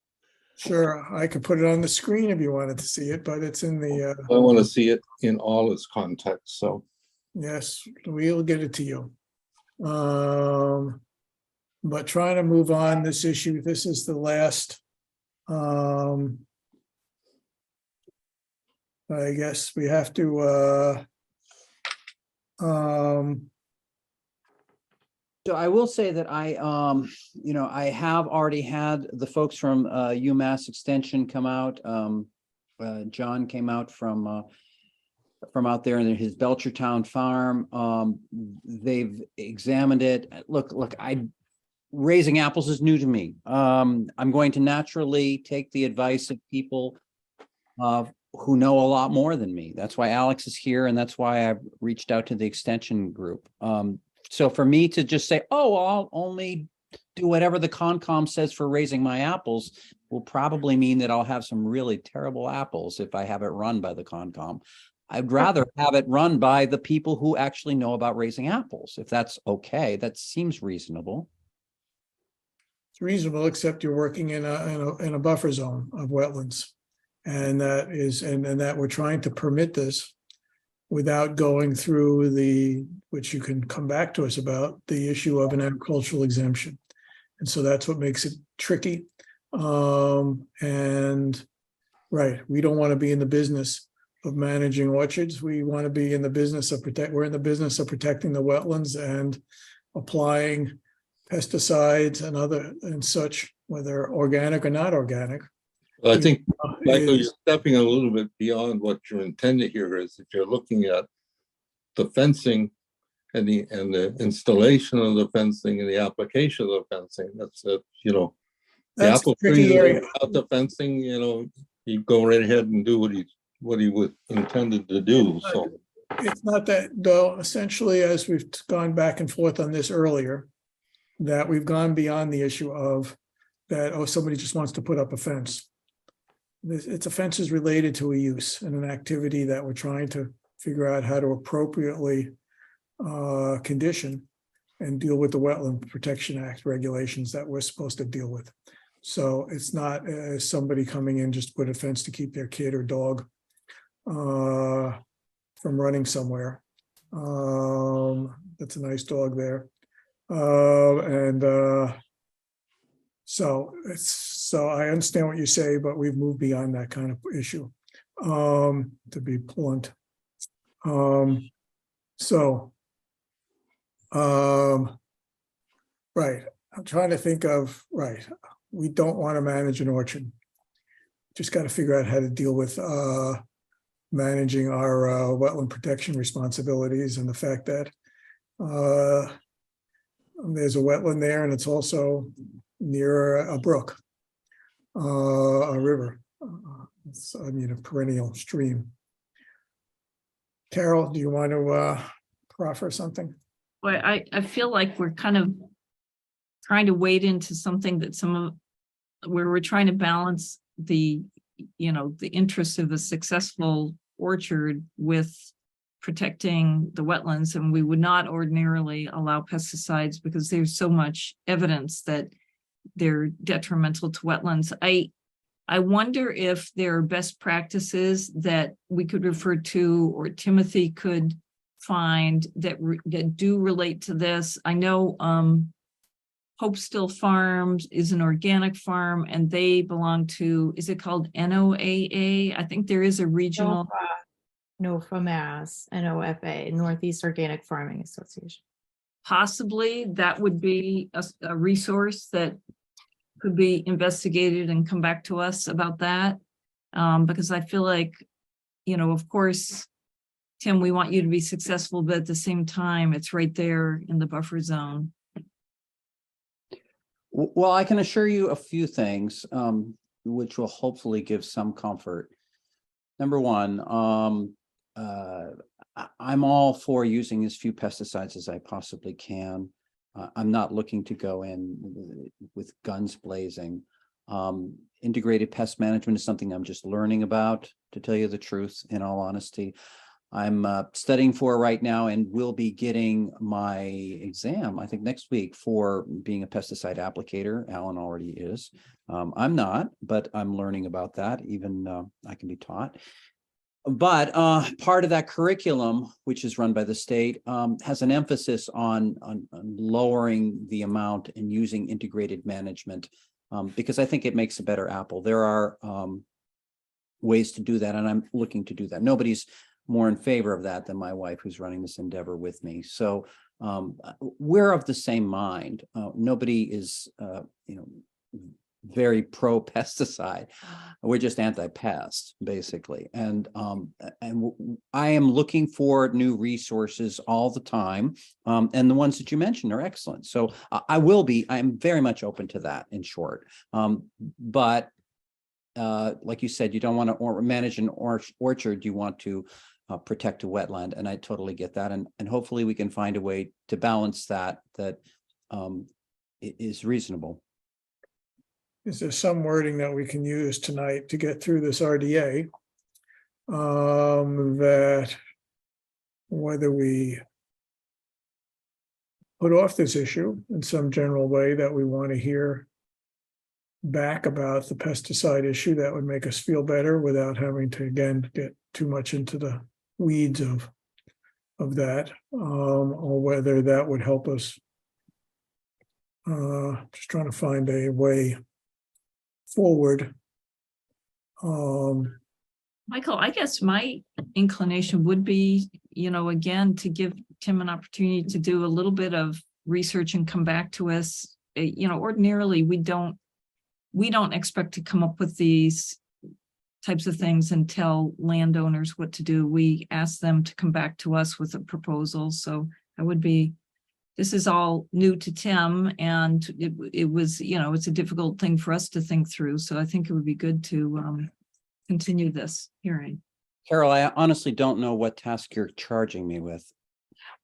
Sure, I could put it on the screen if you wanted to see it, but it's in the. I want to see it in all its context. So Yes, we'll get it to you. But trying to move on this issue, this is the last. I guess we have to. So I will say that I have already had the folks from UMass Extension come out. John came out from out there in his Belchertown farm. They've examined it. Look, raising apples is new to me. I'm going to naturally take the advice of people who know a lot more than me. That's why Alex is here, and that's why I've reached out to the extension group. So for me to just say, oh, I'll only do whatever the Concom says for raising my apples will probably mean that I'll have some really terrible apples if I have it run by the Concom. I'd rather have it run by the people who actually know about raising apples. If that's okay, that seems reasonable. It's reasonable, except you're working in a buffer zone of wetlands. And that is, and that we're trying to permit this without going through which you can come back to us about, the issue of an agricultural exemption. And so that's what makes it tricky. And right, we don't want to be in the business of managing orchards. We want to be in the business of we're in the business of protecting the wetlands and applying pesticides and such, whether organic or not organic. I think, Michael, is- you're stepping a little bit beyond what your intended here is. If you're looking at the fencing and the installation of the fencing and the application of the fencing, that's the That's a apple tricky tree area. without the fencing, you go right ahead and do what he was intended to do. So It's not that, though, essentially, as we've gone back and forth on this earlier, that we've gone beyond the issue of that, oh, somebody just wants to put up a fence. It's a fence is related to a use and an activity that we're trying to figure out how to appropriately condition and deal with the Wetland Protection Act regulations that we're supposed to deal with. So it's not somebody coming in just put a fence to keep their kid or dog from running somewhere. That's a nice dog there. So I understand what you say, but we've moved beyond that kind of issue, to be blunt. Right, I'm trying to think of, right, we don't want to manage an orchard. Just got to figure out how to deal with managing our wetland protection responsibilities and the fact that there's a wetland there and it's also near a brook, a river, a perennial stream. Carol, do you want to proffer something? Well, I feel like we're kind of trying to wade into something that where we're trying to balance the interests of a successful orchard with protecting the wetlands, and we would not ordinarily allow pesticides because there's so much evidence that they're detrimental to wetlands. I wonder if there are best practices that we could refer to, or Timothy could find that do relate to this. I know Hope Still Farms is an organic farm, and they belong to, is it called NOAA? I think there is a regional. NOFA Mass, NOFA, Northeast Organic Farming Association. Possibly that would be a resource that could be investigated and come back to us about that. Because I feel like, of course, Tim, we want you to be successful, but at the same time, it's right there in the buffer zone. Well, I can assure you a few things, which will hopefully give some comfort. Number one, I'm all for using as few pesticides as I possibly can. I'm not looking to go in with guns blazing. Integrated pest management is something I'm just learning about, to tell you the truth, in all honesty. I'm studying for right now and will be getting my exam, I think next week, for being a pesticide applicator. Alan already is. I'm not, but I'm learning about that. Even I can be taught. But part of that curriculum, which is run by the state, has an emphasis on lowering the amount and using integrated management, because I think it makes a better apple. There are ways to do that, and I'm looking to do that. Nobody's more in favor of that than my wife, who's running this endeavor with me. So we're of the same mind. Nobody is, very pro pesticide. We're just anti-pest, basically. And I am looking for new resources all the time. And the ones that you mentioned are excellent. So I'm very much open to that, in short. But like you said, you don't want to manage an orchard, you want to protect a wetland. And I totally get that. And hopefully we can find a way to balance that is reasonable. Is there some wording that we can use tonight to get through this RDA? That whether we put off this issue in some general way that we want to hear back about the pesticide issue, that would make us feel better without having to again get too much into the weeds of that, or whether that would help us. Just trying to find a way forward. Michael, I guess my inclination would be, again, to give Tim an opportunity to do a little bit of research and come back to us. Ordinarily, we don't expect to come up with these types of things and tell landowners what to do. We ask them to come back to us with a proposal. So this is all new to Tim, and it was, it's a difficult thing for us to think through. So I think it would be good to continue this hearing. Carol, I honestly don't know what task you're charging me with.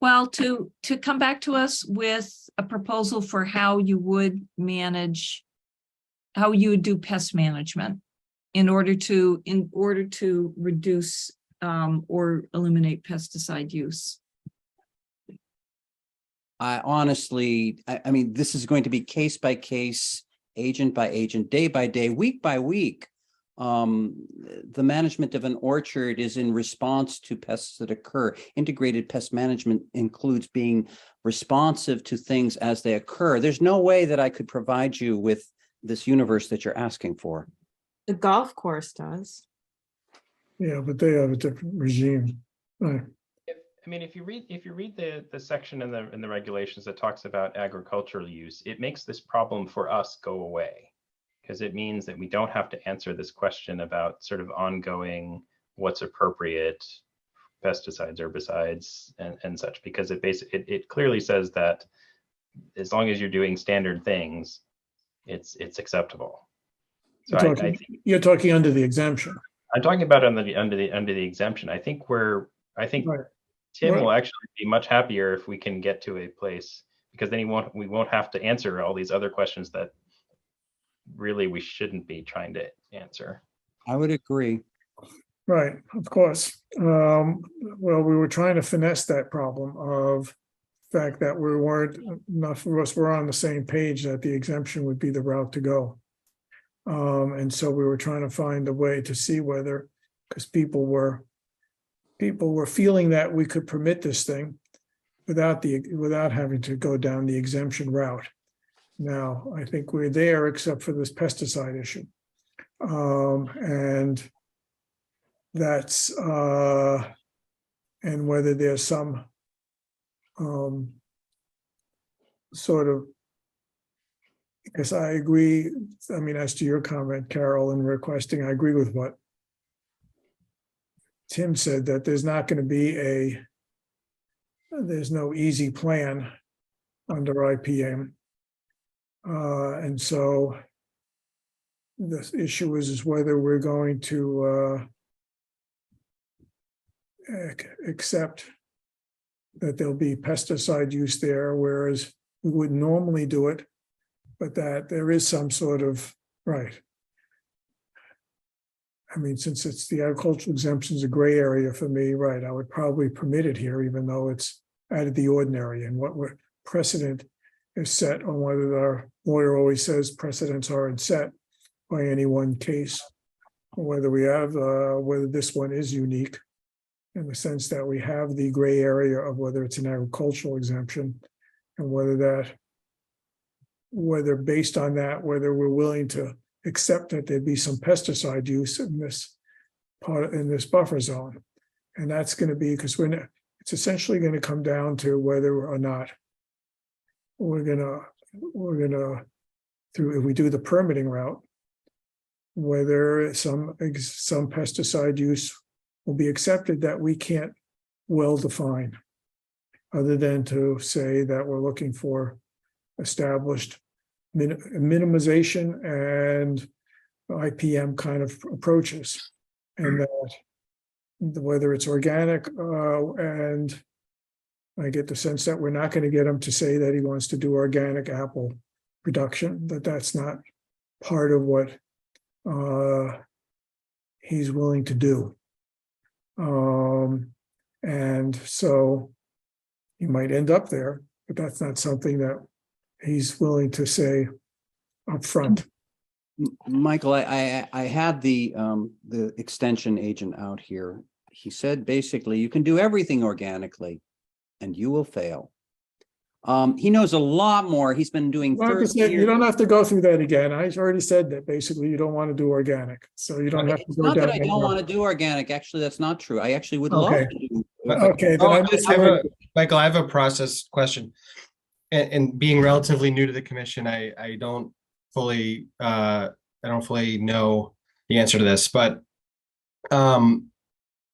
Well, to come back to us with a proposal for how you would do pest management in order to reduce or eliminate pesticide use. I honestly, I mean, this is going to be case by case, agent by agent, day by day, week by week. The management of an orchard is in response to pests that occur. Integrated pest management includes being responsive to things as they occur. There's no way that I could provide you with this universe that you're asking for. The golf course does. Yeah, but they have a different regime. Right. If you read the section in the regulations that talks about agricultural use, it makes this problem for us go away, because it means that we don't have to answer this question about sort of ongoing what's appropriate pesticides, herbicides, and such, because it clearly says that as long as you're doing standard things, it's acceptable. So you're talking under the exemption. I'm talking about under the exemption. I think right. Tim will actually be much happier if we can get to a place, because then we won't have to answer all these other questions that really we shouldn't be trying to answer. I would agree. Right, of course. Well, we were trying to finesse that problem of the fact that we weren't, enough of us were on the same page that the exemption would be the route to go. And so we were trying to find a way to see whether, because people were feeling that we could permit this thing without having to go down the exemption route. Now, I think we're there except for this pesticide issue. And that's, and whether there's some sort of, because I agree, as to your comment, Carol, in requesting, I agree with what Tim said, that there's not going to be there's no easy plan under IPM. And so the issue is whether we're going to accept that there'll be pesticide use there, whereas we wouldn't normally do it, but that there is some sort of, right. Since it's the agricultural exemption is a gray area for me, right, I would probably permit it here, even though it's out of the ordinary, and what precedent is set on whether our lawyer always says precedents aren't set by any one case, or whether we have, whether this one is unique in the sense that we have the gray area of whether it's an agricultural exemption, and whether based on that, whether we're willing to accept that there'd be some pesticide use in this buffer zone. And that's going to be, because it's essentially going to come down to whether or not we're gonna through, if we do the permitting route, whether some pesticide use will be accepted that we can't well define, other than to say that we're looking for established minimization and IPM kind of approaches, and that whether it's organic, and I get the sense that we're not going to get him to say that he wants to do organic apple production, that's not part of what he's willing to do. And so he might end up there, but that's not something that he's willing to say up front. Michael, I had the extension agent out here. He said basically you can do everything organically and you will fail. He knows a lot more. He's been doing You don't have to 30 say- years. you don't have to go through that again. I already said that basically you don't want to do organic, so you don't have to It's go not down. that I that don't road. want to do organic. Actually, that's not true. I actually would love Okay. to do. Okay, then Oh, I I have misheard. Michael, I have a process question. And being relatively new to the commission, I don't fully know the answer to this, but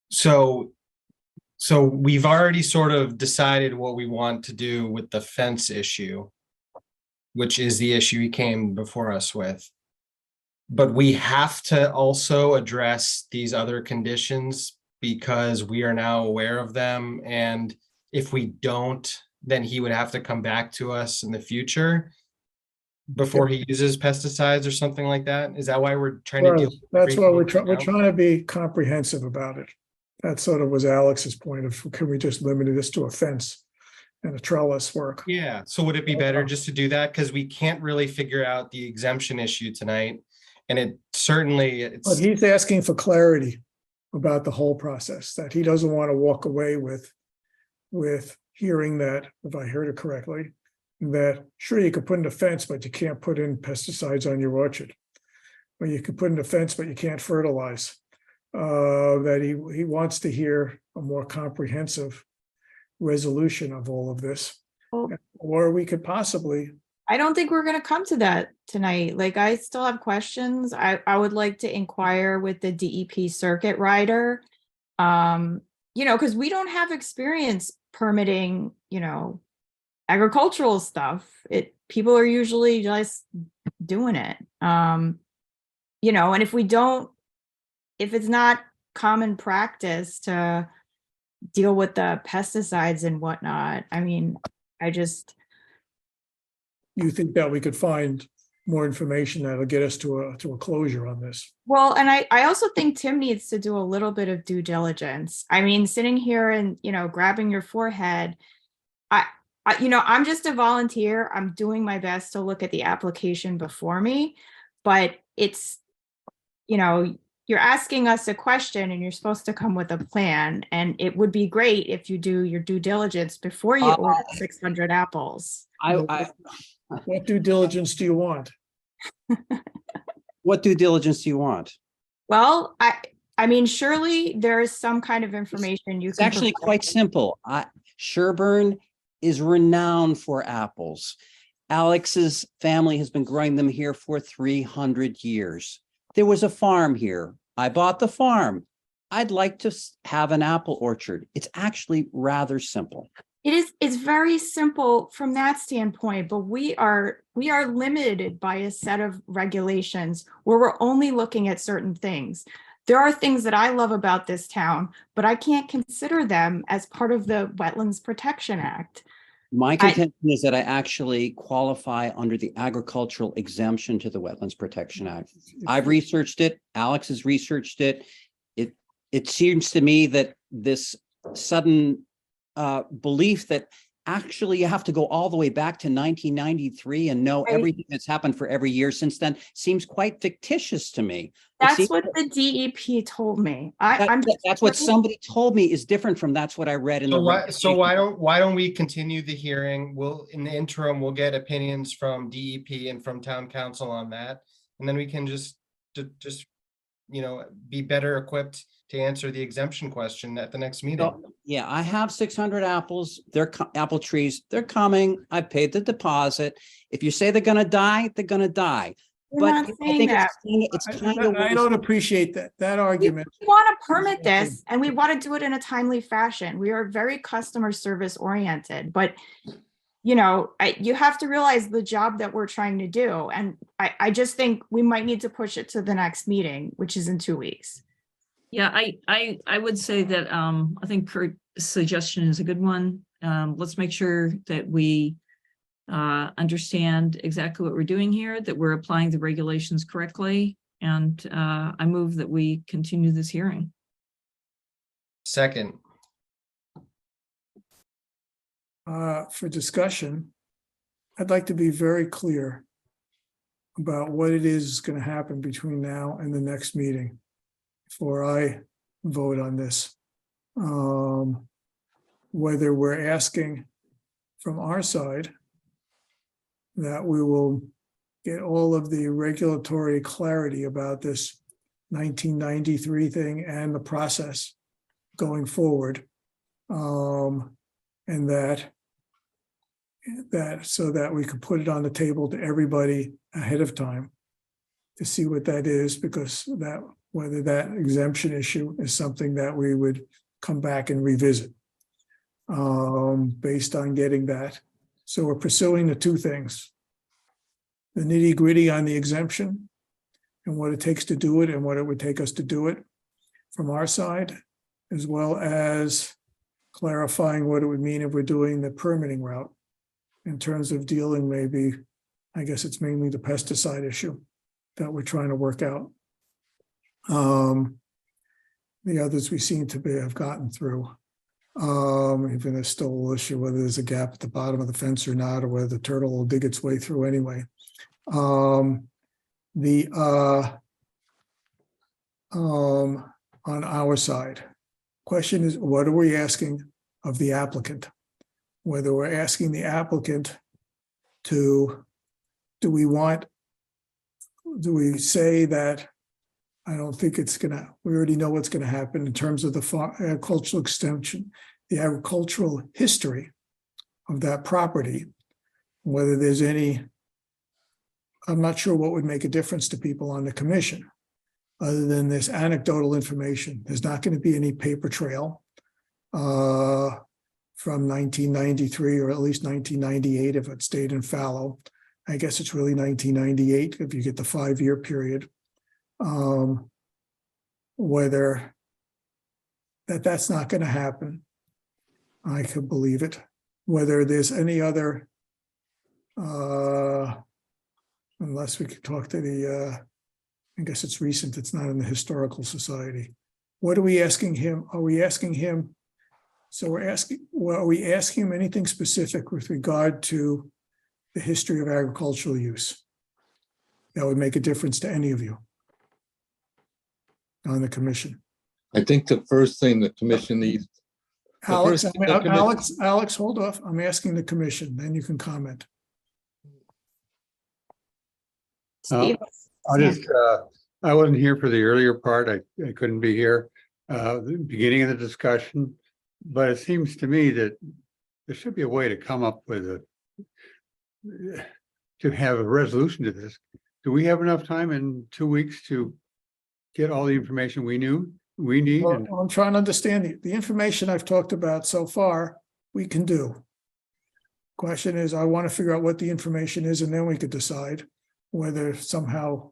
so we've already sort of decided what we want to do with the fence issue, which is the issue he came before us with. But we have to also address these other conditions because we are now aware of them. And if we don't, then he would have to come back to us in the future before he uses pesticides or something like that. Is that why we're trying to Right. deal? with That's why we're everything we're now? trying to be comprehensive about it. That sort of was Alex's point of, can we just limit this to a fence and a trellis work? Yeah, so would it be better just to do that? Because we can't really figure out the exemption issue tonight. And it certainly, But he's asking for clarity about the whole process, that he doesn't want to walk away with hearing that, if I heard it correctly, that sure, you could put in a fence, but you can't put in pesticides on your orchard. Or you could put in a fence, but you can't fertilize. That he wants to hear a more comprehensive resolution of all of this. Well, Or we could possibly, I don't think we're gonna come to that tonight. Like, I still have questions. I would like to inquire with the DEP circuit rider. Because we don't have experience permitting, agricultural stuff. People are usually just doing it. And if it's not common practice to deal with the pesticides and whatnot, you think that we could find more information that'll get us to a closure on this. well, and I also think Tim needs to do a little bit of due diligence. Sitting here and, grabbing your forehead, I'm just a volunteer. I'm doing my best to look at the application before me, but it's, you're asking us a question and you're supposed to come with a plan. And it would be great if you do your due diligence before you order 600 apples. What due diligence do you want? What due diligence do you want? Well, surely there is some kind of information you It's can actually provide. quite simple. Sherborn is renowned for apples. Alex's family has been growing them here for 300 years. There was a farm here. I bought the farm. I'd like to have an apple orchard. It's actually rather simple. It's very simple from that standpoint, but we are limited by a set of regulations where we're only looking at certain things. There are things that I love about this town, but I can't consider them as part of the Wetlands Protection Act. My contention is that I actually qualify under the agricultural exemption to the Wetlands Protection Act. I've researched it. Alex has researched it. It seems to me that this sudden belief that actually you have to go all the way back to 1993 and know everything that's happened for every year since then seems quite fictitious to me. That's what the DEP told me. That's what somebody told me is different from that's what I read in the. Why don't we continue the hearing? In the interim, we'll get opinions from DEP and from town council on that. And then we can just be better equipped to answer the exemption question at the next meeting. So, yeah, I have 600 apples. They're apple trees. They're coming. I paid the deposit. If you say they're going to die, they're going to die. We're not saying that. It's kind of. I don't appreciate that argument. We want to permit this and we want to do it in a timely fashion. We are very customer service oriented, but you have to realize the job that we're trying to do. And I just think we might need to push it to the next meeting, which is in 2 weeks. Yeah, I would say that I think Kurt's suggestion is a good one. Let's make sure that we understand exactly what we're doing here, that we're applying the regulations correctly. And I move that we continue this hearing. Second. For discussion, I'd like to be very clear about what it is going to happen between now and the next meeting before I vote on this. Whether we're asking from our side that we will get all of the regulatory clarity about this 1993 thing and the process going forward. And that so that we could put it on the table to everybody ahead of time to see what that is, because that whether that exemption issue is something that we would come back and revisit based on getting that. So we're pursuing the two things: the nitty gritty on the exemption and what it takes to do it and what it would take us to do it from our side, as well as clarifying what it would mean if we're doing the permitting route in terms of dealing maybe, I guess it's mainly the pesticide issue that we're trying to work out. The others we seem to have gotten through. Even there's still a issue whether there's a gap at the bottom of the fence or not, or whether the turtle will dig its way through anyway. On our side, question is, what are we asking of the applicant? Whether we're asking the applicant to, do we say that, I don't think it's gonna, we already know what's gonna happen in terms of the agricultural extension, the agricultural history of that property, whether there's any, I'm not sure what would make a difference to people on the commission, other than this anecdotal information. There's not going to be any paper trail from 1993 or at least 1998 if it stayed in fallow. I guess it's really 1998 if you get the 5-year period. Whether that's not going to happen, I could believe it. Whether there's any other, unless we could talk to the, I guess it's recent, it's not in the Historical Society. What are we asking him? Are we asking him? So we're asking, well, are we asking him anything specific with regard to the history of agricultural use that would make a difference to any of you on the commission? I think the first thing the commission needs. Alex, Alex, hold off. I'm asking the commission, then you can comment. Steve? I just, I wasn't here for the earlier part. I couldn't be here, the beginning of the discussion, but it seems to me that there should be a way to come up with to have a resolution to this. Do we have enough time in 2 weeks to get all the information we need? Well, I'm trying to understand the information I've talked about so far, we can do. Question is, I want to figure out what the information is, and then we could decide whether somehow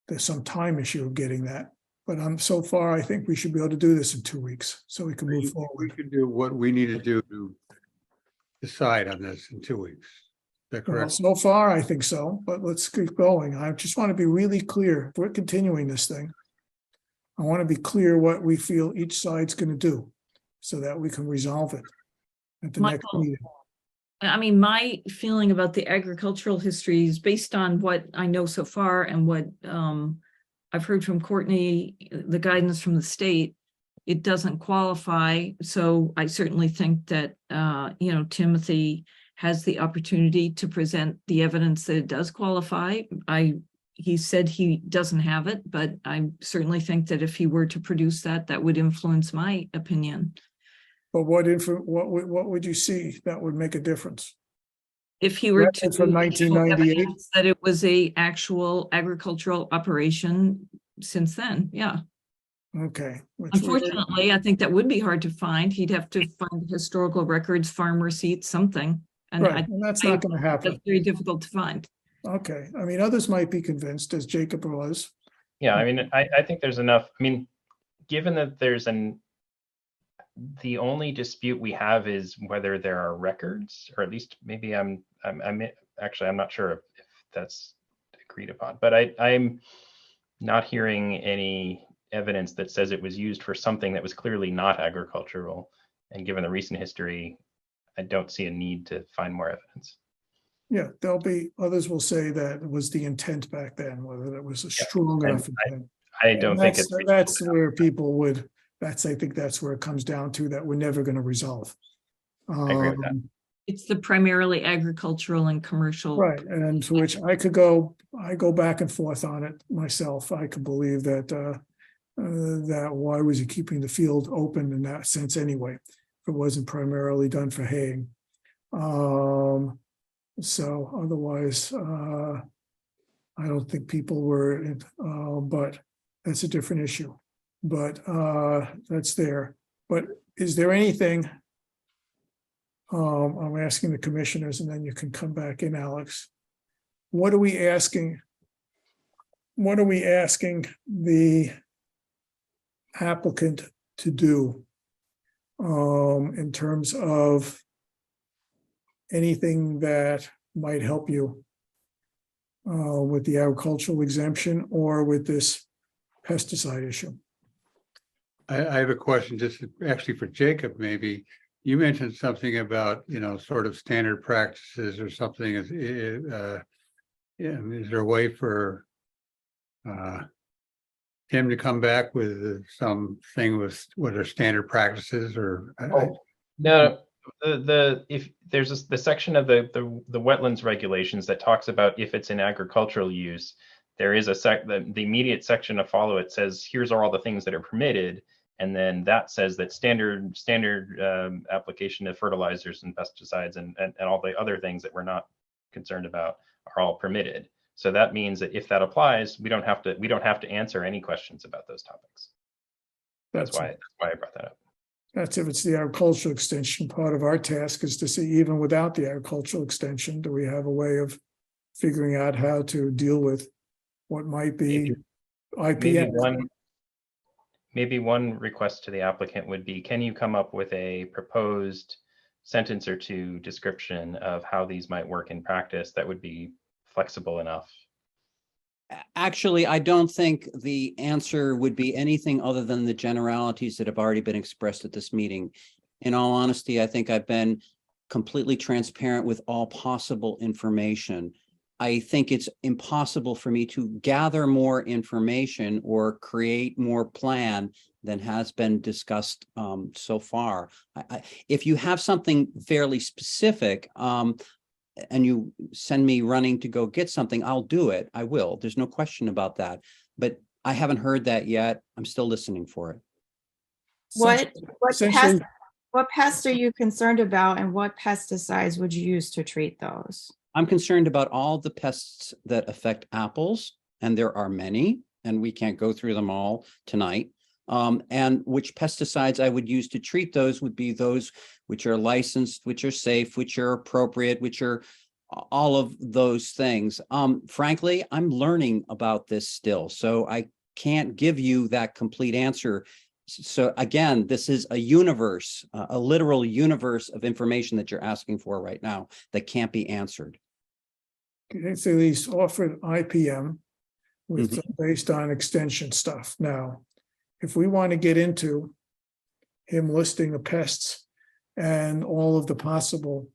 there's some time issue of getting that. But so far, I think we should be able to do this in 2 weeks so we can move forward. We can do what we need to do to decide on this in 2 weeks. Is that Well, correct? so far, I think so, but let's keep going. I just want to be really clear. If we're continuing this thing, I want to be clear what we feel each side's going to do so that we can resolve it at the next Michael, meeting. I mean, my feeling about the agricultural history is based on what I know so far and what I've heard from Courtney, the guidance from the state. It doesn't qualify. So I certainly think that, Timothy has the opportunity to present the evidence that it does qualify. He said he doesn't have it, but I certainly think that if he were to produce that, that would influence my opinion. But what would you see that would make a difference? If he were to Record from show 1998? evidence that it was a actual agricultural operation since then, yeah. Okay. Unfortunately, I think that would be hard to find. He'd have to find historical records, farm receipts, something. And Right, and that's not going to happen. that's very difficult to find. Okay, I mean, others might be convinced, as Jacob was. Yeah, I mean, I think there's enough. I mean, given that there's the only dispute we have is whether there are records, or at least maybe I'm actually, I'm not sure if that's agreed upon, but I'm not hearing any evidence that says it was used for something that was clearly not agricultural. And given the recent history, I don't see a need to find more evidence. Yeah, there'll be, others will say that it was the intent back then, whether it was a Yeah, strong and enough intent. I don't think it's That's where people would, I think that's where it comes down to, that we're never going to resolve. I agree with that. It's the primarily agricultural and commercial. Right, and to which I go back and forth on it myself. I could believe that that why was he keeping the field open in that sense anyway, if it wasn't primarily done for haying. So otherwise, I don't think people were, but that's a different issue. But that's there. But is there anything? I'm asking the commissioners, and then you can come back in, Alex. What are we asking? What are we asking the applicant to do in terms of anything that might help you with the agricultural exemption or with this pesticide issue? I have a question just actually for Jacob, maybe. You mentioned something about, sort of standard practices or something. Is there a way for him to come back with something with what are standard practices or? No, if there's the section of the wetlands regulations that talks about if it's in agricultural use, there is the immediate section to follow. It says here's all the things that are permitted. And then that says that standard application of fertilizers and pesticides and all the other things that we're not concerned about are all permitted. So that means that if that applies, we don't have to answer any questions about those topics. That's why I brought that up. That's if it's the agricultural extension. Part of our task is to see, even without the agricultural extension, do we have a way of figuring out how to deal with what might be IPM? Maybe one request to the applicant would be, can you come up with a proposed sentence or two description of how these might work in practice that would be flexible enough? Actually, I don't think the answer would be anything other than the generalities that have already been expressed at this meeting. In all honesty, I think I've been completely transparent with all possible information. I think it's impossible for me to gather more information or create more plan than has been discussed so far. If you have something fairly specific and you send me running to go get something, I'll do it. I will. There's no question about that. But I haven't heard that yet. I'm still listening for it. What pests are you concerned about, and what pesticides would you use to treat those? I'm concerned about all the pests that affect apples, and there are many, and we can't go through them all tonight. And which pesticides I would use to treat those would be those which are licensed, which are safe, which are appropriate, which are all of those things. Frankly, I'm learning about this still, so I can't give you that complete answer. So again, this is a universe, a literal universe of information that you're asking for right now that can't be answered. Okay, so these offered IPM with based on extension stuff. Now, if we want to get into him listing the pests and all of the possible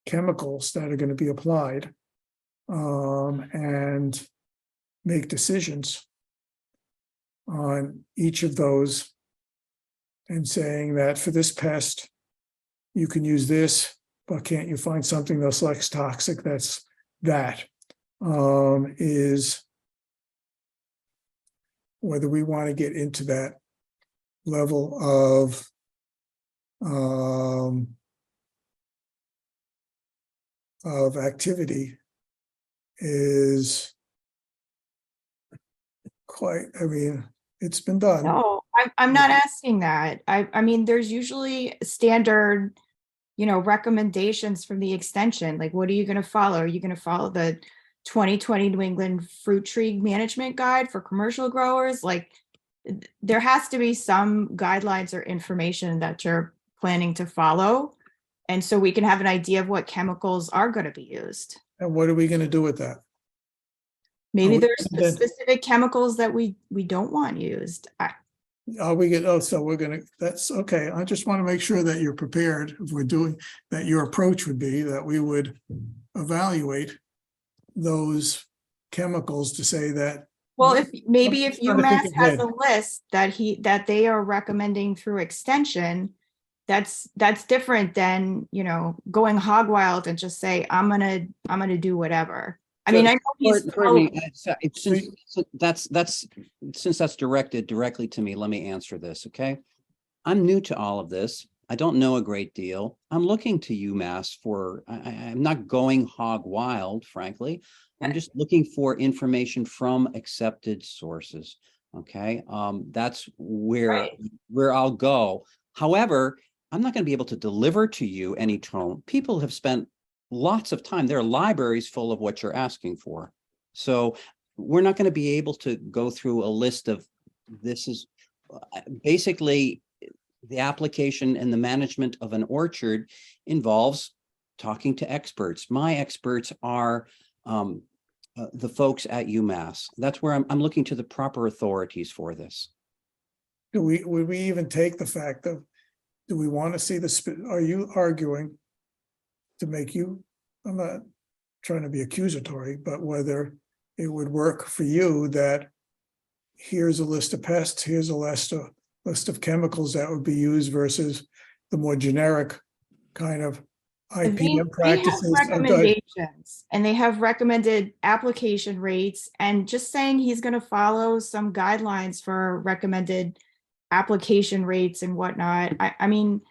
chemicals that are going to be applied, and make decisions on each of those, and saying that for this pest, you can use this, but can't you find something that's less toxic? That's that is whether we want to get into that level of activity is quite, I mean, it's been done. No, I'm not asking that. I mean, there's usually standard, recommendations from the extension. Like, what are you going to follow? Are you going to follow the 2020 New England Fruit Tree Management Guide for commercial growers? Like, there has to be some guidelines or information that you're planning to follow. And so we can have an idea of what chemicals are going to be used. And what are we gonna do with that? Maybe we there's gonna then- specific chemicals that we don't want used. Are we so we're gonna, that's okay. I just want to make sure that you're prepared if we're doing, that your approach would be that we would evaluate those chemicals to say that. Well, if maybe I'm if trying to UMass think has ahead. a list that they are recommending through extension, that's different than, going hog wild and just say, I'm gonna do whatever. I mean, I know he's Courtney, since that's directed directly to me, let me answer this, okay? I'm new to all of this. I don't know a great deal. I'm looking to UMass for, I'm not going hog wild, frankly. I'm just looking for information from accepted sources, okay? That's where I'll go. However, I'm not going to be able to deliver to you any tone. People have spent lots of time. There are libraries full of what you're asking for. So we're not going to be able to go through a list of, this is basically the application and the management of an orchard involves talking to experts. My experts are the folks at UMass. That's where I'm looking to the proper authorities for this. Would we even take the fact of, do we want to see are you arguing to make you, I'm not trying to be accusatory, but whether it would work for you that here's a list of pests, here's a list of chemicals that would be used versus the more generic kind of IPM practices. They have recommendations and they have recommended application rates, and just saying he's going to follow some guidelines for recommended application rates and whatnot. I mean,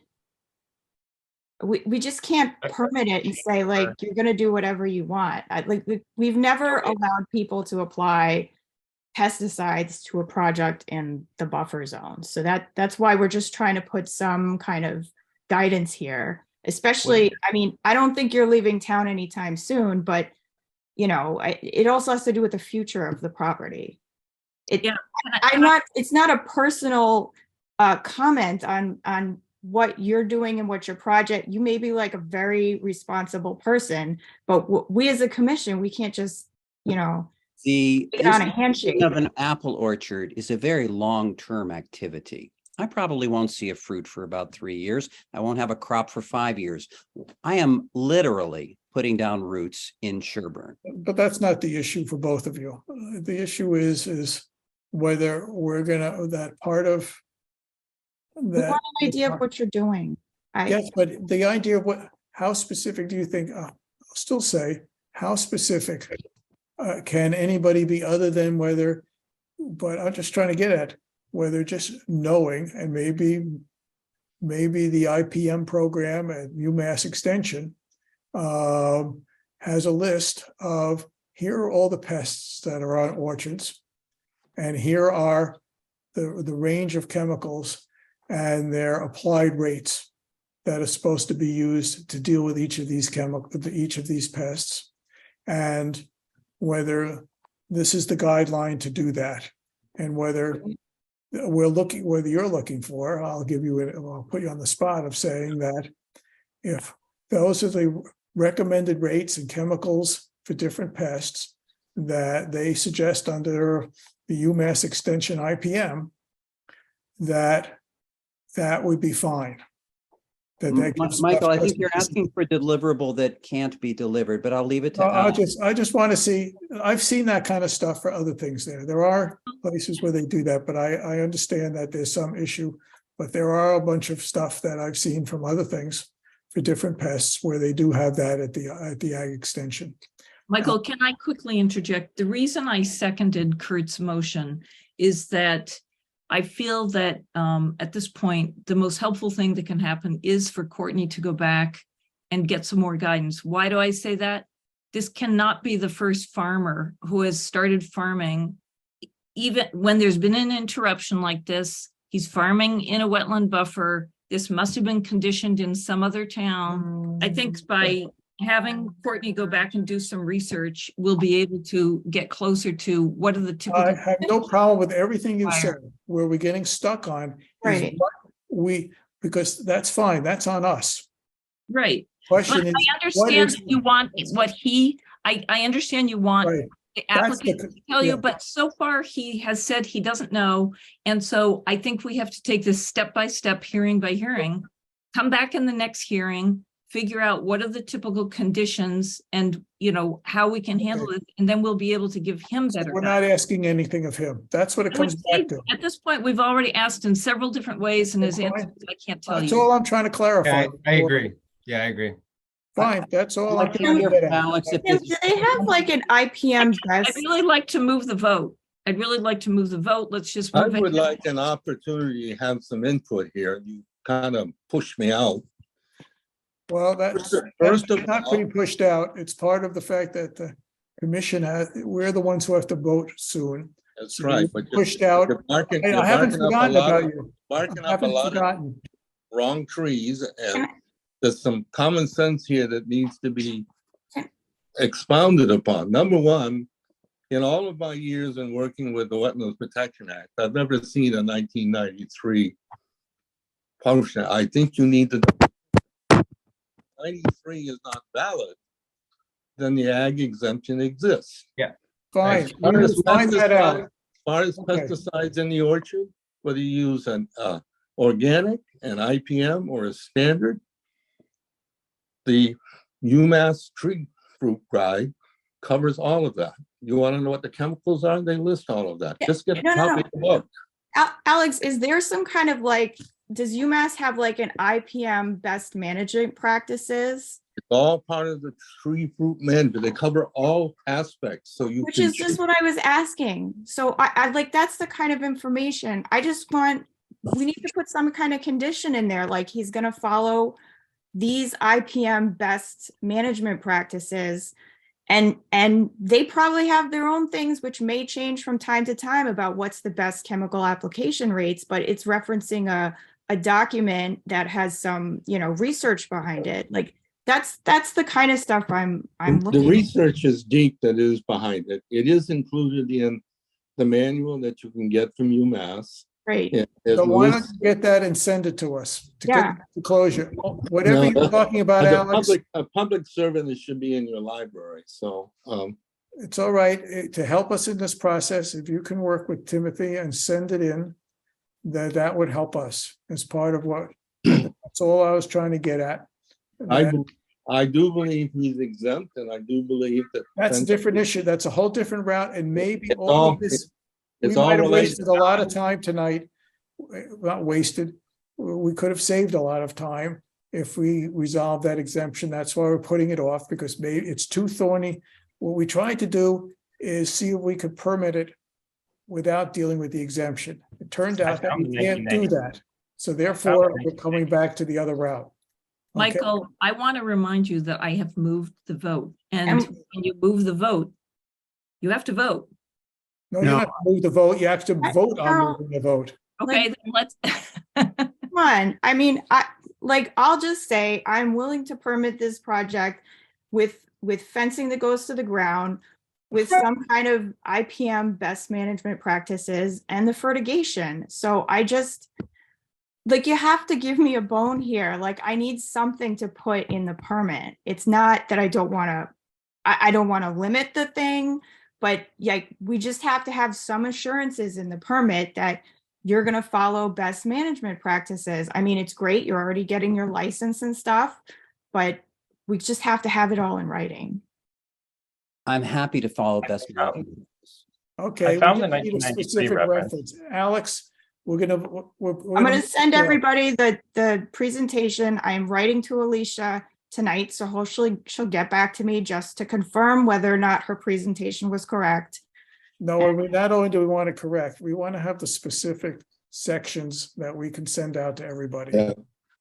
we just can't permit it and say like you're going to do whatever you want. We've never allowed people to apply pesticides to a project in the buffer zone. So that's why we're just trying to put some kind of guidance here. Especially, I mean, I don't think you're leaving town anytime soon, but it also has to do with the future of the property. It's not a personal comment on what you're doing and what your project, you may be like a very responsible person, but we as a commission, we can't just, get on a handshake. Of an apple orchard is a very long-term activity. I probably won't see a fruit for about 3 years. I won't have a crop for 5 years. I am literally putting down roots in Sherborn. But that's not the issue for both of you. The issue is whether we're gonna, that part of We that. want an idea of what you're doing. Yes, but the idea of how specific do you think, I'll still say, how specific can anybody be other than whether, but I'm just trying to get at whether just knowing, and maybe the IPM program at UMass Extension has a list of, here are all the pests that are on orchards, and here are the range of chemicals and their applied rates that are supposed to be used to deal with each of these pests, and whether this is the guideline to do that, and whether you're looking for, I'll put you on the spot of saying that if those are the recommended rates and chemicals for different pests that they suggest under the UMass Extension IPM, that would be fine. Michael, I think you're asking for a deliverable that can't be delivered, but I'll leave it to I Al. just want to see, I've seen that kind of stuff for other things there. There are places where they do that, but I understand that there's some issue. But there are a bunch of stuff that I've seen from other things for different pests where they do have that at the Ag Extension. Michael, can I quickly interject? The reason I seconded Kurt's motion is that I feel that at this point, the most helpful thing that can happen is for Courtney to go back and get some more guidance. Why do I say that? This cannot be the first farmer who has started farming, even when there's been an interruption like this. He's farming in a wetland buffer. This must have been conditioned in some other town. I think by having Courtney go back and do some research, we'll be able to get closer to what are the I typical. have no problem with everything you've said. Fire. Where we're getting stuck on is Right. what because that's fine, that's on us. Right. But Question is, I what understand is, that you want what he, I understand you want right, the that's the, applicant to tell you, yeah. but so far he has said he doesn't know. And so I think we have to take this step by step, hearing by hearing, come back in the next hearing, figure out what are the typical conditions and, you know, how we can handle it. And then we'll be able to give him better. We're not asking anything of him. That's what it I would comes say back to. at this point, we've already asked in several different ways and his Fine. answers, I can't tell That's you. all I'm trying to clarify. Yeah, I agree. Yeah, I agree. Fine, that's all I'm Like to trying to hear get from at. Alex if Tim, this- do they have like an IPM I'd best? really like to move the vote. I'd really like to move the vote. Let's just I move it. would like an opportunity to have some input here. You kind of pushed me out. Well, that's First of not all, pretty pushed out. It's part of the fact that the commission has, we're the ones who have to vote soon. that's So right, you're but you're pushed out. barking, I you're haven't barking up a forgotten lot about of, you. barking I up a haven't lot of forgotten. wrong trees, and there's some common sense here that needs to be expounded upon. Number one, in all of my years in working with the Wetlands Protection Act, I've never seen a 1993 function. I think you need to, 93 is not valid, then the ag exemption exists. Fine, As we far as will find that out. pesticides- As far as Okay. pesticides in the orchard, whether you use an organic, an IPM, or a standard, the UMass tree fruit guide covers all of that. You want to know what the chemicals are? They list all of that. Just get a No, no, copy no. of the book. Alex, is there some kind of like, does UMass have like an IPM best management practices? It's all part of the tree fruit management. They cover all aspects, so you Which can is just what I was asking. So I like, that's the kind of information. I just want, we need to put some kind of condition in there, like he's gonna follow these IPM best management practices. And they probably have their own things which may change from time to time about what's the best chemical application rates, but it's referencing a document that has some, you know, research behind it. Like that's the kind of stuff I'm The looking. research is deep that is behind it. It is included in the manual that you can get from UMass. Right. It So why don't lists- you get that and send it to us to Yeah. get the closure? Whatever No, you're talking about, As Alex, a public servant, it should be in your library, so, it's all right to help us in this process. If you can work with Timothy and send it in, that would help us as part of what, that's all I was trying to get at. I do believe he's exempt, and I do believe that. That's a different issue. That's a whole different route, and maybe It's all of all- this, we It's all might have related. wasted a lot of time tonight. Not wasted. We could have saved a lot of time if we resolved that exemption. That's why we're putting it off, because maybe it's too thorny. What we tried to do is see if we could permit it without dealing with the exemption. It turned out that found we the can't do 1990. that. So therefore, the we're coming back to the other route. Okay. Michael, I want to remind you that I have moved the vote. And And- when you move the vote, you have to vote. No, you No. have to move the vote. You have to vote on No. moving the vote. Okay, then let's. Come on. I mean, I'll just say I'm willing to permit this project with fencing that goes to the ground, with some kind of IPM best management practices and the fertigation. So I just, like, you have to give me a bone here. Like, I need something to put in the permit. It's not that I don't want to, I don't want to limit the thing, but like, we just have to have some assurances in the permit that you're going to follow best management practices. I mean, it's great. You're already getting your license and stuff, but we just have to have it all in writing. I'm happy to follow best. Okay. found we the just need a 1993 specific reference. Alex, we're gonna. I'm going to send everybody the presentation. I'm writing to Alicia tonight, so hopefully she'll get back to me just to confirm whether or not her presentation was correct. No, not only do we want to correct, we want to have the specific sections that we can send out to everybody. Yeah.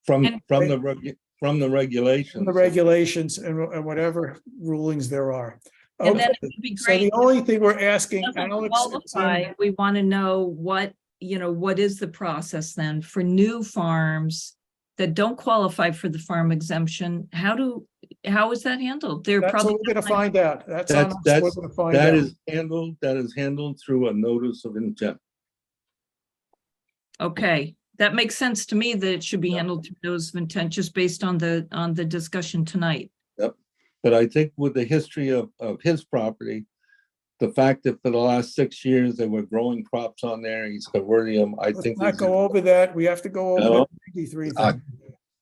From And- the regulations. From the regulations and whatever rulings there are. And then Okay, it would be so the great. only thing we're asking, Doesn't Alex, qualify, we want to know what, what is the process then for new farms that don't qualify for the farm exemption? How do, how is that handled? They're That's probably. what we're gonna find out. That's on us. That's, We're gonna find that out. is handled through a notice of intent. Okay, that makes sense to me that it should be handled through those of intent, just based on the discussion tonight. Yep. But I think with the history of his property, the fact that for the last 6 years they were growing crops on there, he's converting them, I Let's think. not go over that. We have to go over No. the 93 I- thing.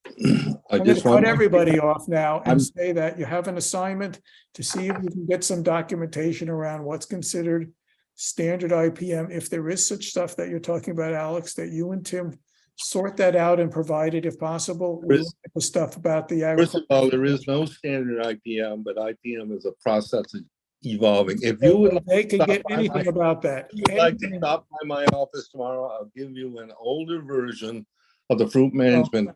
I I'm gonna just want. cut everybody off now I'm- and say that you have an assignment to see if you can get some documentation around what's considered standard IPM. If there is such stuff that you're talking about, Alex, that you and Tim sort that out and provide it if possible. There We'll is- look at the stuff about the First of all, there agriculture. is no standard IPM, but IPM is a process that's evolving. If you would. like They to can stop get by anything my- about that. If you'd like to Anything. stop by my office tomorrow, I'll give you an older version of the fruit management,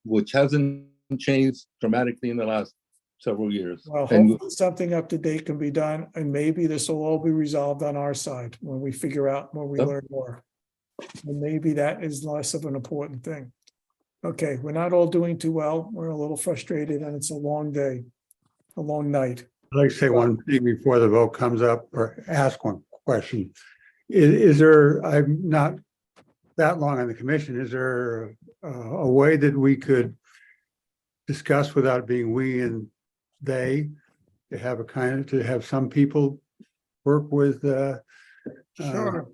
which hasn't changed dramatically in the last several years. Well, And hopefully something up to date can be done, and maybe this will all be resolved on our side when we figure out, when we Yep. learn more. And maybe that is less of an important thing. Okay, we're not all doing too well. We're a little frustrated and it's a long day, a long night. I'd like to say one thing before the vote comes up, or ask one question. Is there, I'm not that long on the commission, is there a way that we could discuss without being we and they, to have a kind of, to have some people work with Sure.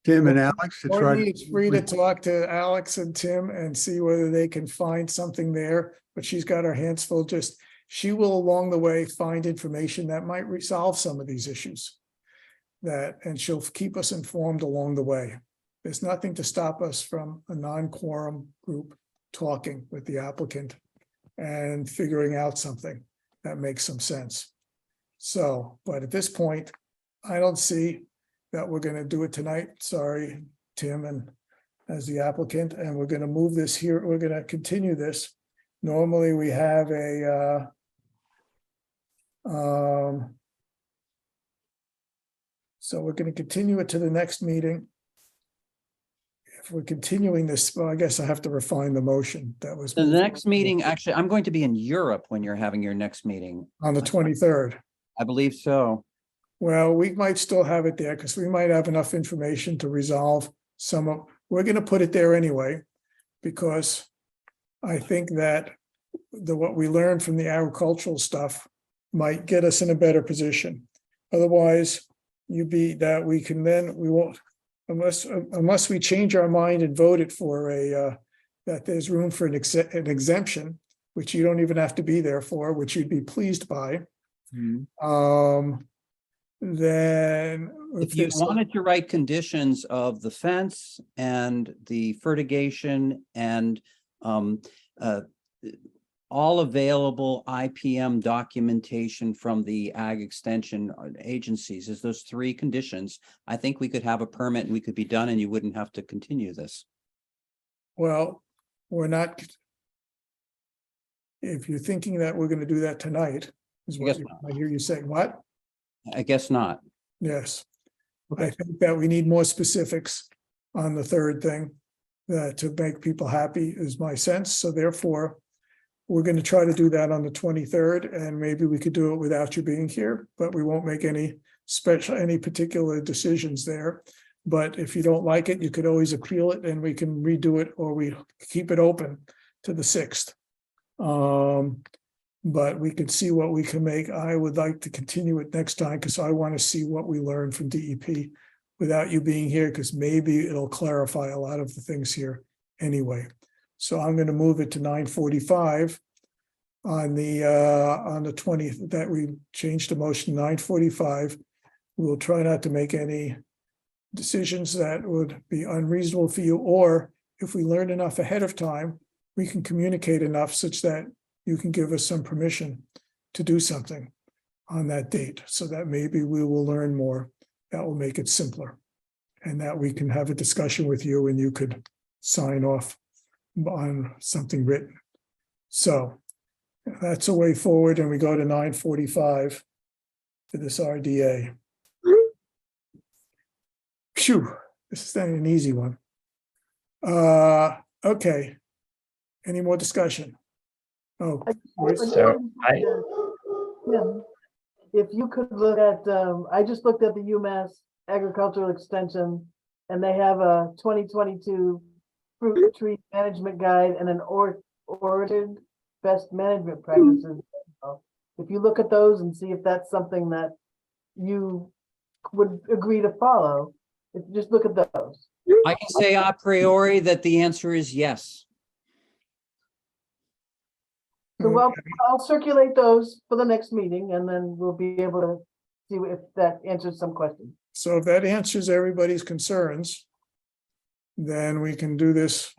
Tim and Alex to try Courtney to. is free to talk to Alex and Tim and see whether they can find something there, but she's got her hands full. Just, she will along the way find information that might resolve some of these issues. And she'll keep us informed along the way. There's nothing to stop us from a non-quorum group talking with the applicant and figuring out something that makes some sense. So, but at this point, I don't see that we're gonna do it tonight. Sorry, Tim, and as the applicant, and we're gonna move this here, we're gonna continue this. Normally, we have so we're gonna continue it to the next meeting. If we're continuing this, well, I guess I have to refine the motion that was. The moved next meeting, actually, I'm going to be in Europe when you're having your next meeting. On the 23rd. I believe so. Well, we might still have it there because we might have enough information to resolve some of, we're gonna put it there anyway. Because I think that what we learned from the agricultural stuff might get us in a better position. Otherwise, we won't, unless we change our mind and vote it for that there's room for an exemption, which you don't even have to be there for, which you'd be pleased by. Then If you wanted to write conditions of the fence and the fertigation and all available IPM documentation from the ag extension agencies, is those 3 conditions, I think we could have a permit and we could be done and you wouldn't have to continue this. Well, we're not. If you're thinking that we're gonna do that tonight, is I what guess not. I hear you saying, what? I guess not. Yes. Okay. I think that we need more specifics on the third thing, that to make people happy is my sense, so therefore. We're gonna try to do that on the 23rd, and maybe we could do it without you being here, but we won't make any particular decisions there. But if you don't like it, you could always appeal it and we can redo it, or we keep it open to the 6th. But we could see what we can make. I would like to continue it next time because I want to see what we learned from DEP without you being here, because maybe it'll clarify a lot of the things here anyway. So I'm going to move it to 9:45 on the 20th, that we changed the motion 9:45. We'll try not to make any decisions that would be unreasonable for you, or if we learn enough ahead of time, we can communicate enough such that you can give us some permission to do something on that date, so that maybe we will learn more. That will make it simpler, and that we can have a discussion with you and you could sign off on something written. So that's a way forward, and we go to 9:45 to this RDA. Phew, this is not an easy one. Okay. Any more discussion? Oh, So Tim, if you could look at, I just looked at the UMass Agricultural Extension, and they have a 2022 fruit tree management guide and an orchard best management practices. If you look at those and see if that's something that you would agree to follow, if you just look at those. I can say a priori that the answer is yes. So well, I'll circulate those for the next meeting, and then we'll be able to see if that answers some questions. So if that answers everybody's concerns, then we can do this.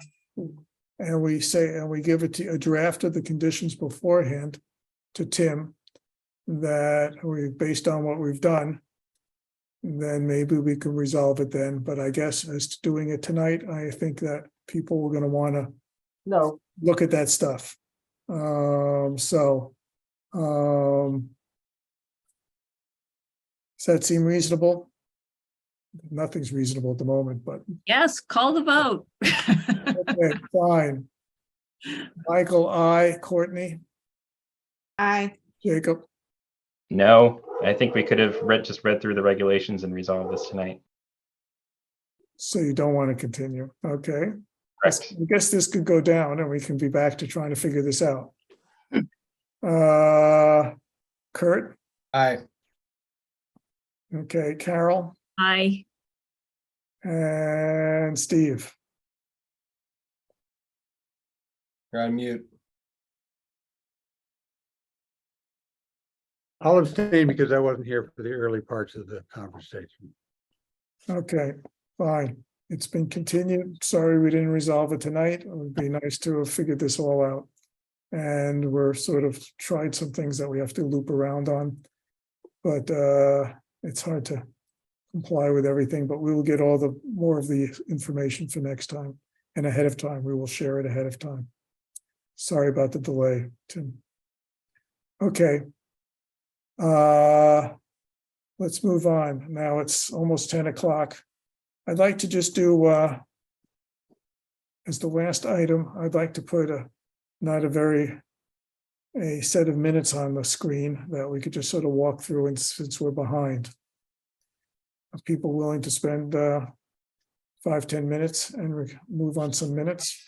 And we give it to a draft of the conditions beforehand to Tim, that based on what we've done, then maybe we can resolve it then. But I guess as to doing it tonight, I think that people are going to want to look at that stuff. Does that seem reasonable? Nothing's reasonable at the moment, but Yes, call the vote. okay, fine. Michael, I, Courtney, Aye. Jacob, no, I think we could have just read through the regulations and resolved this tonight. so you don't want to continue, okay? Correct. I guess this could go down and we can be back to trying to figure this out. Kurt, Aye. okay, Carol, Aye. and Steve. You're on mute. I'll abstain because I wasn't here for the early parts of the conversation. Okay, fine. It's been continued. Sorry we didn't resolve it tonight. It would be nice to have figured this all out. And we're sort of tried some things that we have to loop around on. But it's hard to comply with everything, but we will get all the more of the information for next time. And ahead of time, we will share it ahead of time. Sorry about the delay, Tim. Okay. Let's move on. Now it's almost 10 o'clock. I'd like to just do, as the last item, I'd like to put a set of minutes on the screen that we could just sort of walk through, and since we're behind. Are people willing to spend 5-10 minutes and move on some minutes?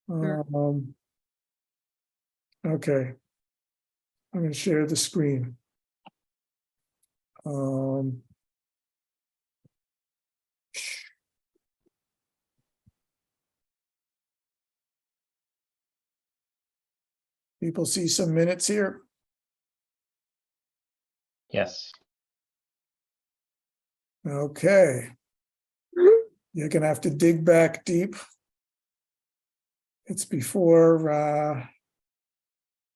Sure. Okay. I'm going to share the screen. People see some minutes here. Yes. Okay. You're gonna have to dig back deep. It's before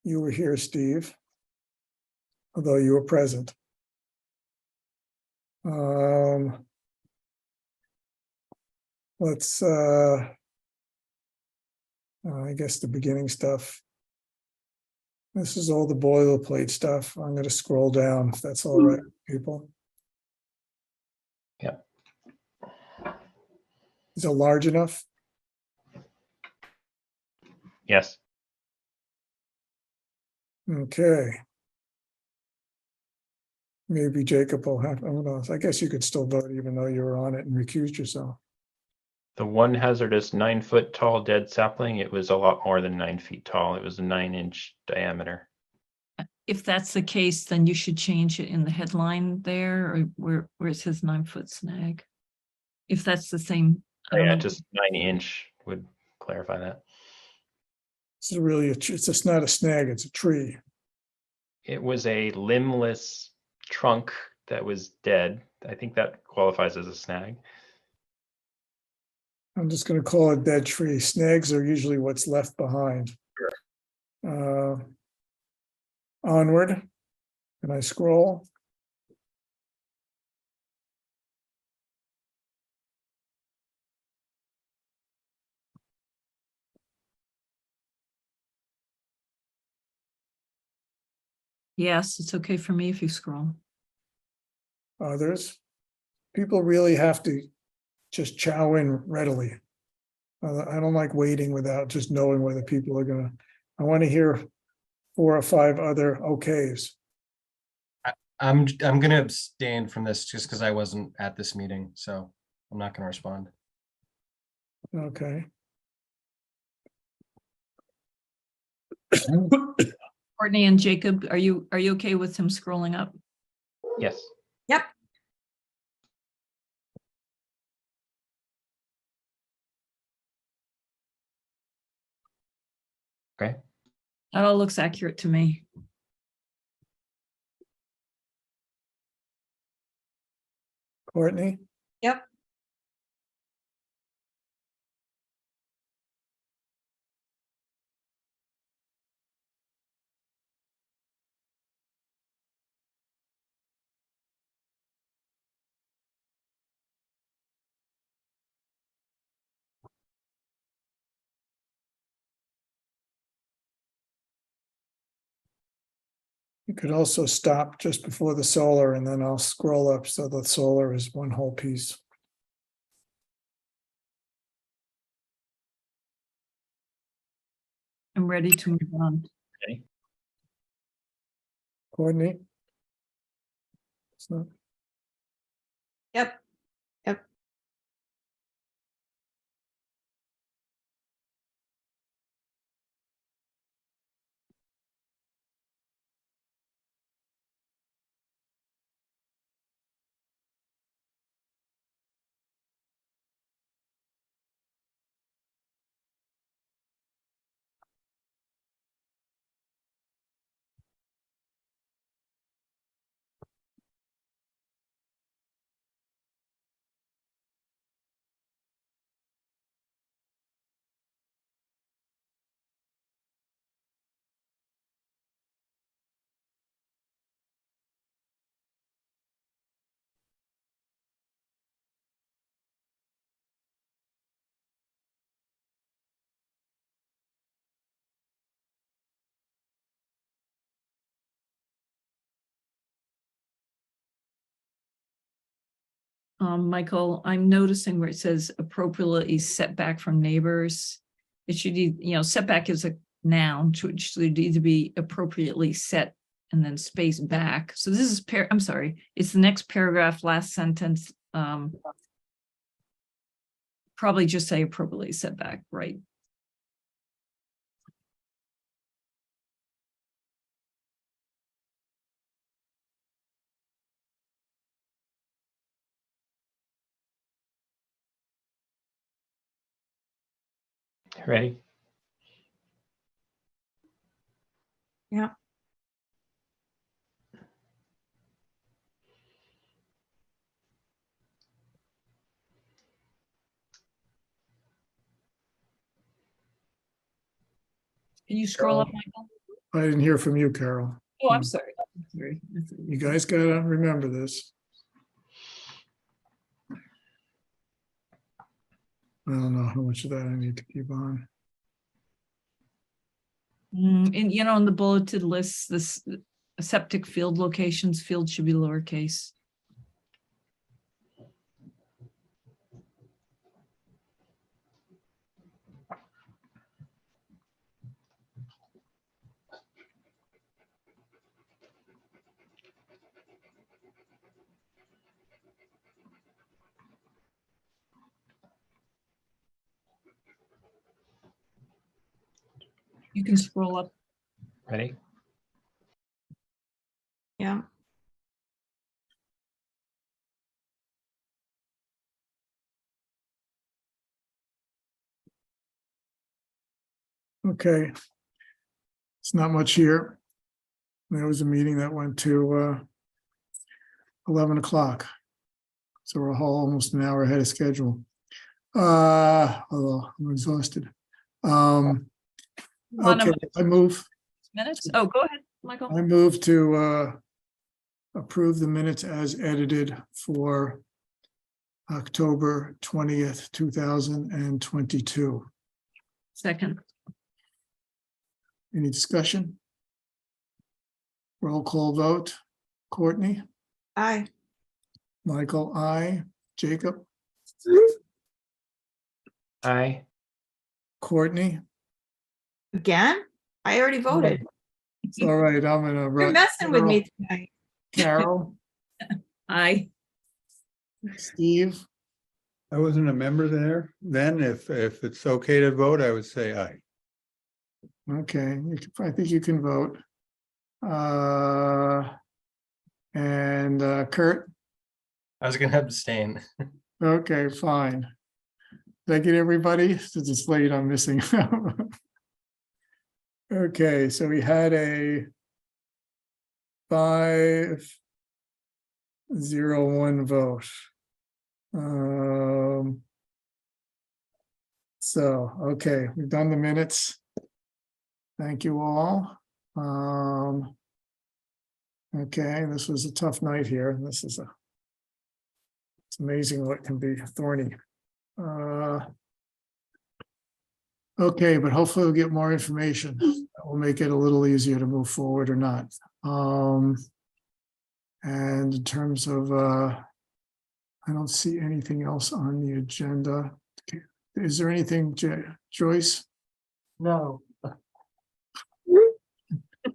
you were here, Steve, although you were present. Let's I guess the beginning stuff. This is all the boilerplate stuff. I'm going to scroll down if that's all right, people. Yeah. Is it large enough? Yes. Okay. Maybe Jacob will have, I don't know. I guess you could still vote even though you were on it and recused yourself. The one hazardous 9-foot tall dead sapling, it was a lot more than 9 feet tall. It was a 9-inch diameter. If that's the case, then you should change it in the headline there, or where it says 9-foot snag. If that's the same. I don't Yeah, know. just 9-inch would clarify that. It's really it's just not a snag, it's a tree. It was a limbless trunk that was dead. I think that qualifies as a snag. I'm just going to call it dead tree. Snags are usually what's left behind. Onward. Can I scroll? Yes, it's okay for me if you scroll. Others. People really have to just chow in readily. I don't like waiting without just knowing whether people are going to. I want to hear 4 or 5 other okays. I'm gonna abstain from this just because I wasn't at this meeting, so I'm not gonna respond. Okay. Courtney and Jacob, are you okay with him scrolling up? Yes. Yep. Okay. That all looks accurate to me. Courtney, Yep. you could also stop just before the solar and then I'll scroll up so the solar is one whole piece. I'm ready to move on. Courtney? It's not, Yep. Yep. Michael, I'm noticing where it says appropriately set back from neighbors. It should, setback is a noun, which should either be appropriately set and then space back. So this is I'm sorry, it's the next paragraph, last sentence. Probably just say appropriately set back, right? Ready? Yeah. Can you scroll up, Michael? I didn't hear from you, Carol. Oh, I'm sorry. Sorry. You guys gotta remember this. I don't know how much of that I need to keep on. And in the bulleted list, this septic field locations, field should be lowercase. You can scroll up. Ready? Yeah. Okay. It's not much here. There was a meeting that went to 11 o'clock. So we're almost an hour ahead of schedule. Although I'm exhausted. Okay, I move Minutes? Oh, go ahead, Michael. I move to approve the minutes as edited for October 20th, 2022. Second. Any discussion? Roll call vote. Courtney, Aye. Michael, I, Jacob, Aye. Courtney, Again? I already voted. It's all right, I'm gonna You're run. messing with me tonight. Carol, I, Steve, I wasn't a member there. Then if it's okay to vote, I would say aye. okay, I think you can vote. And Kurt, I was gonna abstain. okay, fine. Did I get everybody? Since it's late, I'm missing. Okay, so we had a 5-0-1 vote. So, okay, we've done the minutes. Thank you all. Okay, this was a tough night here. It's amazing what can be thorny. Okay, but hopefully we'll get more information. That will make it a little easier to move forward or not. And in terms of, I don't see anything else on the agenda. Is there anything, Joyce? No, That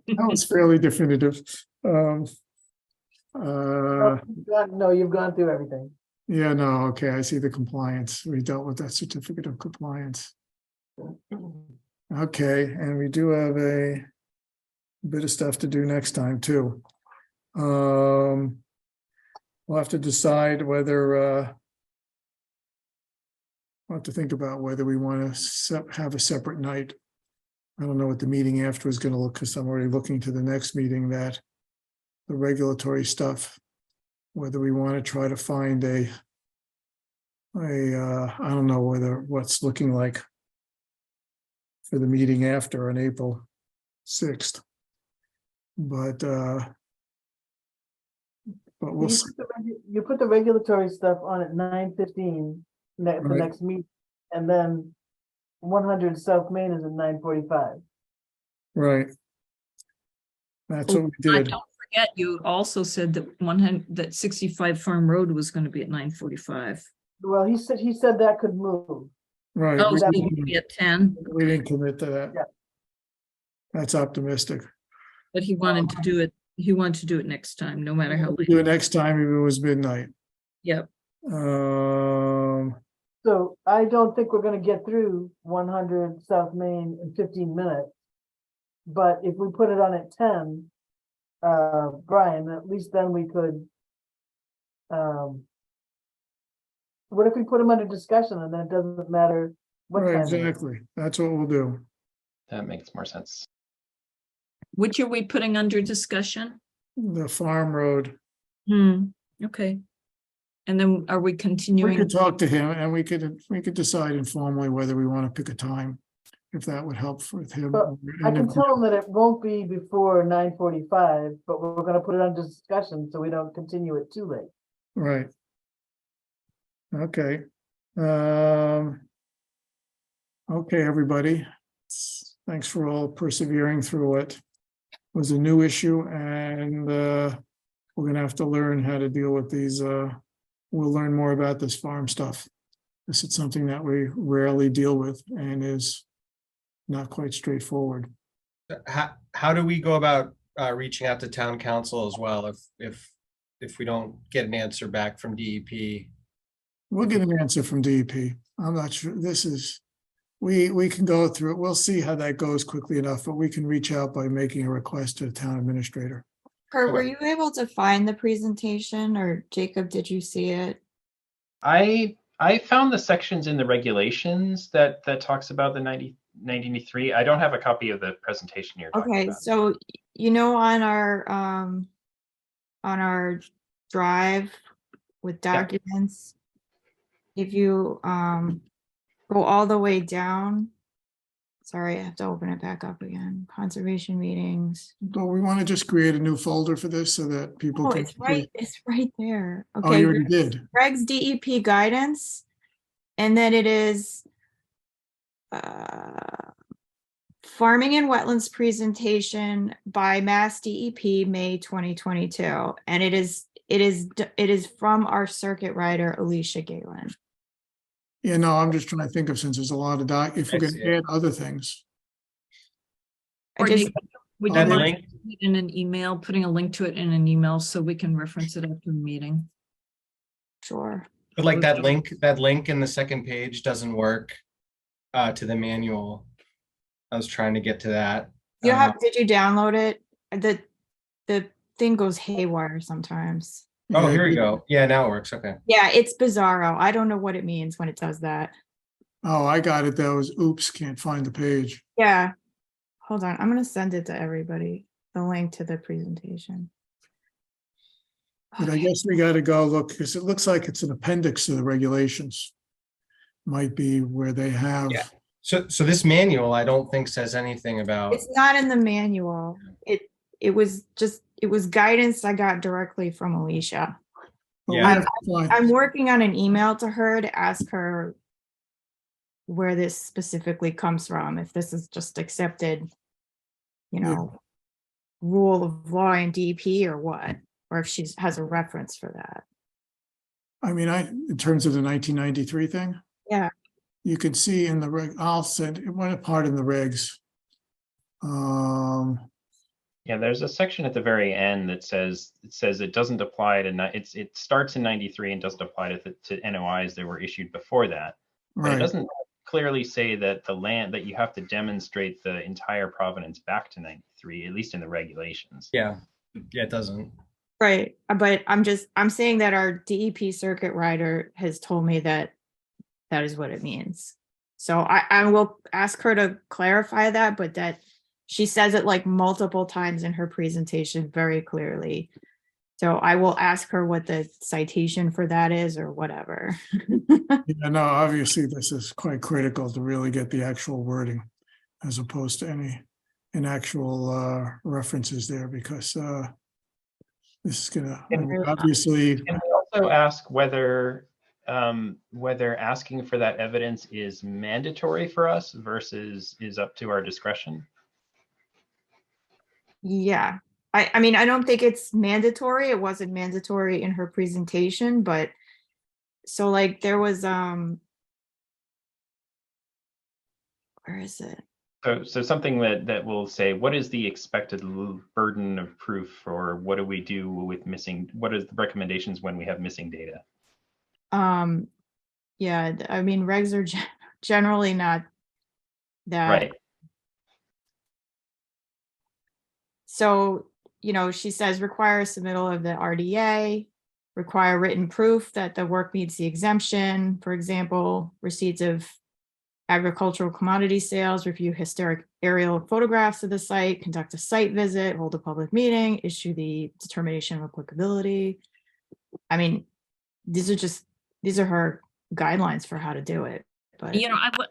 was fairly definitive. no, you've gone through everything. Yeah, no, okay, I see the compliance. We dealt with that certificate of compliance. Okay, and we do have a bit of stuff to do next time too. We'll have to decide whether we'll have to think about whether we want to have a separate night. I don't know what the meeting after is going to look, because I'm already looking to the next meeting, that the regulatory stuff, whether we want to try to find I don't know what's looking like for the meeting after on April 6th. But we'll see. You put the regulatory stuff on at 9:15 for Right. next meeting, and then 100 South Main is at 9:45. Right. That's what we did. don't forget, you also said that 100, that 65 Farm Road was going to be at 9:45. Well, he said that could move. Right. Oh, We so didn't- it would be at 10, we didn't commit to that. Yeah. That's optimistic. but he wanted to do it. He wanted to do it next time, no matter how We'll late. do it next time if it was midnight. Yep. So I don't think we're gonna get through 100 South Main in 15 minutes. But if we put it on at 10, Brian, at least then we could. What if we put them under discussion and then it doesn't matter what Right, time? it is? exactly. That's what we'll do. That makes more sense. Which are we putting under discussion? The farm road. Okay. And then are we We continuing? could talk to him and we could decide informally whether we want to pick a time, if that would help with him. But I And can if- tell them that it won't be before 9:45, but we're gonna put it under discussion so we don't continue it too late. Right. Okay. Okay, everybody. Thanks for all persevering through it. It was a new issue and we're gonna have to learn how to deal with these. We'll learn more about this farm stuff. This is something that we rarely deal with and is not quite straightforward. How do we go about reaching out to town council as well if we don't get an answer back from DEP? We'll get an answer from DEP. I'm not sure. We can go through it. We'll see how that goes quickly enough, but we can reach out by making a request to the town administrator. Kurt, were you able to find the presentation, or Jacob, did you see it? I found the sections in the regulations that talks about the 1993. I don't have a copy of the presentation you're talking Okay, about. so on our drive with documents, if you go all the way down, sorry, I have to open it back up again. Conservation meetings. But we want to just create a new folder for this so that people Oh, can. it's right there. Oh, Okay, you already did. Greg's DEP guidance, and then it is farming and wetlands presentation by Mass DEP, May 2022, and it is from our circuit rider Alicia Galen. Yeah, no, I'm just trying to think of, since there's a lot of if we're I going see to it. add other things. I just, Courtney, would you That mind link, putting it in an email, putting a link to it in an email so we can reference it after the meeting? sure. but like that link in the second page doesn't work to the manual. I was trying to get to that. You have, did you download it? The thing goes haywire sometimes. Oh, Yeah, here we go. Yeah, now it works. Okay. Yeah, it's bizarro. I don't know what it means when it does that. Oh, I got it. That was, oops, can't find the page. Yeah. Hold on. I'm gonna send it to everybody, the link to the presentation. But I guess we gotta go look, because it looks like it's an appendix to the regulations. Might be where they have, Yeah. So this manual, I don't think says anything about. It's not in the manual. It was guidance I got directly from Alicia. but we Yeah. have to find- I'm working on an email to her to ask her where this specifically comes from, if this is just accepted, rule of law in DEP or what, or if she has a reference for that. I mean, in terms of the 1993 thing, Yeah. you can see in the reg, I'll send, it went apart in the regs. Yeah, there's a section at the very end that says it doesn't apply to it starts in 93 and doesn't apply to NOIs that were issued before that. But it Right, doesn't clearly say that the land that you have to demonstrate the entire provenance back to 93, at least in the regulations. Yeah. Yeah, it doesn't. Right, but I'm saying that our DEP circuit rider has told me that is what it means. So I will ask her to clarify that, but that she says it like multiple times in her presentation very clearly. So I will ask her what the citation for that is or whatever. yeah, no, obviously this is quite critical to really get the actual wording as opposed to any actual references there, because this is gonna, I mean, obviously, Can we also ask whether asking for that evidence is mandatory for us versus is up to our discretion? Yeah, I mean, I don't think it's mandatory. It wasn't mandatory in her presentation, but so like there was, where is it? So something that will say, what is the expected burden of proof, or what do we do with missing, what is the recommendations when we have missing data? Yeah, I mean, regs are generally not that. Right. So, she says require submittal of the RDA, require written proof that the work meets the exemption. For example, receipts of agricultural commodity sales, review historic aerial photographs of the site, conduct a site visit, hold a public meeting, issue the determination of applicability. I mean, these are her guidelines for how to do it. But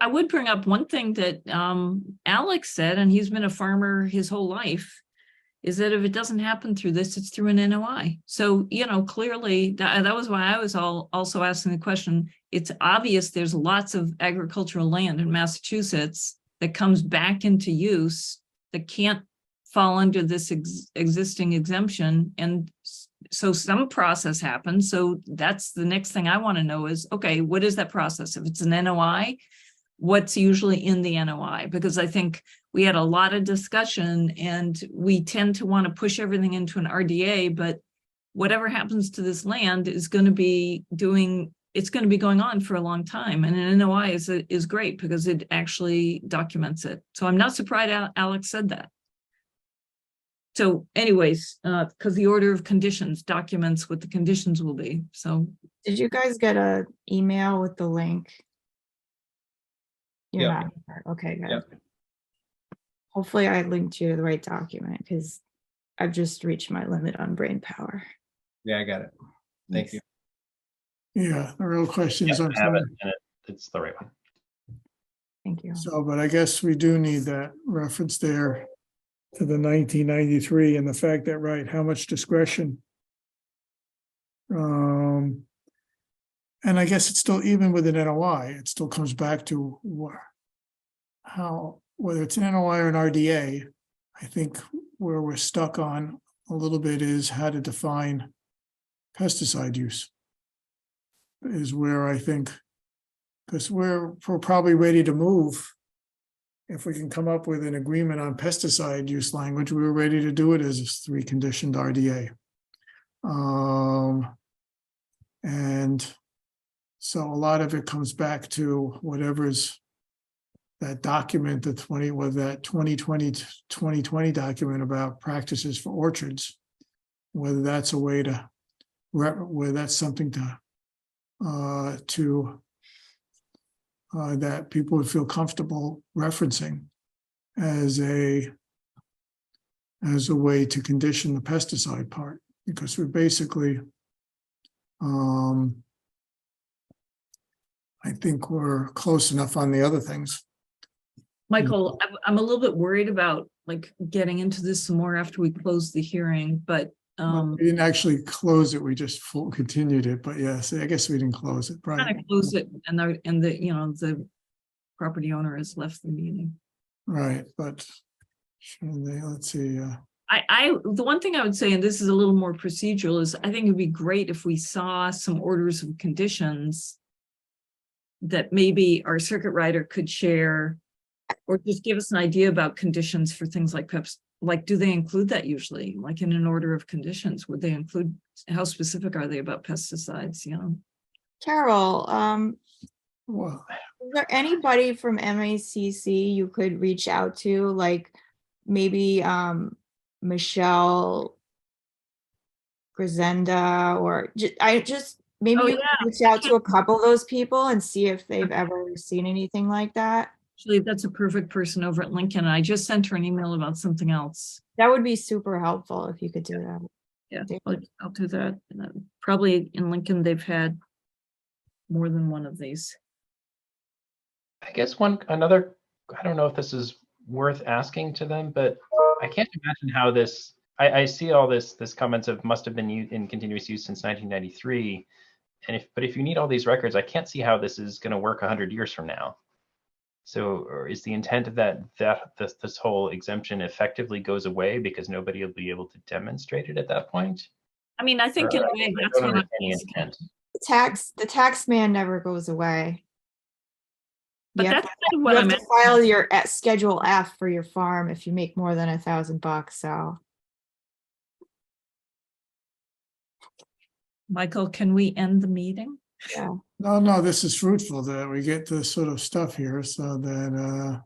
I would bring up one thing that Alex said, and he's been a farmer his whole life, is that if it doesn't happen through this, it's through an NOI. So, clearly that was why I was also asking the question. It's obvious there's lots of agricultural land in Massachusetts that comes back into use that can't fall under this existing exemption. And so some process happens. So that's the next thing I want to know is, okay, what is that process? If it's an NOI, what's usually in the NOI? Because I think we had a lot of discussion and we tend to want to push everything into an RDA, but whatever happens to this land is going to be going on for a long time. And an NOI is great because it actually documents it. So I'm not surprised Alex said that. So anyways, because the order of conditions documents what the conditions will be. So did you guys get an email with the link? You're Yep. not. Okay, good. Yep. Hopefully I linked you to the right document because I've just reached my limit on brain power. Yeah, I got it. Thank you. yeah, the real question is, Yeah, I'm I have it, sorry. and it's the right one. Thank you. So, but I guess we do need that reference there to the 1993 and the fact that, right, how much discretion. And I guess it's still, even with an NOI, it still comes back to whether it's an NOI or an RDA. I think where we're stuck on a little bit is how to define pesticide use. Is where I think, because we're probably ready to move if we can come up with an agreement on pesticide use language, we were ready to do it as a 3 conditioned RDA. And so a lot of it comes back to whatever's that document, the 2020 document about practices for orchards, whether that's a way to, whether that's something to that people would feel comfortable referencing as a way to condition the pesticide part, because we basically, I think we're close enough on the other things. Michael, I'm a little bit worried about like getting into this some more after we close the hearing, but We didn't actually close it, we just continued it, but yes, I guess we didn't close it, right? kind of close it and the property owner has left the meeting. Right, but let's see, The one thing I would say, and this is a little more procedural, is I think it'd be great if we saw some orders of conditions that maybe our circuit rider could share, or just give us an idea about conditions for things like PEPs. Like, do they include that usually? Like in an order of conditions, would they include, how specific are they about pesticides, Carol, well, is there anybody from MACC you could reach out to, like maybe Michelle Grisenda, or maybe Oh, you could reach out to a couple of those people and see if they've ever seen anything like that. Actually, that's a perfect person over at Lincoln. I just sent her an email about something else. That would be super helpful if you could do that. Yeah, I'll do that. Probably in Lincoln, they've had more than one of these. I guess another, I don't know if this is worth asking to them, but I can't imagine how this, I see all this comments of must have been in continuous use since 1993. But if you need all these records, I can't see how this is going to work 100 years from now. So, or is the intent that this whole exemption effectively goes away because nobody will be able to demonstrate it at that point? I mean, I think in a way that's what I'm asking. The tax man never goes away. But that's kind of what you I'm have to file your at Schedule F for your farm if you make more than $1,000. So, Michael, can we end the meeting? yeah. no, this is fruitful that we get this sort of stuff here, so that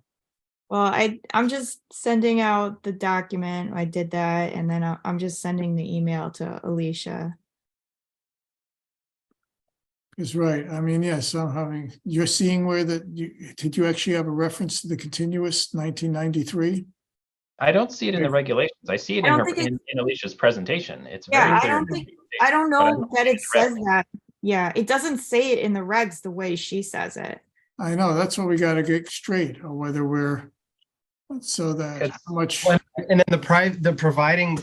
Well, I'm just sending out the document. I did that, and then I'm just sending the email to Alicia. is right. I mean, yes, you're seeing where did you actually have a reference to the continuous 1993? I don't see it in the regulations. I see it in Alicia's presentation. It's very clear. I don't know that it says that. Yeah, it doesn't say it in the regs the way she says it. I know, that's what we got to get straight, or whether we're, so that how much. And then the providing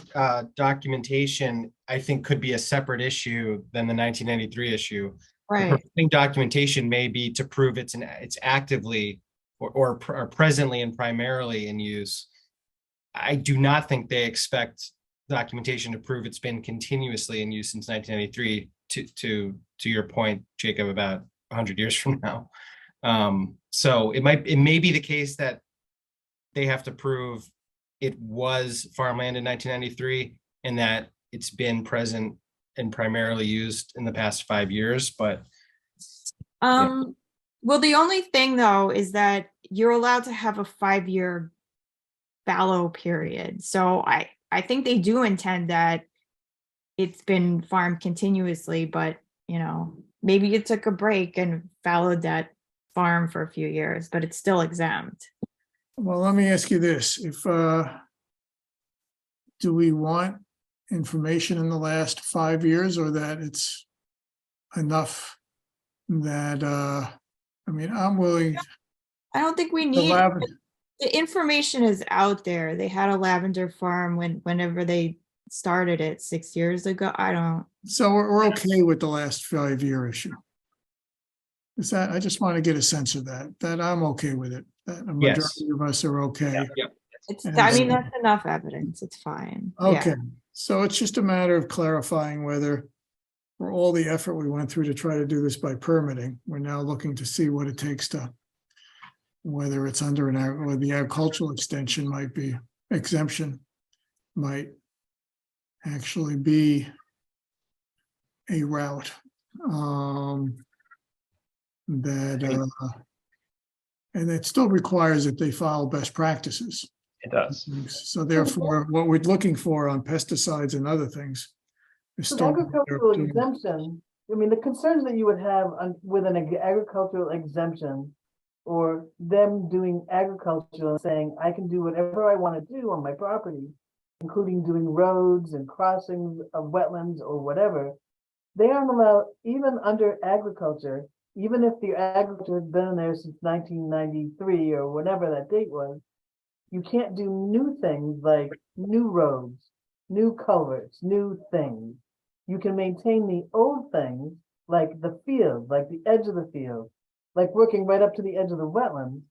documentation, I think, could be a separate issue than the 1993 issue. Right. The providing documentation may be to prove it's actively or presently and primarily in use. I do not think they expect documentation to prove it's been continuously in use since 1993. To your point, Jacob, about 100 years from now. So it may be the case that they have to prove it was farmland in 1993 and that it's been present and primarily used in the past 5 years, but well, the only thing though is that you're allowed to have a 5-year fallow period. So I think they do intend that it's been farmed continuously, but maybe you took a break and fallowed that farm for a few years, but it's still exempt. Well, let me ask you this. Do we want information in the last 5 years, or that it's enough that, I'm willing. I don't think we need, the information is out there. They had a lavender farm whenever they started it 6 years ago. So we're okay with the last 5-year issue. Is that, I just want to get a sense of that I'm okay with it. That a majority of us are okay. Yeah. That's enough evidence. It's fine. Okay. Yeah. So it's just a matter of clarifying whether, for all the effort we went through to try to do this by permitting, we're now looking to see what it takes to whether it's under or the agricultural extension might be exemption, might actually be a route that and it still requires that they follow best practices. It does. So therefore, what we're looking for on pesticides and other things is With still. agricultural exemption, I mean, the concerns that you would have with an agricultural exemption or them doing agriculture and saying, I can do whatever I want to do on my property, including doing roads and crossings of wetlands or whatever, they aren't allowed, even under agriculture, even if the agriculture has been there since 1993 or whenever that date was, you can't do new things like new roads, new culverts, new things. You can maintain the old things like the field, like the edge of the field, like working right up to the edge of the wetlands,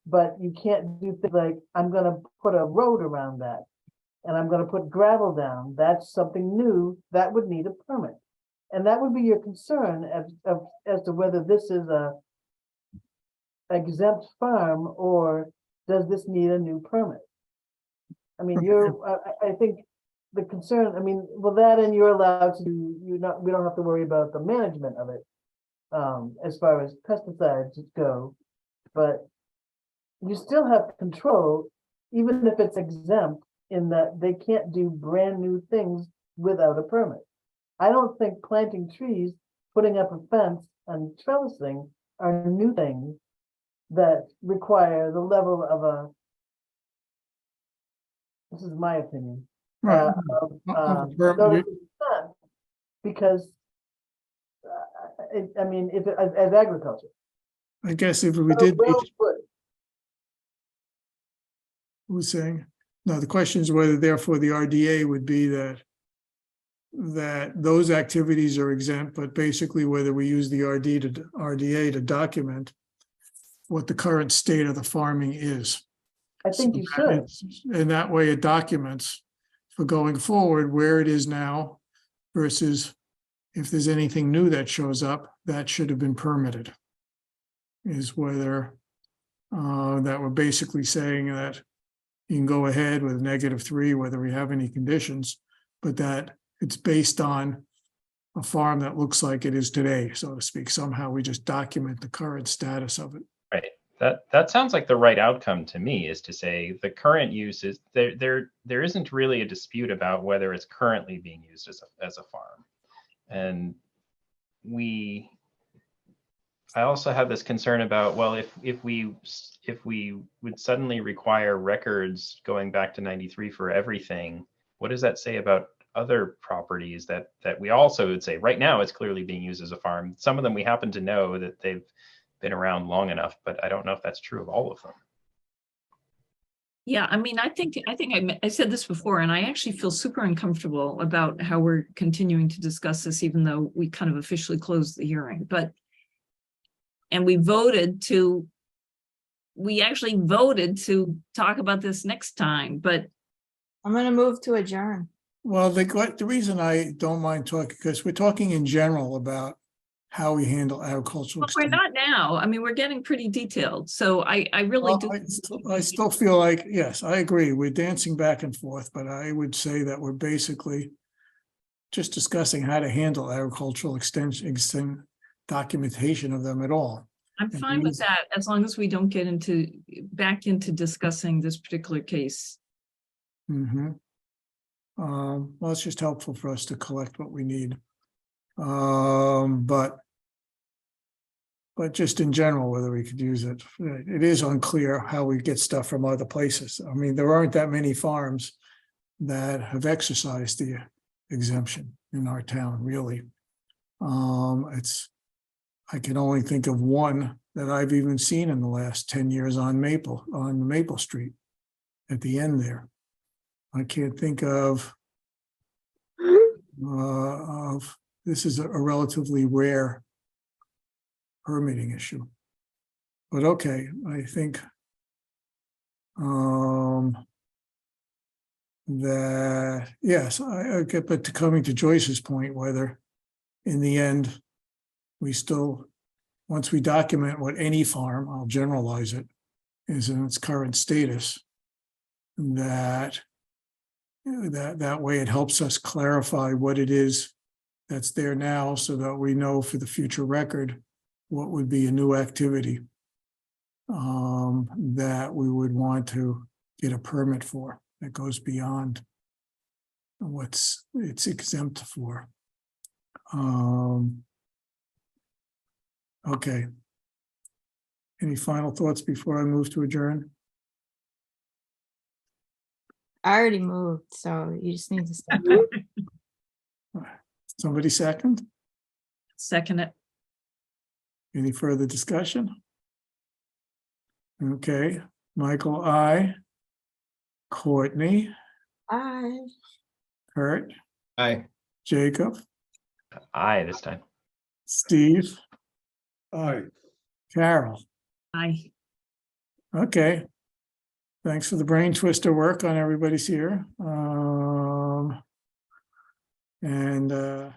but you can't do things like, I'm gonna put a road around that and I'm gonna put gravel down. That's something new that would need a permit. And that would be your concern as to whether this is a exempt farm or does this need a new permit? I mean, I think the concern, I mean, well, that and you're allowed to do, we don't have to worry about the management of it as far as pesticides go, but you still have control, even if it's exempt, in that they can't do brand new things without a permit. I don't think planting trees, putting up a fence and trellising are new things that require the level of a, this is my opinion, Right. notice of consent, because I mean, if as agriculture. I guess if we did, Roads would. who was saying, no, the question is whether therefore the RDA would be that those activities are exempt, but basically whether we use the RDA to document what the current state of the farming is. I think you should. And that way it documents for going forward where it is now versus if there's anything new that shows up, that should have been permitted. Is whether that we're basically saying that you can go ahead with -3, whether we have any conditions, but that it's based on a farm that looks like it is today, so to speak. Somehow we just document the current status of it. Right. That sounds like the right outcome to me, is to say the current use is there isn't really a dispute about whether it's currently being used as a farm. And I also have this concern about, well, if we would suddenly require records going back to 93 for everything, what does that say about other properties that we also would say right now it's clearly being used as a farm? Some of them we happen to know that they've been around long enough, but I don't know if that's true of all of them. Yeah, I mean, I think I said this before, and I actually feel super uncomfortable about how we're continuing to discuss this, even though we kind of officially closed the hearing. And we actually voted to talk about this next time, but I'm going to move to adjourn. Well, the reason I don't mind talking, because we're talking in general about how we handle agricultural. we're not now. I mean, we're getting pretty detailed. So I really do. I still feel like, yes, I agree. We're dancing back and forth, but I would say that we're basically just discussing how to handle agricultural extension documentation of them at all. I'm fine with that, as long as we don't get back into discussing this particular case. Mm-hmm. Well, it's just helpful for us to collect what we need. But just in general, whether we could use it, it is unclear how we get stuff from other places. I mean, there aren't that many farms that have exercised the exemption in our town, really. I can only think of one that I've even seen in the last 10 years on Maple Street at the end there. I can't think of this is a relatively rare permitting issue. But okay, I think that, yes, I get, but to coming to Joyce's point, whether in the end, we still, once we document what any farm, I'll generalize it, is in its current status. That that way it helps us clarify what it is that's there now, so that we know for the future record what would be a new activity that we would want to get a permit for, that goes beyond what's it's exempt for. Okay. Any final thoughts before I move to adjourn? I already moved, so you just need to stop. Somebody second? Second it. Any further discussion? Okay, Michael, I. Courtney, Bye. Kurt, Aye. Jacob, Aye, this time. Steve, Aye. Carol. Aye. Okay. Thanks for the brain twister work on everybody's here. And